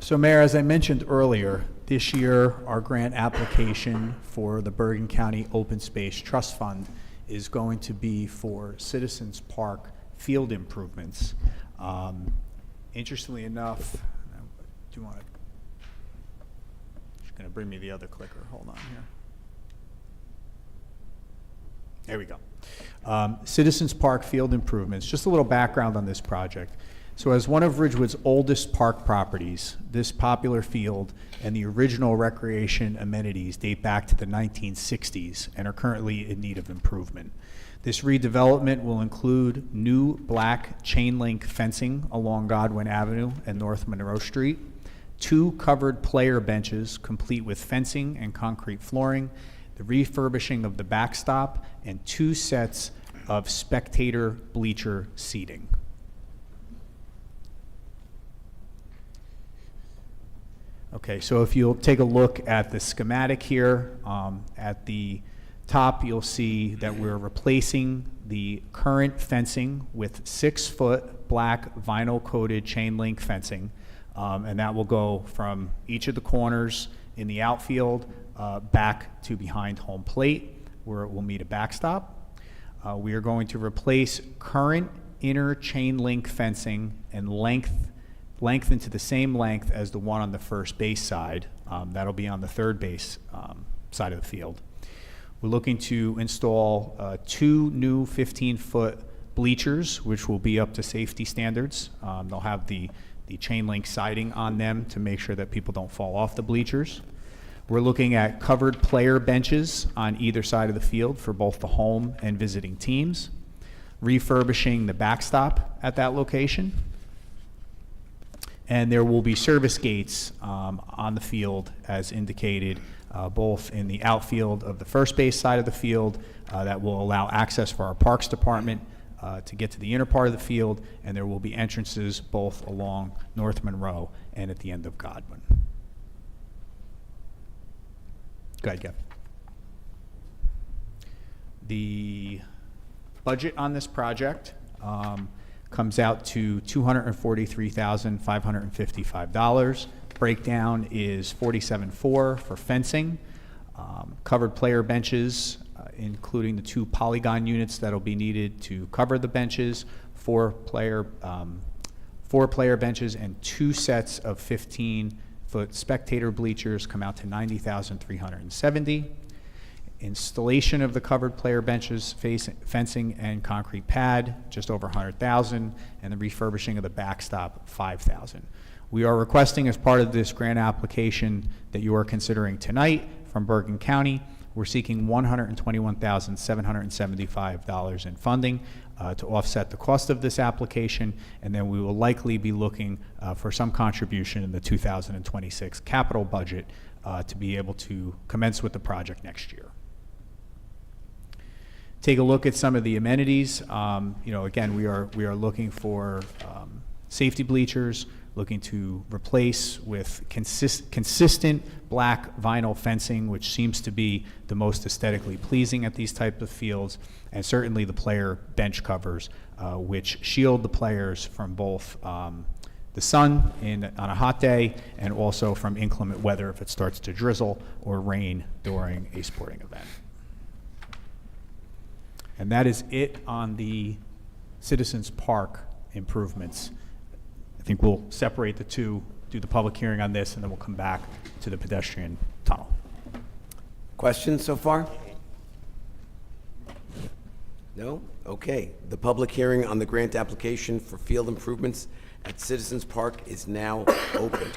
So Mayor, as I mentioned earlier, this year our grant application for the Bergen County Open Space Trust Fund is going to be for Citizens Park field improvements. Interestingly enough, do you want to, she's going to bring me the other clicker. Hold on here. There we go. Citizens Park field improvements. Just a little background on this project. So as one of Ridgewood's oldest park properties, this popular field and the original recreation amenities date back to the 1960s and are currently in need of improvement. This redevelopment will include new black chain link fencing along Godwin Avenue and North Monroe Street, 2 covered player benches complete with fencing and concrete flooring, the refurbishing of the backstop, and 2 sets of spectator bleacher seating. Okay, so if you'll take a look at the schematic here, at the top you'll see that we're replacing the current fencing with 6-foot black vinyl coated chain link fencing, and that will go from each of the corners in the outfield back to behind home plate where it will meet a backstop. We are going to replace current inner chain link fencing and lengthen to the same length as the one on the first base side. That'll be on the third base side of the field. We're looking to install 2 new 15-foot bleachers, which will be up to safety standards. They'll have the chain link siding on them to make sure that people don't fall off the bleachers. We're looking at covered player benches on either side of the field for both the home and visiting teams, refurbishing the backstop at that location, and there will be service gates on the field as indicated, both in the outfield of the first base side of the field that will allow access for our Parks Department to get to the inner part of the field, and there will be entrances both along North Monroe and at the end of Godwin. Go ahead, Gav. The budget on this project comes out to $243,555. Breakdown is $47,400 for fencing, covered player benches, including the 2 polygon units that'll be needed to cover the benches, 4 player benches, and 2 sets of 15-foot spectator bleachers come out to $90,370. Installation of the covered player benches, fencing, and concrete pad, just over $100,000, and the refurbishing of the backstop, $5,000. We are requesting, as part of this grant application that you are considering tonight from Bergen County, we're seeking $121,775 in funding to offset the cost of this application, and then we will likely be looking for some contribution in the 2026 capital budget to be able to commence with the project next year. Take a look at some of the amenities. Again, we are looking for safety bleachers, looking to replace with consistent black vinyl fencing, which seems to be the most aesthetically pleasing at these types of fields, and certainly the player bench covers, which shield the players from both the sun on a hot day and also from inclement weather if it starts to drizzle or rain during a sporting event. And that is it on the Citizens Park improvements. I think we'll separate the two do the public hearing on this, and then we'll come back to the pedestrian tunnel. Questions so far? No? Okay. The public hearing on the grant application for field improvements at Citizens Park is now open.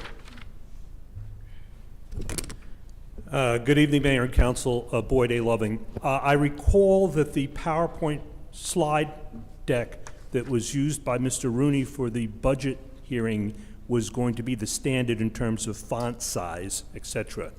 Good evening, Mayor and Council. Boyd A. Loving. I recall that the PowerPoint slide deck that was used by Mr. Rooney for the budget hearing was going to be the standard in terms of font size, etc.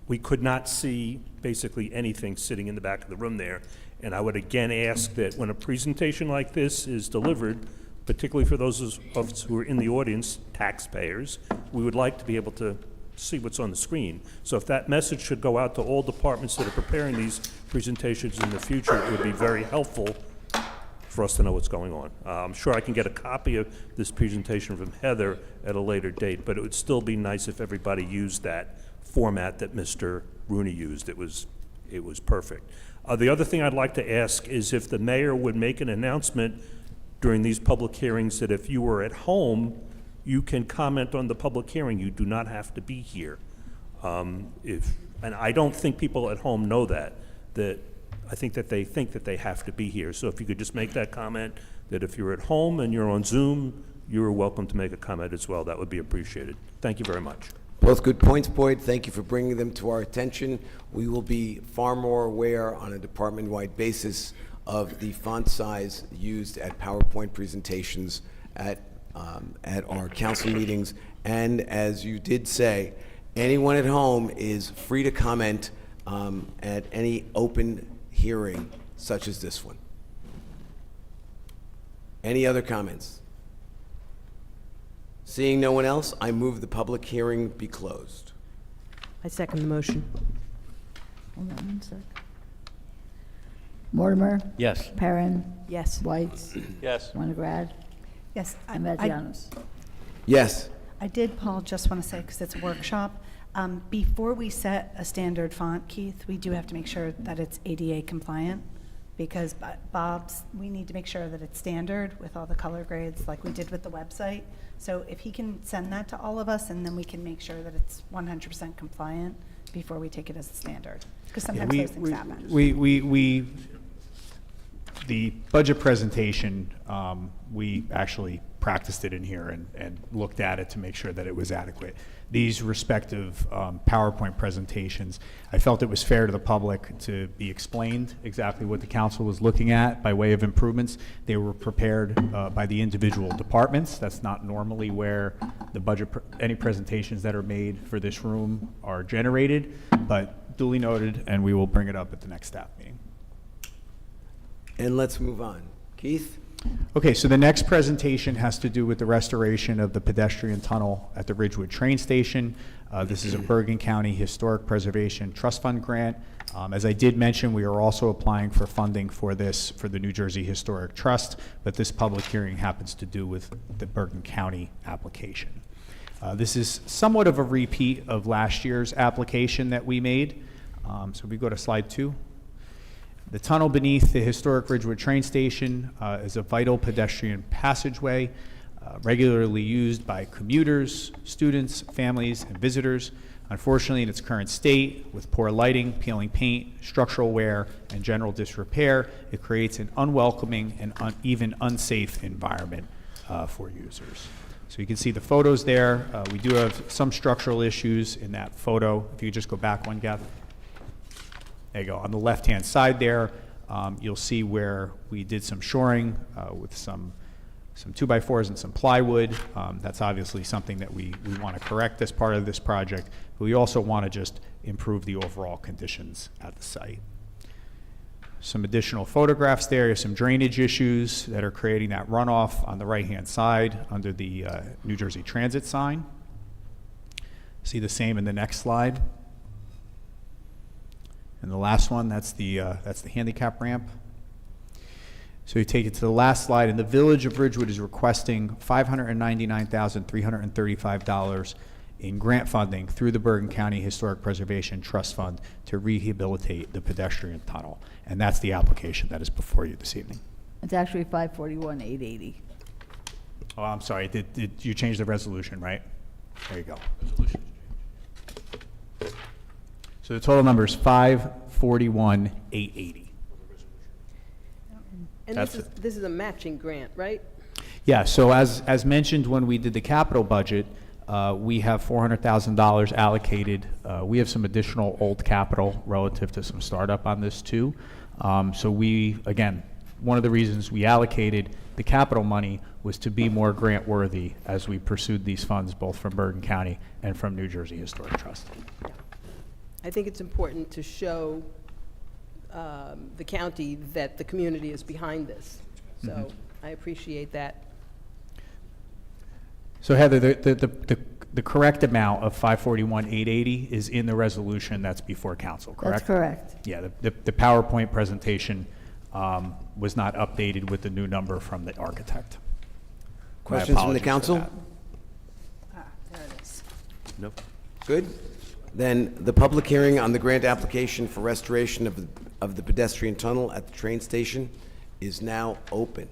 We could not see basically anything sitting in the back of the room there. And I would again ask that when a presentation like this is delivered, particularly for those of us who are in the audience, taxpayers, we would like to be able to see what's on the screen. So if that message should go out to all departments that are preparing these presentations in the future, it would be very helpful for us to know what's going on. I'm sure I can get a copy of this presentation from Heather at a later date, but it would still be nice if everybody used that format that Mr. Rooney used. It was perfect. The other thing I'd like to ask is if the mayor would make an announcement during these public hearings that if you were at home, you can comment on the public hearing. You do not have to be here. And I don't think people at home know that I think that they have to be here. So if you could just make that comment, that if you're at home and you're on Zoom, you're welcome to make a comment as well. That would be appreciated. Thank you very much. Both good points, Boyd. Thank you for bringing them to our attention. We will be far more aware on a department-wide basis of the font size used at PowerPoint presentations at our council meetings. And as you did say, anyone at home is free to comment at any open hearing such as this one. Any other comments? Seeing no one else, I move the public hearing be closed. I second the motion. Hold on one sec. Mortimer, Yes. Perrin, Yes. Whites, Yes. Winograd, Yes, and Vagianos. Yes. I did, Paul, just want to say, because it's a workshop, before we set a standard font, Keith, we do have to make sure that it's ADA compliant, because we need to make sure that it's standard with all the color grades like we did with the website. So if he can send that to all of us, and then we can make sure that it's 100% compliant before we take it as a standard, because sometimes those things happen. The budget presentation, we actually practiced it in here and looked at it to make sure that it was adequate. These respective PowerPoint presentations, I felt it was fair to the public to be explained exactly what the council was looking at by way of improvements. They were prepared by the individual departments. That's not normally where the budget, any presentations that are made for this room are generated, but duly noted, and we will bring it up at the next staff meeting. And let's move on. Keith? Okay, so the next presentation has to do with the restoration of the pedestrian tunnel at the Ridgewood train station. This is a Bergen County Historic Preservation Trust Fund grant. As I did mention, we are also applying for funding for this for the New Jersey Historic Trust, but this public hearing happens to do with the Bergen County application. This is somewhat of a repeat of last year's application that we made. So we go to slide 2. The tunnel beneath the historic Ridgewood train station is a vital pedestrian passageway regularly used by commuters, students, families, and visitors. Unfortunately, in its current state, with poor lighting, peeling paint, structural wear, and general disrepair, it creates an unwelcoming and even unsafe environment for users. So you can see the photos there. We do have some structural issues in that photo. If you could just go back one, Gavin. There you go. On the left-hand side there, you'll see where we did some shoring with some 2x4s and some plywood. That's obviously something that we want to correct as part of this project, but we also want to just improve the overall conditions at the site. Some additional photographs there, some drainage issues that are creating that runoff on the right-hand side under the New Jersey Transit sign. See the same in the next slide. And the last one, that's the handicap ramp. So you take it to the last slide, and the Village of Ridgewood is requesting $599,335 in grant funding through the Bergen County Historic Preservation Trust Fund to rehabilitate the pedestrian tunnel. And that's the application that is before you this evening. It's actually $541,880. Oh, I'm sorry, did you change the resolution, right? There you go. So the total number is 541,880. And That's this is a matching grant, right? Yeah, so as mentioned when we did the capital budget, we have $400,000 allocated. We have some additional old capital relative to some startup on this too. So we, again, one of the reasons we allocated the capital money was to be more grant worthy as we pursued these funds both from Bergen County and from New Jersey Historic Trust. I think it's important to show the county that the community is behind this. So I appreciate that. So Heather, the correct amount of 541,880 is in the resolution that's before council, correct? That's correct. Yeah, the PowerPoint presentation was not updated with the new number from the architect. My Questions from the apologies for council? that. There it is. Nope. Good. Then the public hearing on the grant application for restoration of the pedestrian tunnel at the train station is now open.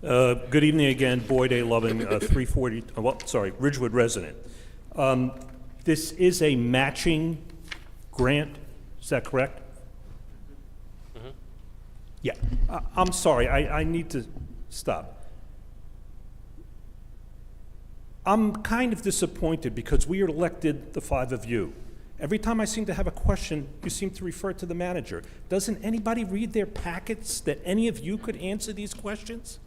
Good evening again, Boyd A. Loving, 340, Ridgewood resident. This is a matching grant, is that correct? Yeah. I'm sorry, I need to stop. I'm kind of disappointed because we are elected, the five of you. Every time I seem to have a question, you seem to refer to the manager. Doesn't anybody read their packets that any of you could answer these questions?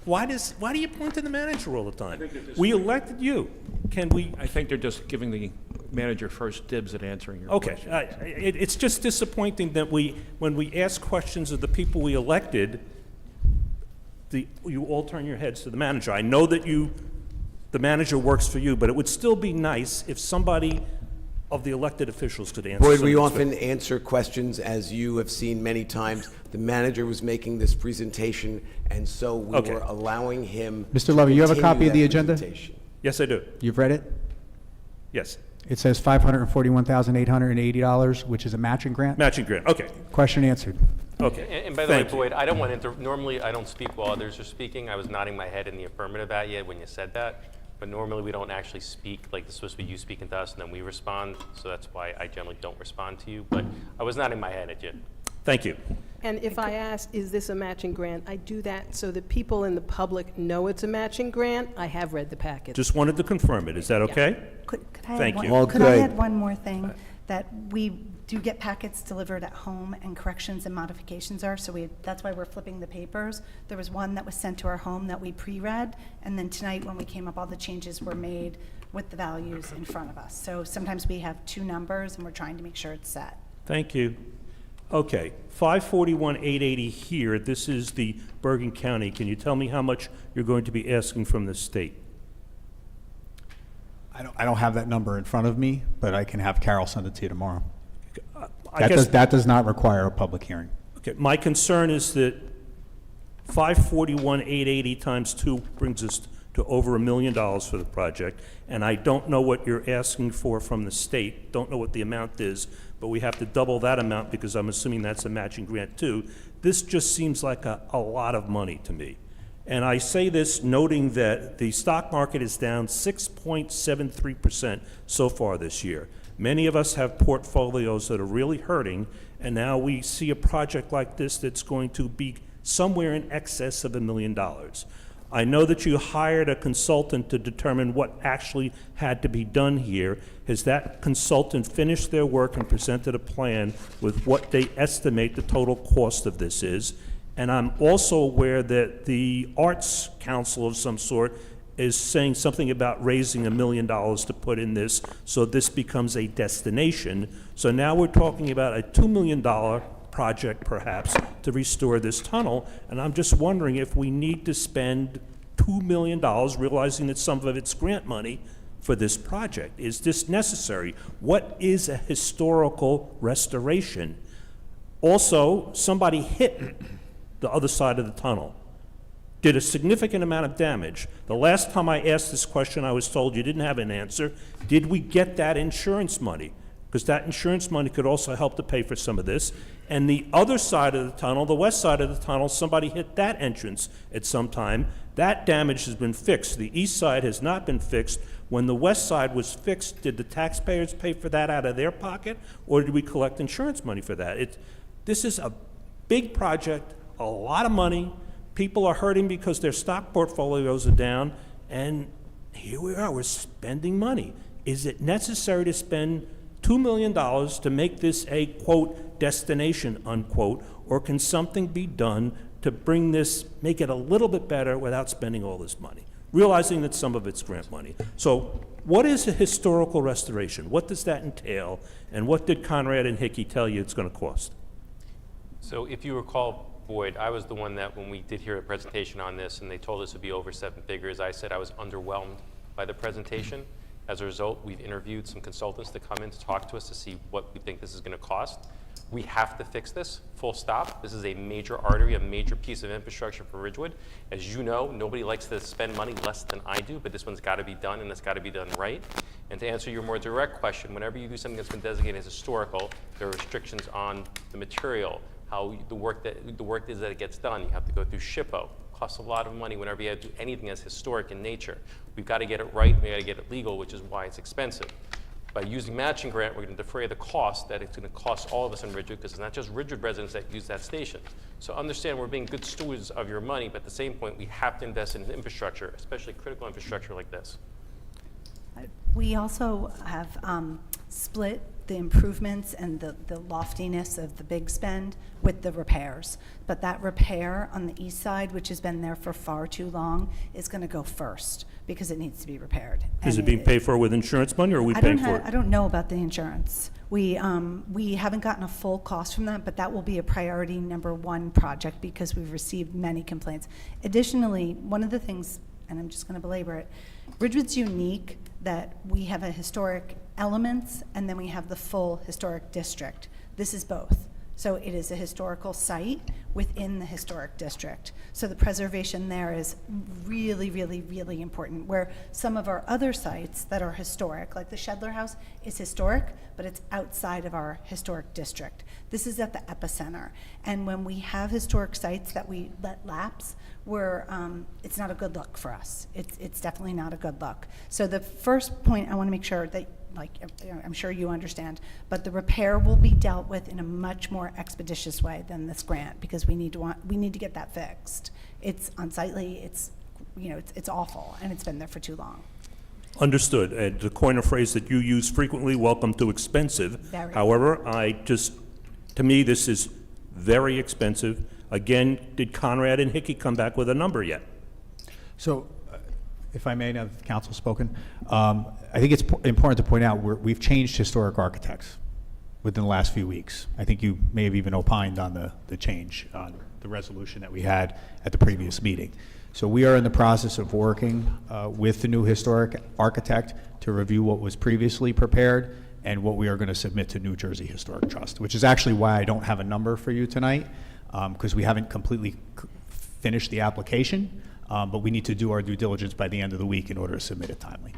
Why do you point to the manager all the time? We elected you. Can we? I think they're just giving the manager first dibs at answering your Okay, question. it's just disappointing that when we ask questions of the people we elected, you all turn your heads to the manager. I know that the manager works for you, but it would still be nice if somebody of the elected officials could answer. Boyd, some we of these often answer questions, as you have seen many times. The manager was making this presentation, and so we Okay. were allowing him. Mr. to Lovey, you have a continue copy of that the agenda? presentation. Yes, I do. You've read it? Yes. It says $541,880, which is a matching grant? Matching grant. Okay. Question answered. Okay. And by the way, Thank you. Boyd, I don't want to, normally I don't speak while others are speaking. I was nodding my head in the affirmative at you when you said that. But normally we don't actually speak, like it's supposed to be you speaking to us and then we respond. So that's why I generally don't respond to you. But I was nodding my head at you. Thank you. And if I ask, is this a matching grant, I do that so that people in the public know it's a matching grant. I have read the packet. Just wanted to confirm it. Is that okay? Could I add Thank one- you. All Could I good. add one more thing? That we do get packets delivered at home and corrections and modifications are, so that's why we're flipping the papers. There was one that was sent to our home that we pre-read, and then tonight when we came up, all the changes were made with the values in front of us. So sometimes we have two numbers and we're trying to make sure it's set. Thank you. Okay, 541,880 here. This is the Bergen County. Can you tell me how much you're going to be asking from the state? I don't have that number in front of me, but I can have Carol send it to you tomorrow. I guess, That does not require a public hearing. okay, my concern is that 541,880 times 2 brings us to over $1 million for the project, and I don't know what you're asking for from the state, don't know what the amount is, but we have to double that amount because I'm assuming that's a matching grant too. This just seems like a lot of money to me. And I say this noting that the stock market is down 6.73% so far this year. Many of us have portfolios that are really hurting, and now we see a project like this that's going to be somewhere in excess of $1 million. I know that you hired a consultant to determine what actually had to be done here. Has that consultant finished their work and presented a plan with what they estimate the total cost of this is? And I'm also aware that the Arts Council of some sort is saying something about raising $1 million to put in this so this becomes a destination. So now we're talking about a $2 million project perhaps to restore this tunnel, and I'm just wondering if we need to spend $2 million, realizing that some of it's grant money, for this project. Is this necessary? What is a historical restoration? Also, somebody hit the other side of the tunnel, did a significant amount of damage. The last time I asked this question, I was told you didn't have an answer. Did we get that insurance money? Because that insurance money could also help to pay for some of this. And the other side of the tunnel, the west side of the tunnel, somebody hit that entrance at some time. That damage has been fixed. The east side has not been fixed. When the west side was fixed, did the taxpayers pay for that out of their pocket, or did we collect insurance money for that? This is a big project, a lot of money. People are hurting because their stock portfolios are down, and here we are, we're spending money. Is it necessary to spend $2 million to make this a, quote, destination, unquote, or can something be done to bring this, make it a little bit better without spending all this money? Realizing that some of it's grant money. So what is a historical restoration? What does that entail? And what did Conrad and Hickey tell you it's going to cost? So if you recall, Boyd, I was the one that when we did hear a presentation on this and they told us it would be over 7 figures, I said I was underwhelmed by the presentation. As a result, we've interviewed some consultants to come in to talk to us to see what we think this is going to cost. We have to fix this, full stop. This is a major artery, a major piece of infrastructure for Ridgewood. As you know, nobody likes to spend money less than I do, but this one's got to be done, and it's got to be done right. And to answer your more direct question, whenever you do something that's been designated as historical, there are restrictions on the material, how the work is that it gets done. You have to go through SHPO. Costs a lot of money whenever you have to do anything that's historic in nature. We've got to get it right, we've got to get it legal, which is why it's expensive. By using matching grant, we're going to defray the cost that it's going to cost all of us in Ridgewood, because it's not just Ridgewood residents that use that station. So understand we're being good stewards of your money, but at the same point, we have to invest in infrastructure, especially critical infrastructure like this. We also have split the improvements and the loftiness of the big spend with the repairs. But that repair on the east side, which has been there for far too long, is going to go first because it needs to be repaired. Is And it being paid for with insurance money, or are we paying for it? I don't know about the insurance. We haven't gotten a full cost from that, but that will be a priority #1 project because we've received many complaints. Additionally, one of the things, and I'm just going to belabor it, Ridgewood's unique that we have a historic elements and then we have the full historic district. This is both. So it is a historical site within the historic district. So the preservation there is really, really, really important. Where some of our other sites that are historic, like the Shedler House, is historic, but it's outside of our historic district. This is at the epicenter. And when we have historic sites that we let lapse, it's not a good look for us. It's definitely not a good look. So the first point I want to make sure that, like, I'm sure you understand, but the repair will be dealt with in a much more expeditious way than this grant, because we need to get that fixed. It's unsightly, it's awful, and it's been there for too long. Understood. To coin a phrase that you use frequently, welcome to expensive. Very. However, to me, this is very expensive. Again, did Conrad and Hickey come back with a number yet? So, if I may, now that the council's spoken, I think it's important to point out we've changed historic architects within the last few weeks. I think you may have even opined on the change on the resolution that we had at the previous meeting. So we are in the process of working with the new historic architect to review what was previously prepared and what we are going to submit to New Jersey Historic Trust, which is actually why I don't have a number for you tonight, because we haven't completely finished the application. But we need to do our due diligence by the end of the week in order to submit it timely.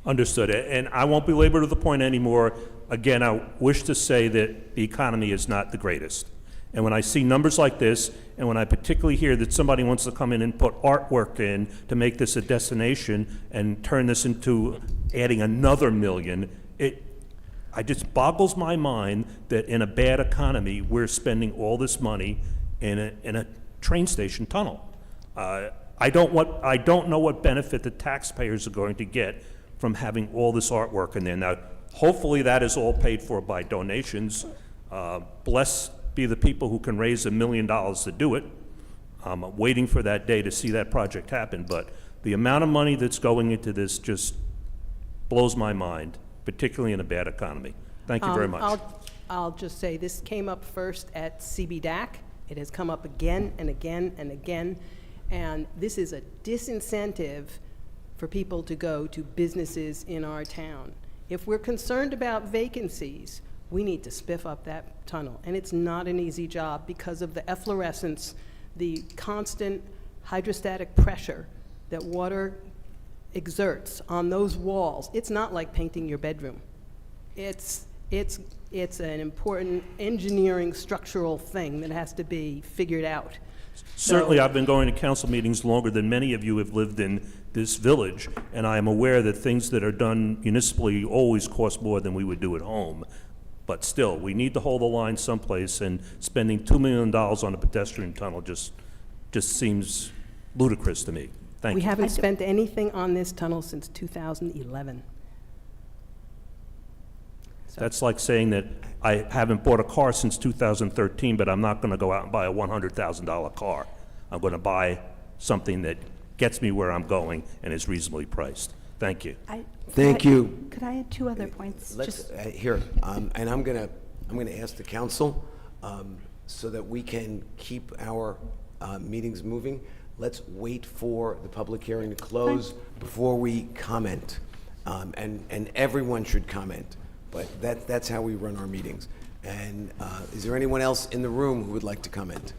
Understood. And I won't belabor to the point anymore. Again, I wish to say that the economy is not the greatest. And when I see numbers like this, and when I particularly hear that somebody wants to come in and put artwork in to make this a destination and turn this into adding another $1 million, it just boggles my mind that in a bad economy, we're spending all this money in a train station tunnel. I don't know what benefit the taxpayers are going to get from having all this artwork in there. Now, hopefully that is all paid for by donations. Bless be the people who can raise $1 million to do it. I'm waiting for that day to see that project happen, but the amount of money that's going into this just blows my mind, particularly in a bad economy. Thank you very much. I'll just say this came up first at CBDAC. It has come up again and again and again. And this is a disincentive for people to go to businesses in our town. If we're concerned about vacancies, we need to spiff up that tunnel. And it's not an easy job because of the efflorescence, the constant hydrostatic pressure that water exerts on those walls. It's not like painting your bedroom. It's an important engineering structural thing that has to be figured out. Certainly, I've been going to council meetings longer than many of you have lived in this village, and I am aware that things that are done municipally always cost more than we would do at home. But still, we need to hold the line someplace, and spending $2 million on a pedestrian tunnel just seems ludicrous to me. Thank We you. haven't spent anything on this tunnel since 2011. That's like saying that I haven't bought a car since 2013, but I'm not going to go out and buy a $100,000 car. I'm going to buy something that gets me where I'm going and is reasonably priced. Thank you. Thank you. Could I add two other points? Let's, here, and I'm gonna ask the council, so that we can keep our meetings moving. Let's wait for the public hearing to close before we comment. And everyone should comment, but that's how we run our meetings. And is there anyone else in the room who would like to comment?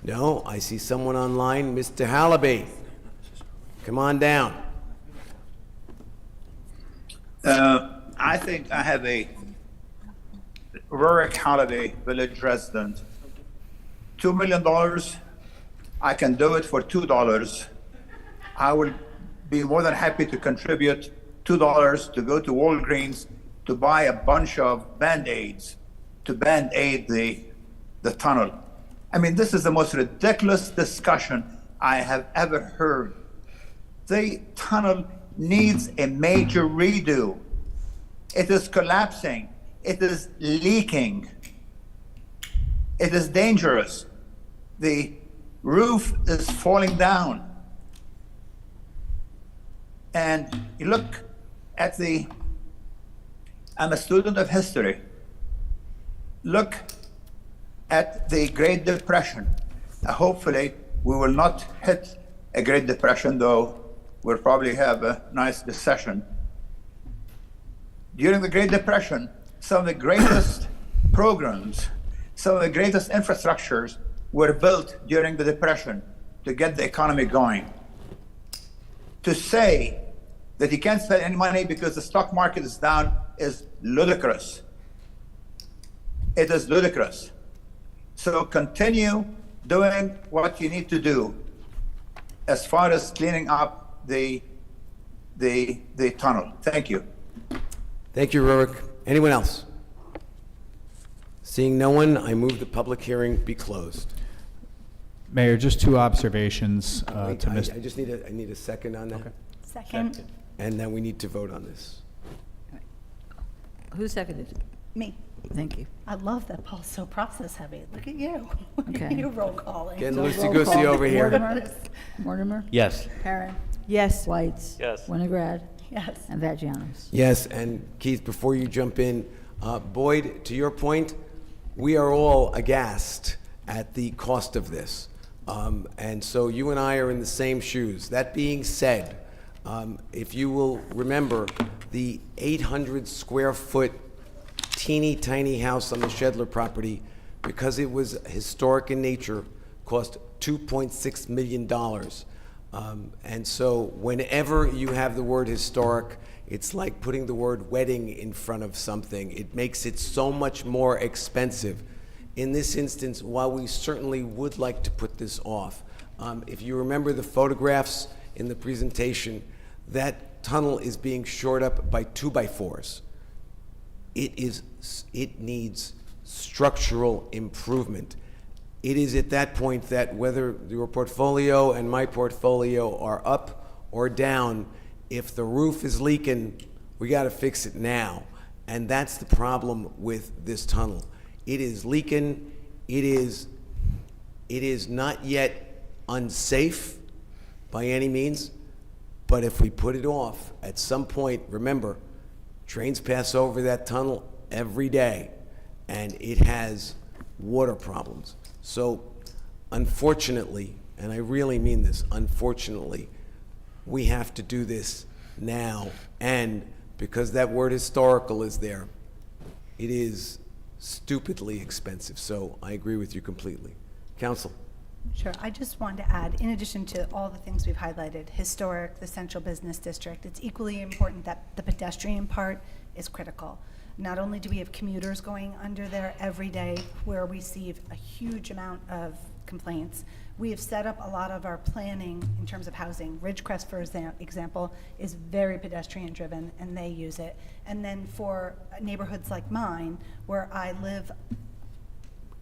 No? I see someone online. Mr. Hallaby, come on down. I think I have a Rurik Holiday Village resident. $2 million, I can do it for $2. I will be more than happy to contribute $2 to go to Walgreens to buy a bunch of Band-Aids to Band-Aid the tunnel. I mean, this is the most ridiculous discussion I have ever heard. The tunnel needs a major redo. It is collapsing. It is leaking. It is dangerous. The roof is falling down. And you look at I'm a student of history. Look at the Great Depression. Hopefully, we will not hit a Great Depression, though we'll probably have a nice recession. During the Great Depression, some of the greatest programs, some of the greatest infrastructures were built during the Depression to get the economy going. To say that you can't spend any money because the stock market is down is ludicrous. It is ludicrous. So continue doing what you need to do as far as cleaning up the tunnel. Thank you. Thank you, Rurik. Anyone else? Seeing no one, I move the public hearing be closed. Mayor, just two observations Wait, to I Mr. just need a second on that. Okay. Second. And then we need to vote on this. Who seconded it? Me. Thank you. I love that Paul's so process heavy. Look at you. Okay. You roll calling. Getting So roll loosey-goosey call. over here. Mortimer? Yes. Perrin? Yes. Whites? Yes. Winograd? Yes. And Vagianos? Yes, and Keith, before you jump in, Boyd, to your point, we are all aghast at the cost of this. And so you and I are in the same shoes. That being said, if you will remember, the 800 square foot teeny tiny house on the Shedler property, because it was historic in nature, cost $2.6 million. And so whenever you have the word historic, it's like putting the word wedding in front of something. It makes it so much more expensive. In this instance, while we certainly would like to put this off, if you remember the photographs in the presentation, that tunnel is being shored up by 2x4s. It needs structural improvement. It is at that point that whether your portfolio and my portfolio are up or down, if the roof is leaking, we got to fix it now. And that's the problem with this tunnel. It is leaking. It is not yet unsafe by any means, but if we put it off, at some point, remember, trains pass over that tunnel every day, and it has water problems. So unfortunately, and I really mean this, unfortunately, we have to do this now. And because that word historical is there, it is stupidly expensive. So I agree with you completely. Council. Sure. I just wanted to add, in addition to all the things we've highlighted, historic, the central business district, it's equally important that the pedestrian part is critical. Not only do we have commuters going under there every day where we see a huge amount of complaints. We have set up a lot of our planning in terms of housing. Ridgecrest, for example, is very pedestrian driven, and they use it. And then for neighborhoods like mine, where I live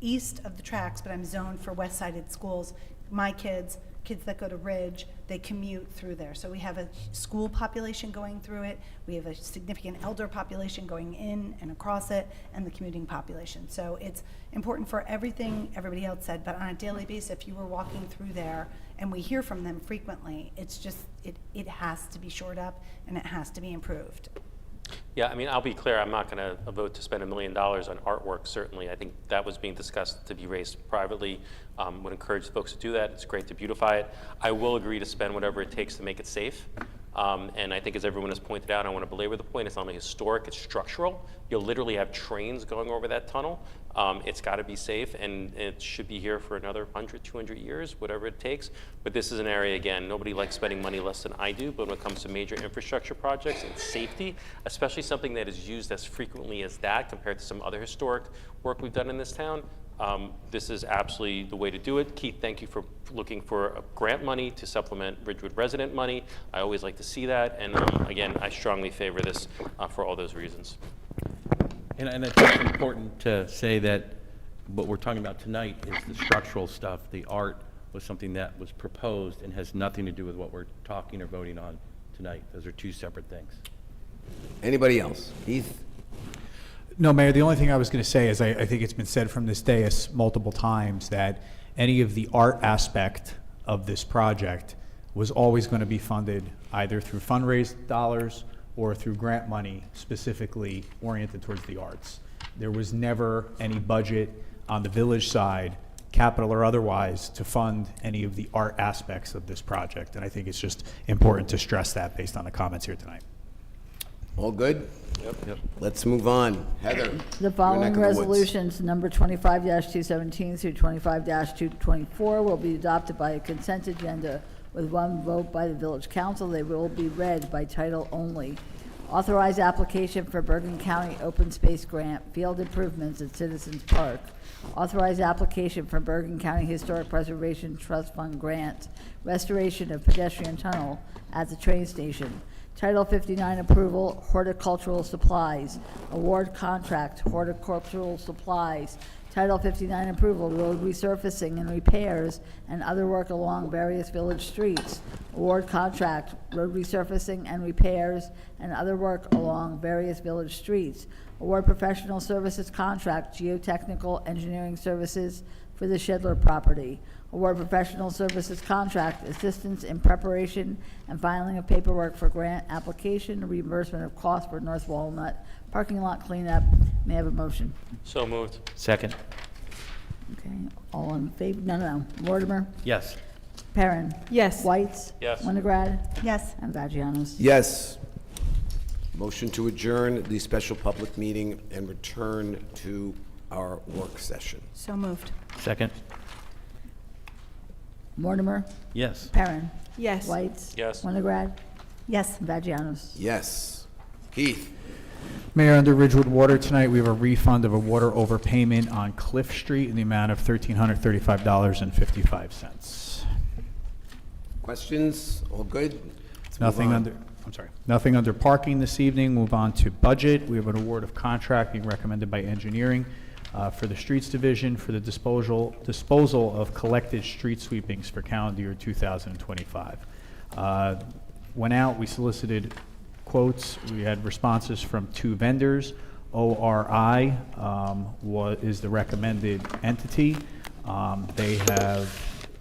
east of the tracks, but I'm zoned for west-sided schools, my kids that go to Ridge, they commute through there. So we have a school population going through it, we have a significant elder population going in and across it, and the commuting population. So it's important for everything everybody else said, but on a daily basis, if you were walking through there, and we hear from them frequently, it's just, it has to be shored up, and it has to be improved. Yeah, I mean, I'll be clear, I'm not going to vote to spend $1 million on artwork, certainly. I think that was being discussed to be raised privately. Would encourage folks to do that. It's great to beautify it. I will agree to spend whatever it takes to make it safe. And I think as everyone has pointed out, I want to belabor the point, it's not only historic, it's structural. You'll literally have trains going over that tunnel. It's got to be safe, and it should be here for another 100, 200 years, whatever it takes. But this is an area, again, nobody likes spending money less than I do, but when it comes to major infrastructure projects and safety, especially something that is used as frequently as that compared to some other historic work we've done in this town, this is absolutely the way to do it. Keith, thank you for looking for grant money to supplement Ridgewood resident money. I always like to see that, and again, I strongly favor this for all those reasons. And I think it's important to say that what we're talking about tonight is the structural stuff. The art was something that was proposed and has nothing to do with what we're talking or voting on tonight. Those are two separate things. Anybody else? Keith? No, Mayor, the only thing I was going to say is I think it's been said from this dais multiple times that any of the art aspect of this project was always going to be funded either through fundraised dollars or through grant money specifically oriented towards the arts. There was never any budget on the village side, capital or otherwise, to fund any of the art aspects of this project. And I think it's just important to stress that based on the comments here tonight. All good? Yep. Let's move on. Heather? The following your neck of the woods. resolutions, number 25-217 through 25-224, will be adopted by a consent agenda with one vote by the village council. They will be read by title only. Authorize application for Bergen County Open Space Grant, field improvements at Citizens Park. Authorize application for Bergen County Historic Preservation Trust Fund grant, restoration of pedestrian tunnel at the train station. Title 59 approval, horticultural supplies. Award contract, horticultural supplies. Title 59 approval, road resurfacing and repairs and other work along various village streets. Award contract, road resurfacing and repairs and other work along various village streets. Award professional services contract, geotechnical engineering services for the Shedler property. Award professional services contract, assistance in preparation and filing of paperwork for grant application, reimbursement of costs for North Walnut parking lot cleanup. May I have a motion? So moved. Second. Okay, all in favor? No. Mortimer? Yes. Perrin? Yes. Whites? Yes. Winograd? Yes. And Vagianos? Yes. Motion to adjourn the special public meeting and return to our work session. So moved. Second. Mortimer? Yes. Perrin? Yes. Whites? Yes. Winograd? Yes. And Vagianos? Yes. Keith? Mayor, under Ridgewood Water tonight, we have a refund of a water overpayment on Cliff Street in the amount of $1,335.55. Questions? All good? Let's move Nothing on. nothing under parking this evening. Move on to budget. We have an award of contract being recommended by engineering for the Streets Division for the disposal of collected street sweepings for calendar year 2025. Went out, we solicited quotes. We had responses from 2 vendors. ORI is the recommended entity.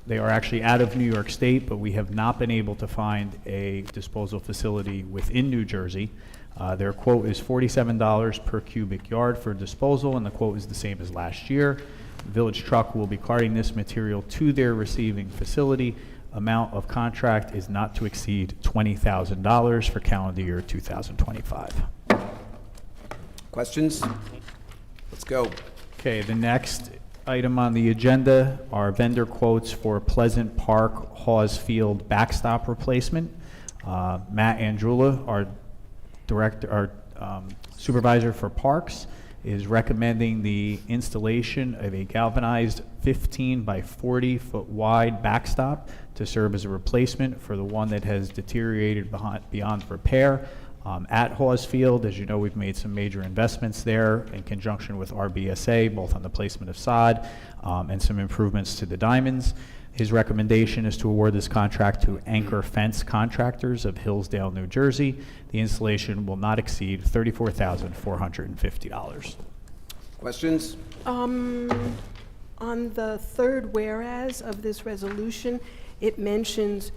They are actually out of New York State, but we have not been able to find a disposal facility within New Jersey. Their quote is $47 per cubic yard for disposal, and the quote is the same as last year. The village truck will be carting this material to their receiving facility. Amount of contract is not to exceed $20,000 for calendar year 2025. Questions? Let's go. Okay, the next item on the agenda are vendor quotes for Pleasant Park Hawes Field backstop replacement. Matt Andrula, our supervisor for parks, is recommending the installation of a galvanized 15 by 40 foot wide backstop to serve as a replacement for the one that has deteriorated beyond repair. At Hawes Field, as you know, we've made some major investments there in conjunction with RBSA, both on the placement of sod and some improvements to the diamonds. His recommendation is to award this contract to Anchor Fence Contractors of Hillsdale, New Jersey. The installation will not exceed $34,450. Questions? On the third whereas of this resolution, it mentions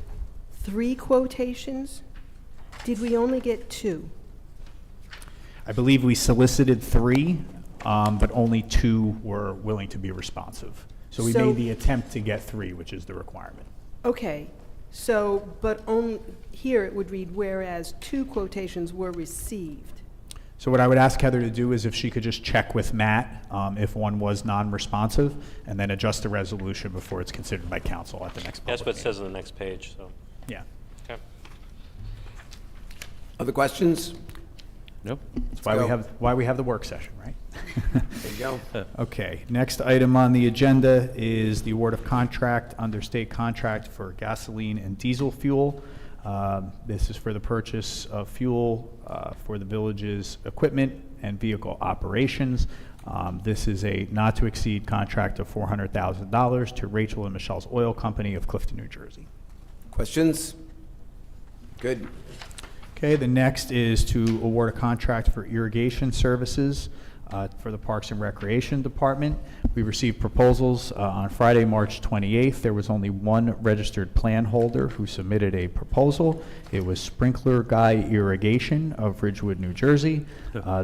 3 quotations. Did we only get 2? I believe we solicited 3, but only 2 were willing to be responsive. So we made the attempt to get 3, which is the requirement. Okay, but here it would read, whereas 2 quotations were received. So what I would ask Heather to do is if she could just check with Matt if one was non-responsive, and then adjust the resolution before it's considered by council at the next public That's what it meeting. says on the next page, so. Yeah. Okay. Other questions? Nope. That's why we have the work session, right? There you go. Okay, next item on the agenda is the award of contract under state contract for gasoline and diesel fuel. This is for the purchase of fuel for the village's equipment and vehicle operations. This is a not-to-exceed contract of $400,000 to Rachel and Michelle's Oil Company of Clifton, New Jersey. Questions? Good. Okay, the next is to award a contract for irrigation services for the Parks and Recreation Department. We received proposals on Friday, March 28th. There was only one registered plan holder who submitted a proposal. It was Sprinkler Guy Irrigation of Ridgewood, New Jersey.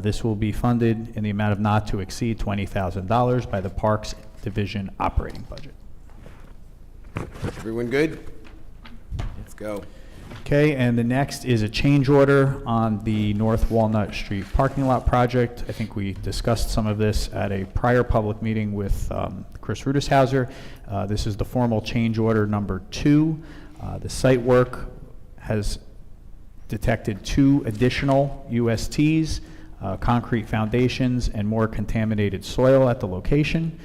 This will be funded in the amount of not to exceed $20,000 by the Parks Division operating budget. Everyone good? Let's go. Okay, and the next is a change order on the North Walnut Street parking lot project. I think we discussed some of this at a prior public meeting with Chris Rudishauser. This is the formal change order number 2. The site work has detected 2 additional USTs, concrete foundations, and more contaminated soil at the location.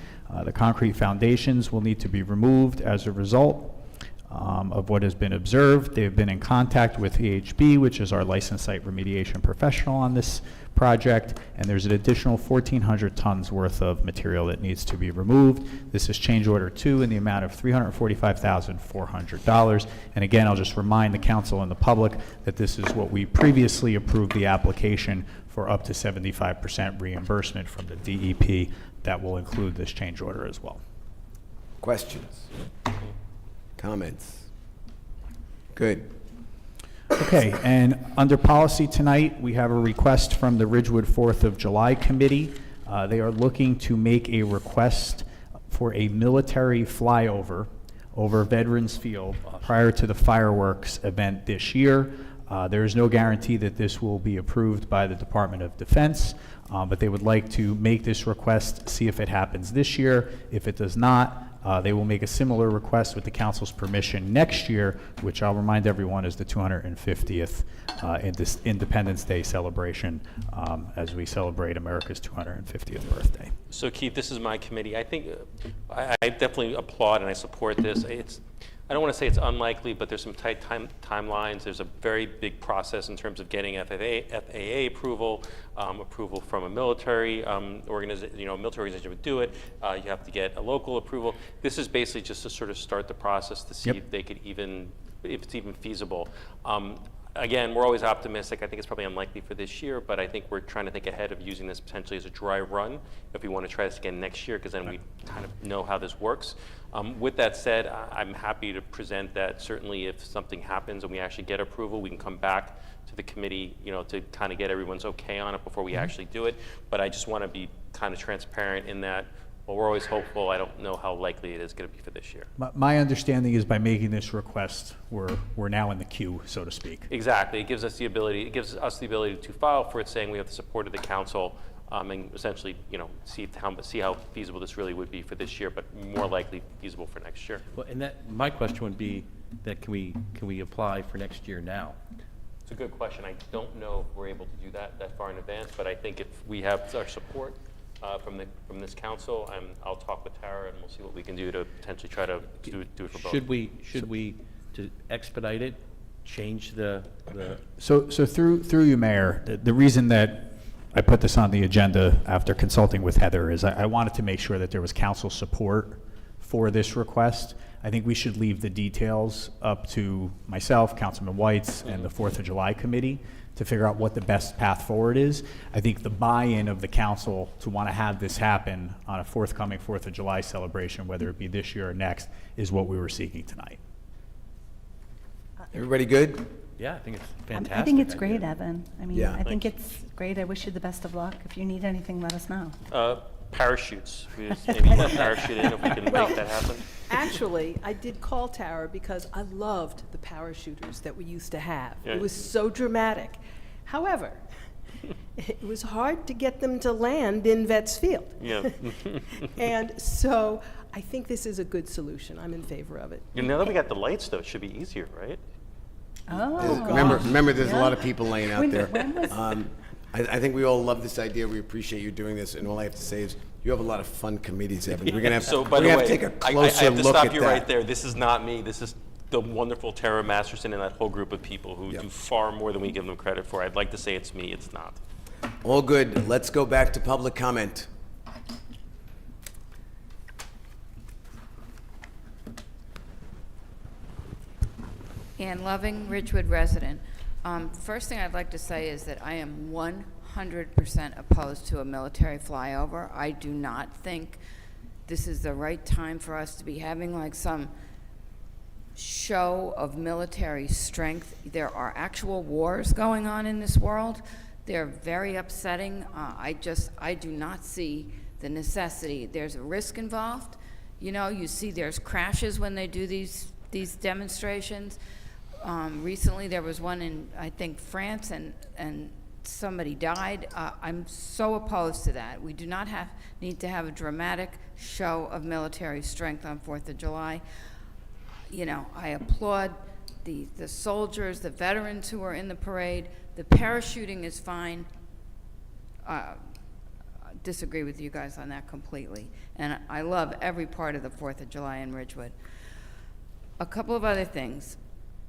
The concrete foundations will need to be removed as a result of what has been observed. They've been in contact with EHB, which is our licensed site remediation professional on this project, and there's an additional 1,400 tons worth of material that needs to be removed. This is change order 2 in the amount of $345,400. And again, I'll just remind the council and the public that this is what we previously approved the application for, up to 75% reimbursement from the DEP. That will include this change order as well. Questions? Comments? Good. Okay, and under policy tonight, we have a request from the Ridgewood 4th of July Committee. They are looking to make a request for a military flyover over Veterans Field prior to the fireworks event this year. There is no guarantee that this will be approved by the Department of Defense, but they would like to make this request, see if it happens this year. If it does not, they will make a similar request with the council's permission next year, which I'll remind everyone is the 250th Independence Day celebration as we celebrate America's 250th birthday. So Keith, this is my committee. I think I definitely applaud and I support this. I don't want to say it's unlikely, but there's some tight timelines. There's a very big process in terms of getting FAA approval, approval from a military organization. Military organization would do it. You have to get a local approval. This is basically just to sort of start the process to see if they could if it's even feasible. Again, we're always optimistic. I think it's probably unlikely for this year, but I think we're trying to think ahead of using this potentially as a dry run if we want to try this again next year, because then we kind of know how this works. With that said, I'm happy to present that certainly if something happens and we actually get approval, we can come back to the committee, to kind of get everyone's okay on it before we actually do it. But I just want to be kind of transparent in that, well, we're always hopeful. I don't know how likely it is going to be for this year. My understanding is by making this request, we're now in the queue, so to speak. Exactly. It gives us the ability to file for it, saying we have the support of the council, and essentially, see how feasible this really would be for this year, but more likely feasible for next year. Well, and my question would be that can we apply for next year now? It's a good question. I don't know if we're able to do that far in advance, but I think if we have our support, from this council. I'll talk with Tara, and we'll see what we can do to potentially try to do it for both. Should we, to expedite it, change the, So through you, Mayor, the reason that I put this on the agenda after consulting with Heather is I wanted to make sure that there was council support for this request. I think we should leave the details up to myself, Councilman Whites, and the 4th of July committee to figure out what the best path forward is. I think the buy-in of the council to want to have this happen on a forthcoming 4th of July celebration, whether it be this year or next, is what we were seeking tonight. Everybody good? yeah, I think it's fantastic. I think it's idea. great, Evan. I mean, Yeah. I think it's great. I wish you the best of luck. If you need anything, let us know. Parachutes. We just maybe parachute in if we can make that happen. Actually, I did call Tara because I loved the parachuters that we used to have. Yeah. It was so dramatic. However, it was hard to get them to land in Vets Field. Yeah. And so I think this is a good solution. I'm in favor of it. Now that we got the lights, though, it should be easier, right? Oh. Remember, there's a lot of people laying out there. When was- I think we all love this idea. We appreciate you doing this, and all I have to say is you have a lot of fun committees, Evan. We're gonna have, So, by we're the gonna way, have to take a I closer have to look stop at you that. right there. This is not me. This is the wonderful Tara Masterson and that whole group of people who do far more than we give them credit for. I'd like to say it's me. It's not. All good. Let's go back to public comment. Ann Loving, Ridgewood resident. First thing I'd like to say is that I am 100% opposed to a military flyover. I do not think this is the right time for us to be having like some show of military strength. There are actual wars going on in this world. They're very upsetting. I do not see the necessity. There's a risk involved. You know, you see there's crashes when they do these demonstrations. Recently there was one in, I think, France, and somebody died. I'm so opposed to that. We do not need to have a dramatic show of military strength on 4th of July. You know, I applaud the soldiers, the veterans who are in the parade. The parachuting is fine. Disagree with you guys on that completely. And I love every part of the 4th of July in Ridgewood. A couple of other things.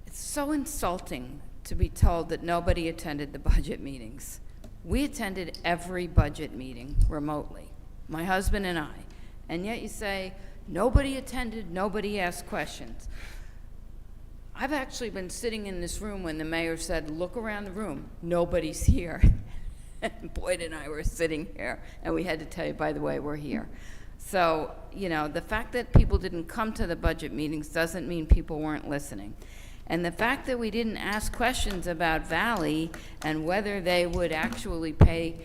It's so insulting to be told that nobody attended the budget meetings. We attended every budget meeting remotely, my husband and I. And yet you say, nobody attended, nobody asked questions. I've actually been sitting in this room when the mayor said, look around the room, nobody's here. And Boyd and I were sitting here, and we had to tell you, by the way, we're here. So, you know, the fact that people didn't come to the budget meetings doesn't mean people weren't listening. And the fact that we didn't ask questions about Valley and whether they would actually pay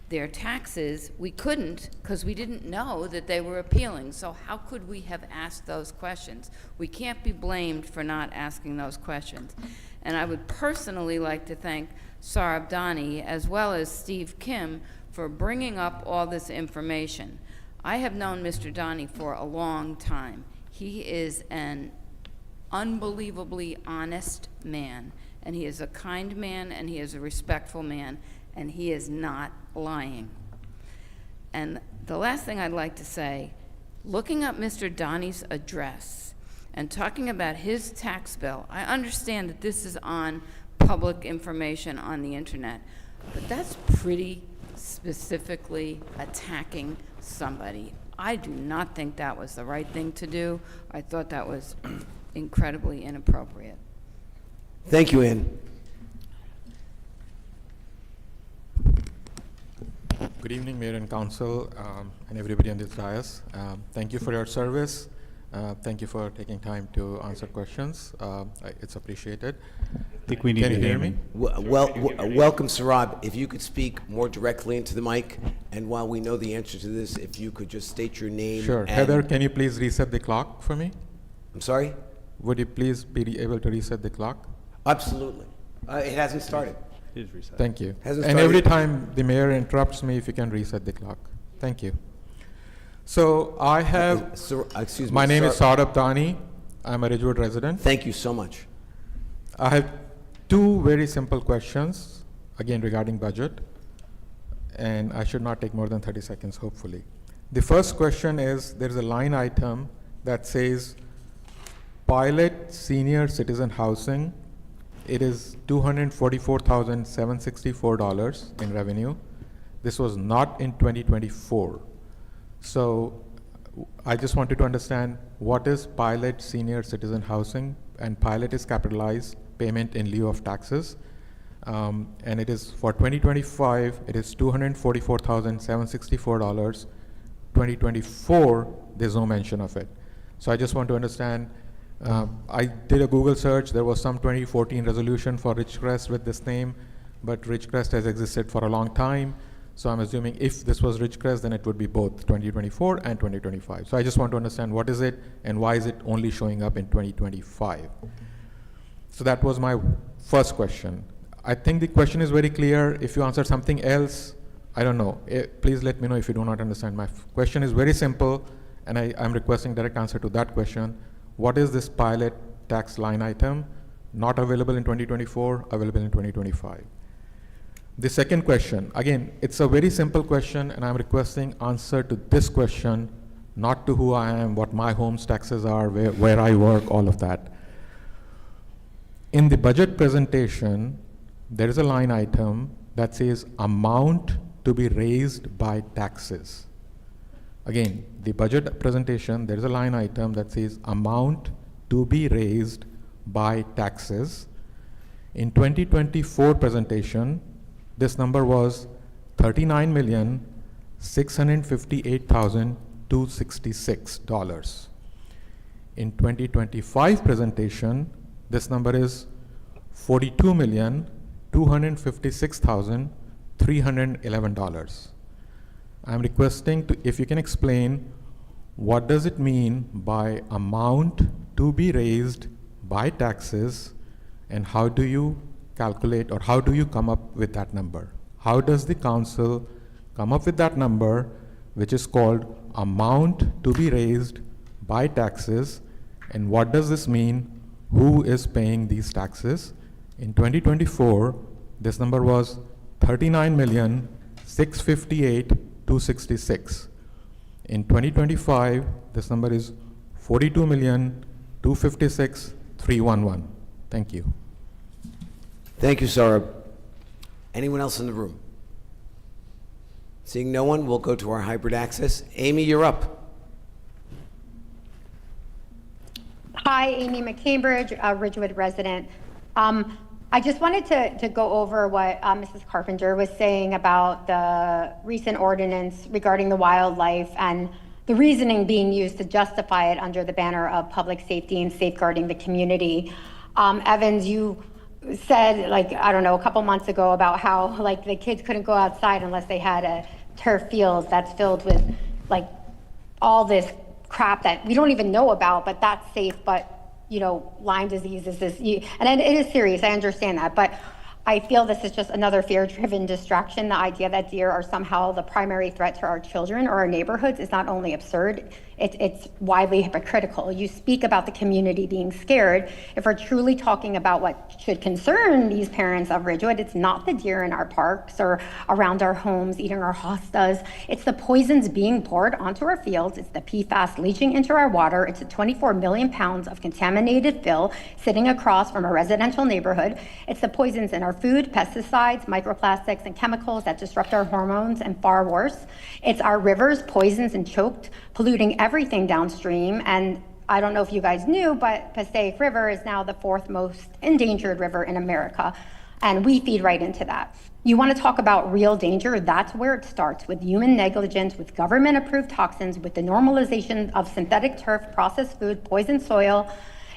their taxes, we couldn't because we didn't know that they were appealing. So how could we have asked those questions? We can't be blamed for not asking those questions. And I would personally like to thank Sarab Dani as well as Steve Kim for bringing up all this information. I have known Mr. Dani for a long time. He is an unbelievably honest man, and he is a kind man, and he is a respectful man, and he is not lying. And the last thing I'd like to say, looking up Mr. Donnie's address and talking about his tax bill, I understand that this is on public information on the internet, but that's pretty specifically attacking somebody. I do not think that was the right thing to do. I thought that was incredibly inappropriate. Thank you, Ann. Good evening, Mayor and Council, and everybody on this dais. Thank you for your service. Thank you for taking time to answer questions. It's appreciated. I think we need Can to you hear name me? Welcome, Sarab. If you could speak more directly into the mic, and while we know the answer to this, if you could just state your name. Sure. and- Heather, can you please reset the clock for me? I'm sorry? Would you please be able to reset the clock? Absolutely. It hasn't started. It is reset. Thank you. Hasn't And started. every time the mayor interrupts me, if you can reset the clock. Thank you. So I have, Excuse me. my name is Sar- Saurabh Dani. I'm a Ridgewood resident. Thank you so much. I have two very simple questions, again regarding budget. and I should not take more than 30 seconds, hopefully. The first question is, there's a line item that says pilot senior citizen housing. It is $244,764 in revenue. This was not in 2024. So I just wanted to understand what is pilot senior citizen housing, and pilot is capitalized payment in lieu of taxes. And it is for 2025, it is $244,764. 2024, there's no mention of it. So I just want to understand, I did a Google search, there was some 2014 resolution for Ridgecrest with this name, but Ridgecrest has existed for a long time. So I'm assuming if this was Ridgecrest, then it would be both 2024 and 2025. So I just want to understand what is it and why is it only showing up in 2025? So that was my first question. I think the question is very clear. If you answer something else, I don't know. Please let me know if you do not understand. My question is very simple, and I'm requesting direct answer to that question. What is this pilot tax line item? Not available in 2024, available in 2025. The second question, again, it's a very simple question, and I'm requesting answer to this question, not to who I am, what my home's taxes are, where I work, all of that. In the budget presentation, there is a line item that says amount to be raised by taxes. Again, the budget presentation, there is a line item that says amount to be raised by taxes. In 2024 presentation, this number was $39,658,266. In 2025 presentation, this number is $42,256,311. I'm requesting if you can explain what does it mean by amount to be raised by taxes, and how do you calculate, or how do you come up with that number? How does the council come up with that number, which is called amount to be raised by taxes, and what does this mean? Who is paying these taxes? In 2024, this number was $39,658,266. In 2025, this number is $42,256,311. Thank you. Thank you, Saurabh. Anyone else in the room? Seeing no one, we'll go to our hybrid access. Amy, you're up. Hi, Amy McCambridge, a Ridgewood resident. I just wanted to go over what Mrs. Carpenter was saying about the recent ordinance regarding the wildlife and the reasoning being used to justify it under the banner of public safety and safeguarding the community. Evans, you said, like, I don't know, a couple months ago about how, like, the kids couldn't go outside unless they had a turf field that's filled with, like, all this crap that we don't even know about, but that's safe. But, you know, Lyme disease is this, and it is serious, I understand that, but I feel this is just another fear-driven distraction. The idea that deer are somehow the primary threat to our children or our neighborhoods is not only absurd, it's widely hypocritical. You speak about the community being scared. If we're truly talking about what should concern these parents of Ridgewood, it's not the deer in our parks or around our homes eating our hostas. It's the poisons being poured onto our fields. It's the PFAS leaching into our water. It's the 24 million pounds of contaminated fill sitting across from a residential neighborhood. It's the poisons in our food, pesticides, microplastics, and chemicals that disrupt our hormones, and far worse. It's our rivers, poisons and choked, polluting everything downstream. And I don't know if you guys knew, but Passaic River is now the 4th most endangered river in America, and we feed right into that. You want to talk about real danger? That's where it starts, with human negligence, with government-approved toxins, with the normalization of synthetic turf, processed food, poisoned soil.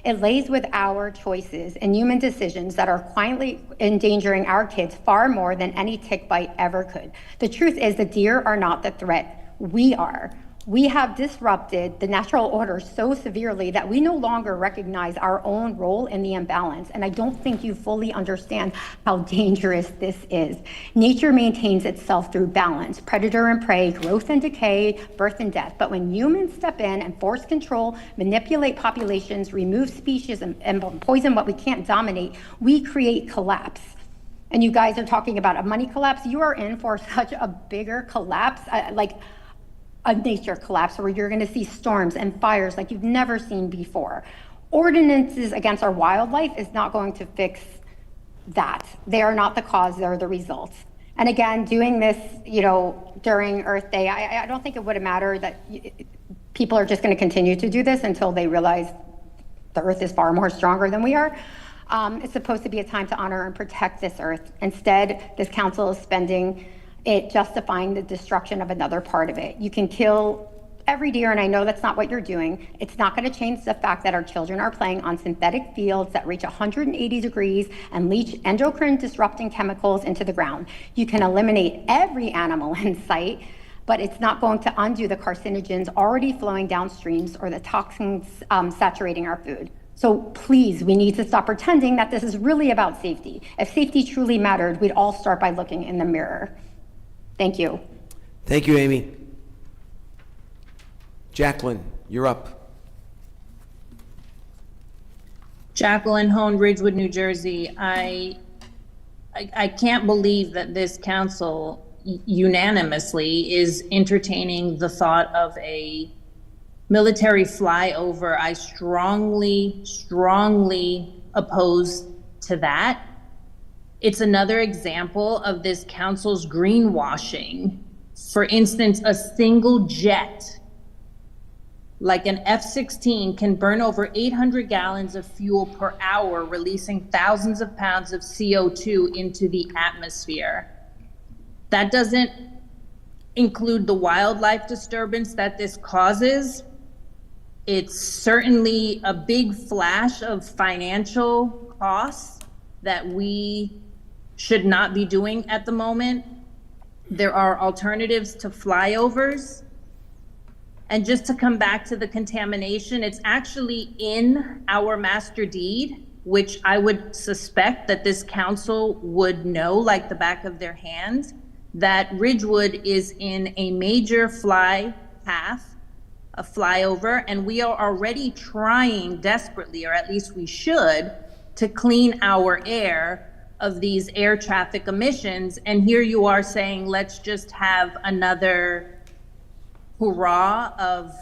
It lays with our choices and human decisions that are quietly endangering our kids far more than any tick bite ever could. The truth is the deer are not the threat. We are. We have disrupted the natural order so severely that we no longer recognize our own role in the imbalance. And I don't think you fully understand how dangerous this is. Nature maintains itself through balance, predator and prey, growth and decay, birth and death. But when humans step in and force control, manipulate populations, remove species, and poison what we can't dominate, we create collapse. and you guys are talking about a money collapse, you are in for such a bigger collapse, like a nature collapse where you're gonna see storms and fires like you've never seen before. Ordinances against our wildlife is not going to fix that. They are not the cause, they're the results. And again, doing this, during Earth Day, I don't think it would have mattered that people are just gonna continue to do this until they realize the Earth is far more stronger than we are. It's supposed to be a time to honor and protect this Earth. Instead, this council is spending it justifying the destruction of another part of it. You can kill every deer, and I know that's not what you're doing. It's not going to change the fact that our children are playing on synthetic fields that reach 180 degrees and leach endocrine disrupting chemicals into the ground. You can eliminate every animal in sight, but it's not going to undo the carcinogens already flowing downstreams or the toxins saturating our food. So please, we need to stop pretending that this is really about safety. If safety truly mattered, we'd all start by looking in the mirror. Thank you. Thank you, Amy. Jacqueline, you're up. Jacqueline Hone, Ridgewood, New Jersey. I can't believe that this council unanimously is entertaining the thought of a military flyover. I strongly, strongly oppose to that. It's another example of this council's greenwashing. For instance, a single jet, like an F-16, can burn over 800 gallons of fuel per hour, releasing thousands of pounds of CO2 into the atmosphere. That doesn't include the wildlife disturbance that this causes. It's certainly a big flash of financial costs that we should not be doing at the moment. There are alternatives to flyovers. And just to come back to the contamination, it's actually in our master deed, which I would suspect that this council would know like the back of their hand, that Ridgewood is in a major fly path, a flyover, and we are already trying desperately, or at least we should, to clean our air of these air traffic emissions. And here you are saying, let's just have another hurrah of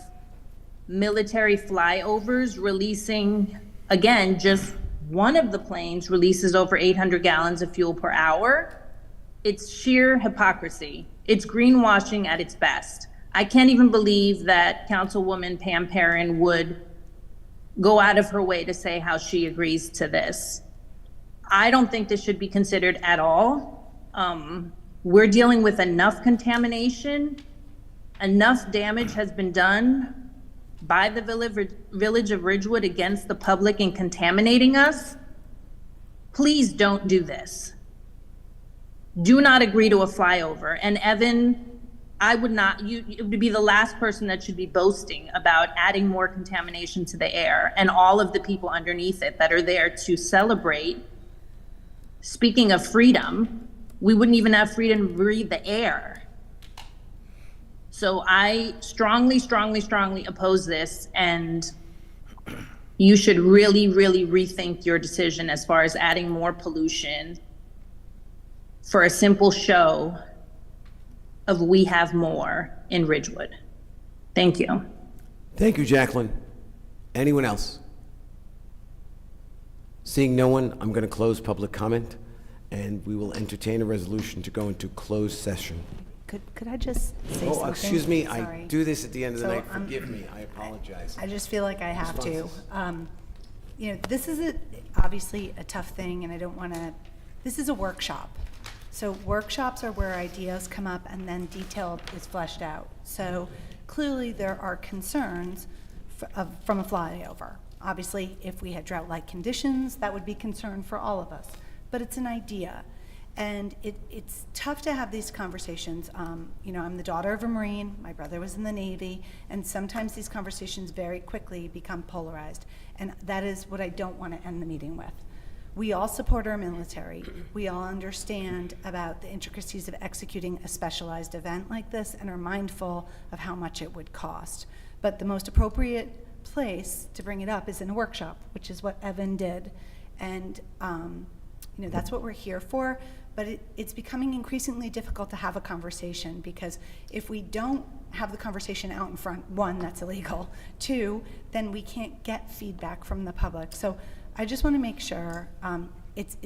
military flyovers releasing, again, just one of the planes releases over 800 gallons of fuel per hour. It's sheer hypocrisy. It's greenwashing at its best. I can't even believe that Councilwoman Pam Perrin would go out of her way to say how she agrees to this. I don't think this should be considered at all. We're dealing with enough contamination. Enough damage has been done by the village of Ridgewood against the public in contaminating us. Please don't do this. Do not agree to a flyover. And Evan, I would not, you would be the last person that should be boasting about adding more contamination to the air and all of the people underneath it that are there to celebrate. Speaking of freedom, we wouldn't even have freedom to breathe the air. So I strongly, strongly, strongly oppose this, and you should really, really rethink your decision as far as adding more pollution for a simple show of we have more in Ridgewood. Thank you. Thank you, Jacqueline. Anyone else? Seeing no one, I'm going to close public comment, and we will entertain a resolution to go into closed session. Could I just say something? Oh, excuse me, I Sorry. do this at the end of the So, night. Forgive me, I apologize. I just feel like I have to. Responses. This is obviously a tough thing, and I don't want to, this is a workshop. So workshops are where ideas come up and then detail is fleshed out. So clearly there are concerns from a flyover. Obviously, if we had drought-like conditions, that would be concern for all of us. But it's an idea. And it's tough to have these conversations. I'm the daughter of a Marine, my brother was in the Navy, and sometimes these conversations very quickly become polarized. And that is what I don't want to end the meeting with. We all support our military. We all understand about the intricacies of executing a specialized event like this and are mindful of how much it would cost. But the most appropriate place to bring it up is in a workshop, which is what Evan did. And that's what we're here for. but it's becoming increasingly difficult to have a conversation, because if we don't have the conversation out in front, one, that's illegal. Two, then we can't get feedback from the public. So I just want to make sure, it's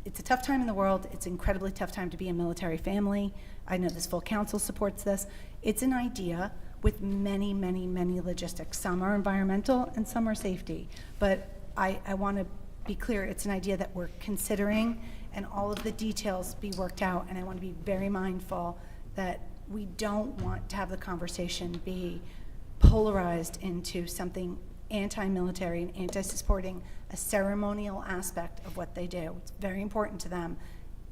a tough time in the world. It's an incredibly tough time to be a military family. I know this full council supports this. It's an idea with many, many, many logistics. Some are environmental and some are safety. But I want to be clear, it's an idea that we're considering, and all of the details be worked out. And I want to be very mindful that we don't want to have the conversation be polarized into something anti-military and anti-supporting a ceremonial aspect of what they do. It's very important to them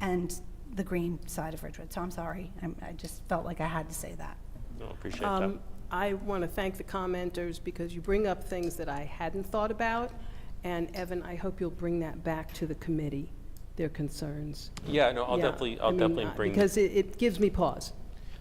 and the green side of Ridgewood. So I'm sorry. I just felt like I had to say that. No, appreciate that. I want to thank the commenters, because you bring up things that I hadn't thought about. And Evan, I hope you'll bring that back to the committee, their concerns. Yeah, no, I'll definitely bring. Because it gives me pause,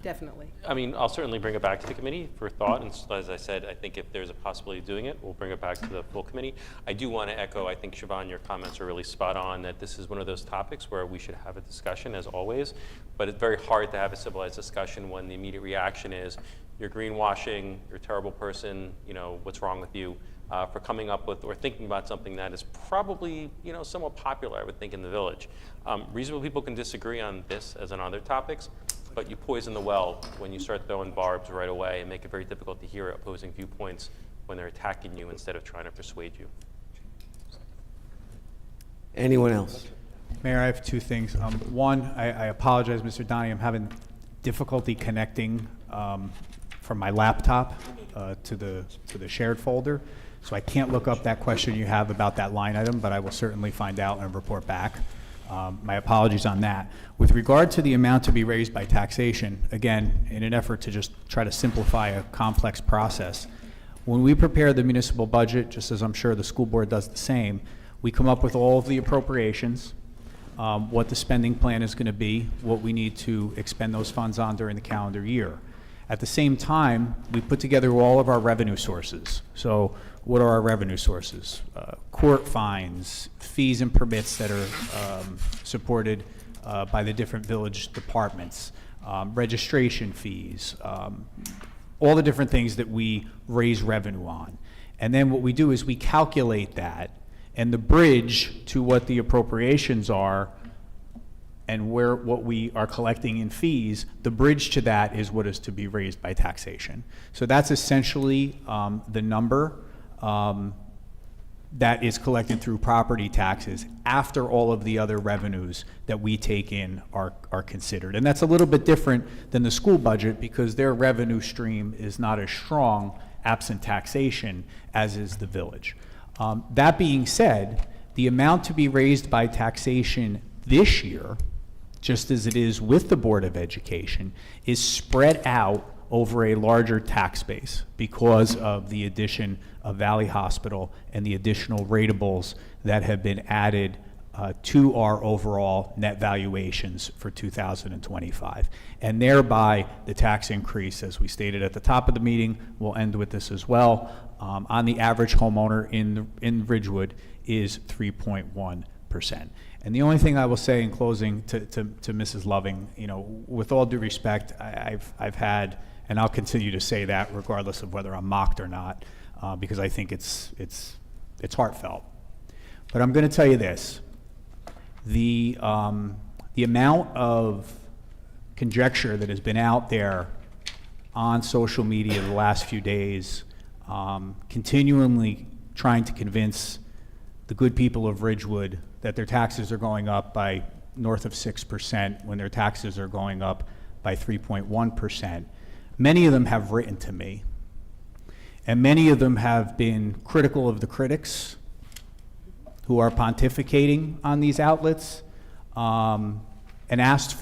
definitely. I mean, I'll certainly bring it back to the committee for thought, and as I said, I think if there's a possibility of doing it, we'll bring it back to the full committee. I do want to echo, I think, Siobhan, your comments are really spot on, that this is one of those topics where we should have a discussion, as always, but it's very hard to have a civilized discussion when the immediate reaction is, you're greenwashing, you're a terrible person, you know, what's wrong with you, for coming up with or thinking about something that is probably, you know, somewhat popular, I would think, in the village. Reasonable people can disagree on this as on other topics, but you poison the well when you start throwing barbs right away and make it very difficult to hear opposing viewpoints when they're attacking you instead of trying to persuade you. Anyone else? Mayor, I have two things. One, I apologize, Mr. Donnie, I'm having difficulty connecting from my laptop to the shared folder, so I can't look up that question you have about that line item, but I will certainly find out and report back. My apologies on that. With regard to the amount to be raised by taxation, again, in an effort to just try to simplify a complex process, when we prepare the municipal budget, just as I'm sure the school board does the same, we come up with all of the appropriations, what the spending plan is going to be, what we need to expend those funds on during the calendar year. At the same time, we put together all of our revenue sources. So what are our revenue sources? Court fines, fees and permits that are supported by the different village departments, registration fees, all the different things that we raise revenue on. And then what we do is we calculate that, and the bridge to what the appropriations are and what we are collecting in fees, the bridge to that is what is to be raised by taxation. So that's essentially the number that is collected through property taxes after all of the other revenues that we take in are considered. And that's a little bit different than the school budget, because their revenue stream is not as strong absent taxation as is the village. That being said, the amount to be raised by taxation this year, just as it is with the Board of Education, is spread out over a larger tax base because of the addition of Valley Hospital and the additional ratables that have been added to our overall net valuations for 2025. And thereby, the tax increase, as we stated at the top of the meeting, we'll end with this as well, on the average homeowner in Ridgewood is 3.1%. And the only thing I will say in closing to Mrs. Loving, you know, with all due respect, I've had, and I'll continue to say that regardless of whether I'm mocked or not, because I think it's heartfelt. But I'm going to tell you this: the amount of conjecture that has been out there on social media the last few days, continually trying to convince the good people of Ridgewood that their taxes are going up by north of 6% when their taxes are going up by 3.1%. Many of them have written to me, and many of them have been critical of the critics who are pontificating on these outlets, and asked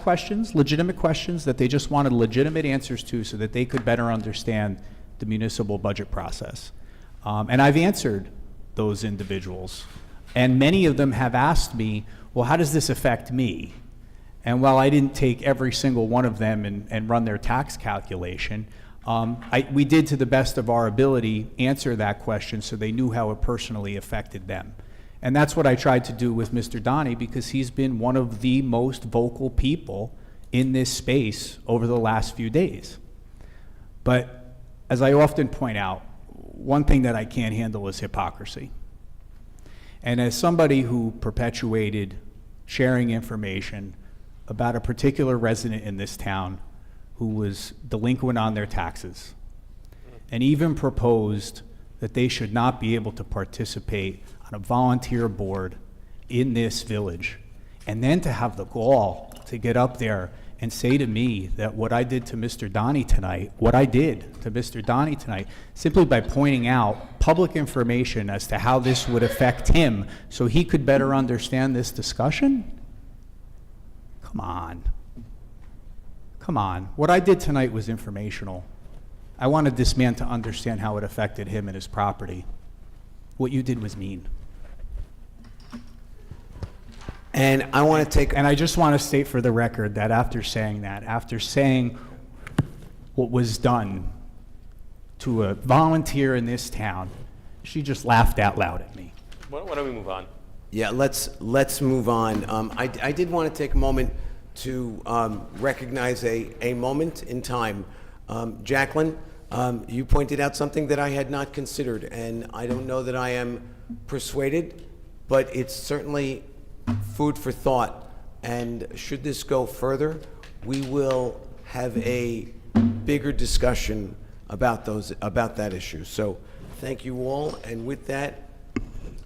questions, legitimate questions that they just wanted legitimate answers to so that they could better understand the municipal budget process. And I've answered those individuals. And many of them have asked me, well, how does this affect me? And while I didn't take every single one of them and run their tax calculation, we did, to the best of our ability, answer that question so they knew how it personally affected them. And that's what I tried to do with Mr. Donnie, because he's been one of the most vocal people in this space over the last few days. But as I often point out, one thing that I can't handle is hypocrisy. And as somebody who perpetuated sharing information about a particular resident in this town who was delinquent on their taxes, and even proposed that they should not be able to participate on a volunteer board in this village, and then to have the gall to get up there and say to me that what I did to Mr. Donnie tonight, simply by pointing out public information as to how this would affect him so he could better understand this discussion? Come on. Come on. What I did tonight was informational. I wanted this man to understand how it affected him and his property. What you did was mean. And I want to take... And I just want to state for the record that after saying what was done to a volunteer in this town, she just laughed out loud at me. Why don't we move on? Yeah, let's move on. I did want to take a moment to recognize a moment in time. Jacqueline, you pointed out something that I had not considered, and I don't know that I am persuaded, but it's certainly food for thought. And should this go further, we will have a bigger discussion about that issue. So thank you all, and with that,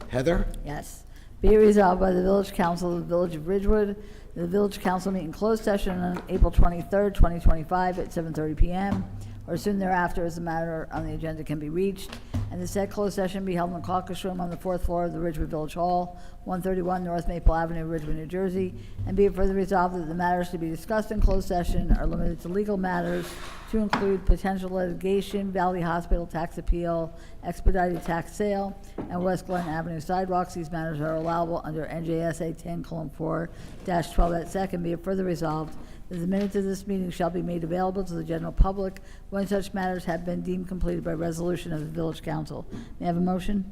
Heather? Yes. Be it resolved by the Village Council of the Village of Ridgewood, the Village Council meet in closed session on April 23rd, 2025 at 7:30 p.m. or soon thereafter as the matter on the agenda can be reached, and the said closed session be held in the caucus room on the 4th floor of the Ridgewood Village Hall, 131 North Maple Avenue, Ridgewood, New Jersey, and be it further resolved that the matters to be discussed in closed session are limited to legal matters to include potential litigation, Valley Hospital tax appeal, expedited tax sale, and West Glen Avenue sidewalks. These matters are allowable under NJSA 10:4-12 at second. Be it further resolved that the minutes of this meeting shall be made available to the general public when such matters have been deemed completed by resolution of the Village Council. May I have a motion?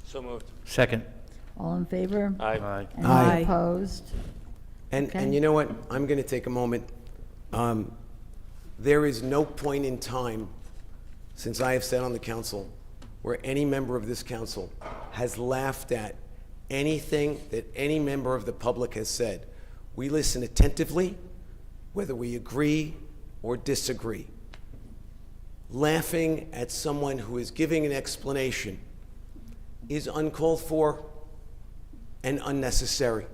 So moved. Second. All in favor? Aye. Any Aye. opposed? And Okay. you know what? I'm going to take a moment. There is no point in time since I have sat on the council where any member of this council has laughed at anything that any member of the public has said. We listen attentively, whether we agree or disagree. Laughing at someone who is giving an explanation is uncalled for and unnecessary.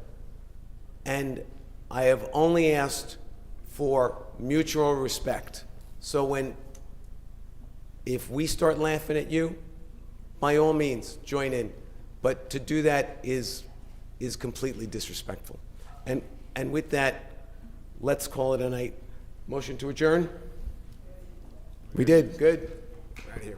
And I have only asked for mutual respect. So if we start laughing at you, by all means, join in. But to do that is completely disrespectful. And with that, let's call it a night. Motion to adjourn? We did, good. Right here.